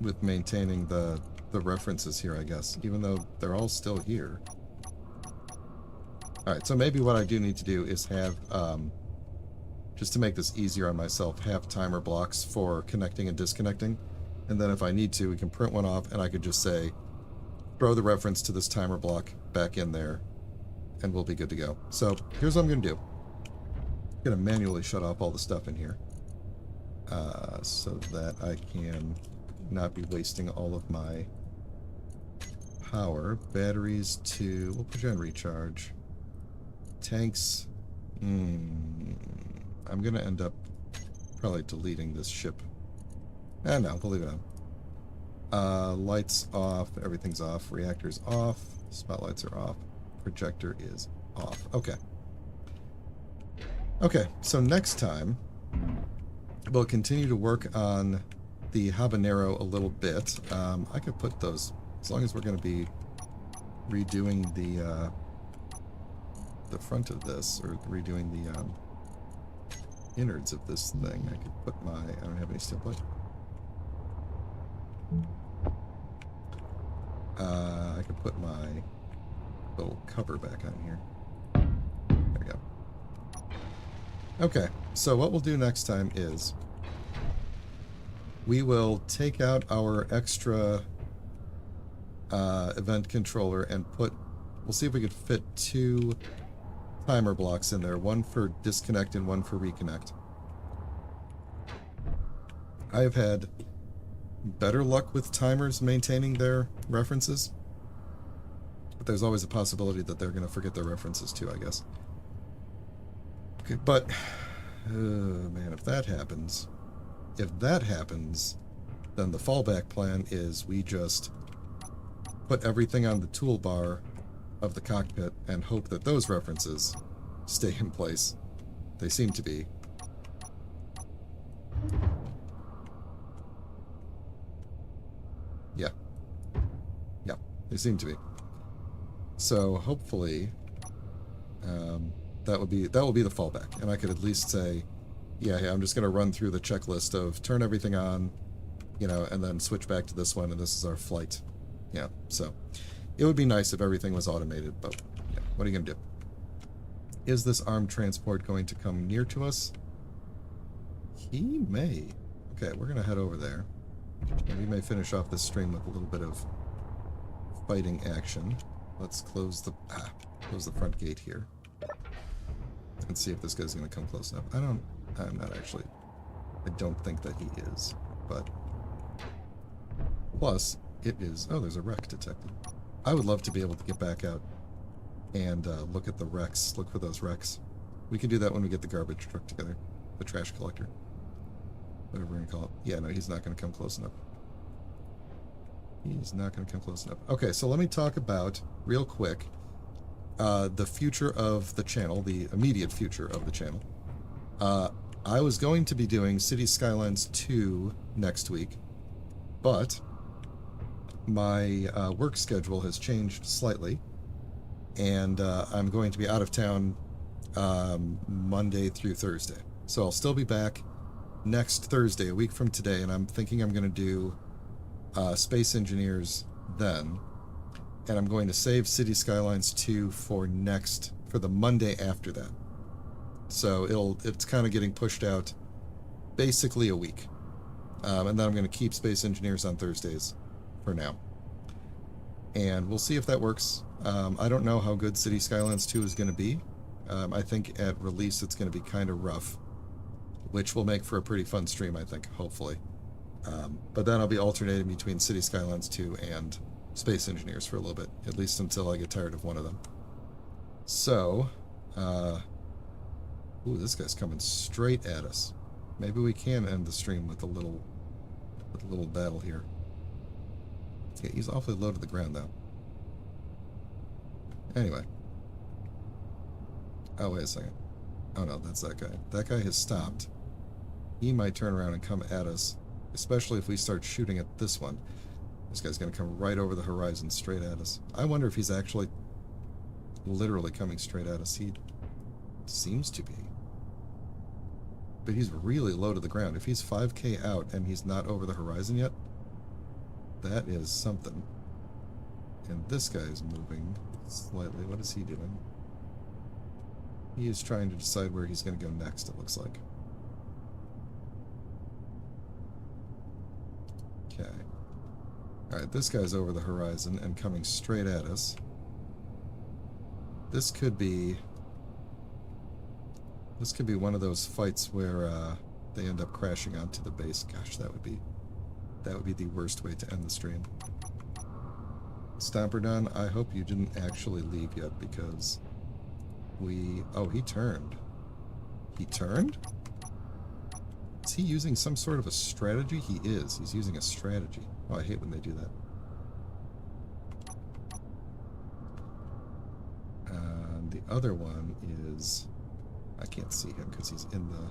with maintaining the references here, I guess, even though they're all still here. Alright, so maybe what I do need to do is have, just to make this easier on myself, have timer blocks for connecting and disconnecting. And then if I need to, we can print one off, and I could just say, throw the reference to this timer block back in there, and we'll be good to go. So here's what I'm going to do. I'm going to manually shut off all the stuff in here so that I can not be wasting all of my power. Batteries to... we'll put you on recharge. Tanks... I'm going to end up probably deleting this ship. No, we'll leave it on. Lights off. Everything's off. Reactors off. Spotlights are off. Projector is off. Okay. Okay, so next time we'll continue to work on the Habanero a little bit. I could put those, as long as we're going to be redoing the front of this, or redoing the innards of this thing. I could put my... I don't have any steel plate. I could put my little cover back on here. There we go. Okay, so what we'll do next time is we will take out our extra event controller and put... we'll see if we could fit 2 timer blocks in there, one for disconnect and one for reconnect. I have had better luck with timers maintaining their references, but there's always a possibility that they're going to forget their references too, I guess. Okay, but man, if that happens, then the fallback plan is we just put everything on the toolbar of the cockpit and hope that those references stay in place. They seem to be. Yeah. Yeah, they seem to be. So hopefully that will be the fallback, and I could at least say, yeah, I'm just going to run through the checklist of turn everything on, you know, and then switch back to this one, and this is our flight. Yeah, so it would be nice if everything was automated, but yeah, what are you going to do? Is this armed transport going to come near to us? He may. Okay, we're going to head over there. And we may finish off this stream with a little bit of fighting action. Let's close the front gate here. And see if this guy's going to come close enough. I'm not actually. I don't think that he is. But plus, it is... oh, there's a wreck detected. I would love to be able to get back out and look at the wrecks. Look for those wrecks. We can do that when we get the garbage truck together. The trash collector. Whatever we're going to call it. Yeah, no, he's not going to come close enough. He's not going to come close enough. Okay, so let me talk about, real quick, the future of the channel, the immediate future of the channel. I was going to be doing Cities Skylines 2 next week, but my work schedule has changed slightly, and I'm going to be out of town Monday through Thursday. So I'll still be back next Thursday, a week from today, and I'm thinking I'm going to do Space Engineers then, and I'm going to save City Skylines 2 for the Monday after that. So it's kind of getting pushed out basically a week, and then I'm going to keep Space Engineers on Thursdays for now, and we'll see if that works. I don't know how good City Skylines 2 is going to be. I think at release it's going to be kind of rough, which will make for a pretty fun stream, I think, hopefully. But then I'll be alternating between City Skylines 2 and Space Engineers for a little bit, at least until I get tired of one of them. So, ooh, this guy's coming straight at us. Maybe we can end the stream with a little battle here. Yeah, he's awfully low to the ground, though. Anyway. Oh, wait a second. Oh, no, that's that guy. That guy has stopped. He might turn around and come at us, especially if we start shooting at this one. This guy's going to come right over the horizon straight at us. I wonder if he's actually literally coming straight at us. He seems to be. But he's really low to the ground. If he's 5K out and he's not over the horizon yet, that is something. And this guy is moving slightly. What is he doing? He is trying to decide where he's going to go next, it looks like. Okay. Alright, this guy's over the horizon and coming straight at us. This could be one of those fights where they end up crashing onto the base. Gosh, that would be the worst way to end the stream. Stomperdon, I hope you didn't actually leave yet, because oh, he turned. He turned? Is he using some sort of a strategy? He is. He's using a strategy. Oh, I hate when they do that. And the other one is... I can't see him because he's in the...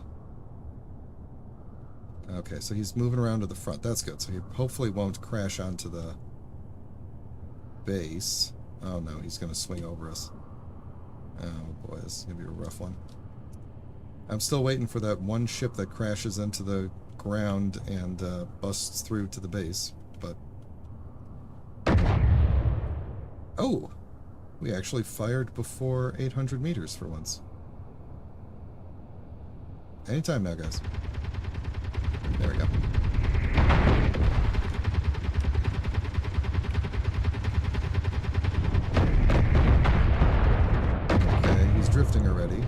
Okay, so he's moving around to the front. That's good. So he hopefully won't crash onto the base. Oh no, he's going to swing over us. Oh boy, this is going to be a rough one. I'm still waiting for that one ship that crashes into the ground and busts through to the base, but... Oh! We actually fired before 800 meters for once. Anytime now, guys. There we go. Okay, he's drifting already.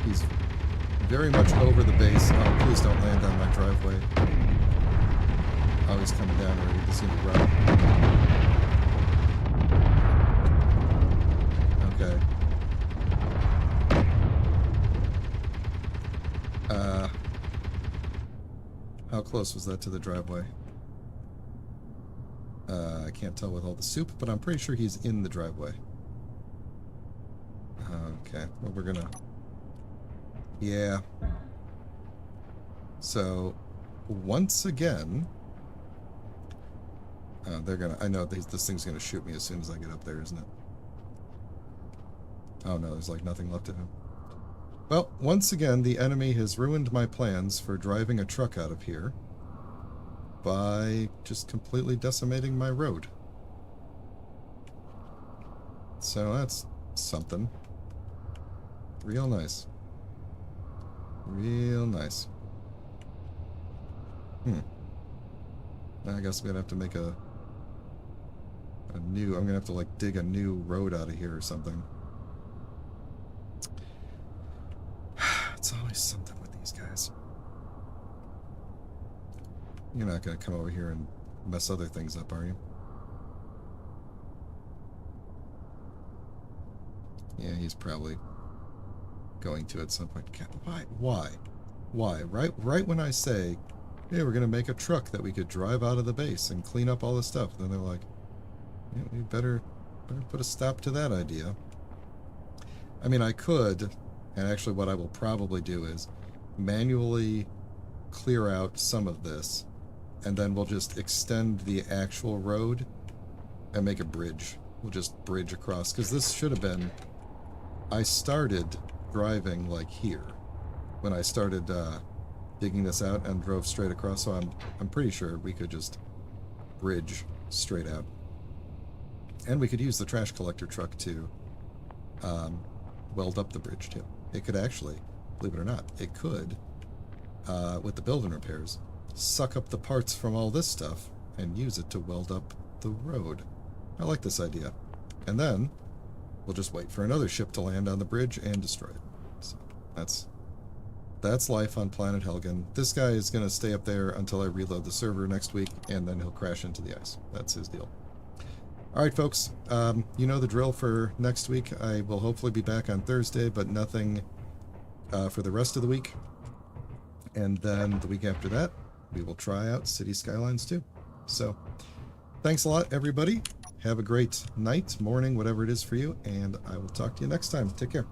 He's very much over the base. Oh, please don't land on my driveway. Oh, he's coming down already. This is going to be rough. Okay. How close was that to the driveway? I can't tell with all the soup, but I'm pretty sure he's in the driveway. Okay, well, we're gonna... Yeah. So, once again... they're gonna... I know this thing's gonna shoot me as soon as I get up there, isn't it? Oh no, there's like nothing left of him. Well, once again, the enemy has ruined my plans for driving a truck out of here by just completely decimating my road. So that's something. Real nice. Real nice. I guess I'm gonna have to make a new... I'm gonna have to like dig a new road out of here or something. It's always something with these guys. You're not going to come over here and mess other things up, are you? Yeah, he's probably going to at some point. God, why? Right when I say, hey, we're going to make a truck that we could drive out of the base and clean up all this stuff, then they're like, yeah, we better put a stop to that idea. I mean, I could... And actually what I will probably do is manually clear out some of this, and then we'll just extend the actual road and make a bridge. We'll just bridge across, because this should have been... I started driving like here when I started digging this out and drove straight across, so I'm pretty sure we could just bridge straight out. And we could use the trash collector truck to weld up the bridge too. It could actually, believe it or not, it could, with the building repairs, suck up the parts from all this stuff and use it to weld up the road. I like this idea. And then we'll just wait for another ship to land on the bridge and destroy it. So that's life on planet Helghan. This guy is going to stay up there until I reload the server next week, and then he'll crash into the ice. That's his deal. Alright, folks, you know the drill for next week. I will hopefully be back on Thursday, but nothing for the rest of the week. And then the week after that, we will try out City Skylines 2. So, thanks a lot, everybody. Have a great night, morning, whatever it is for you, and I will talk to you next time. Take care.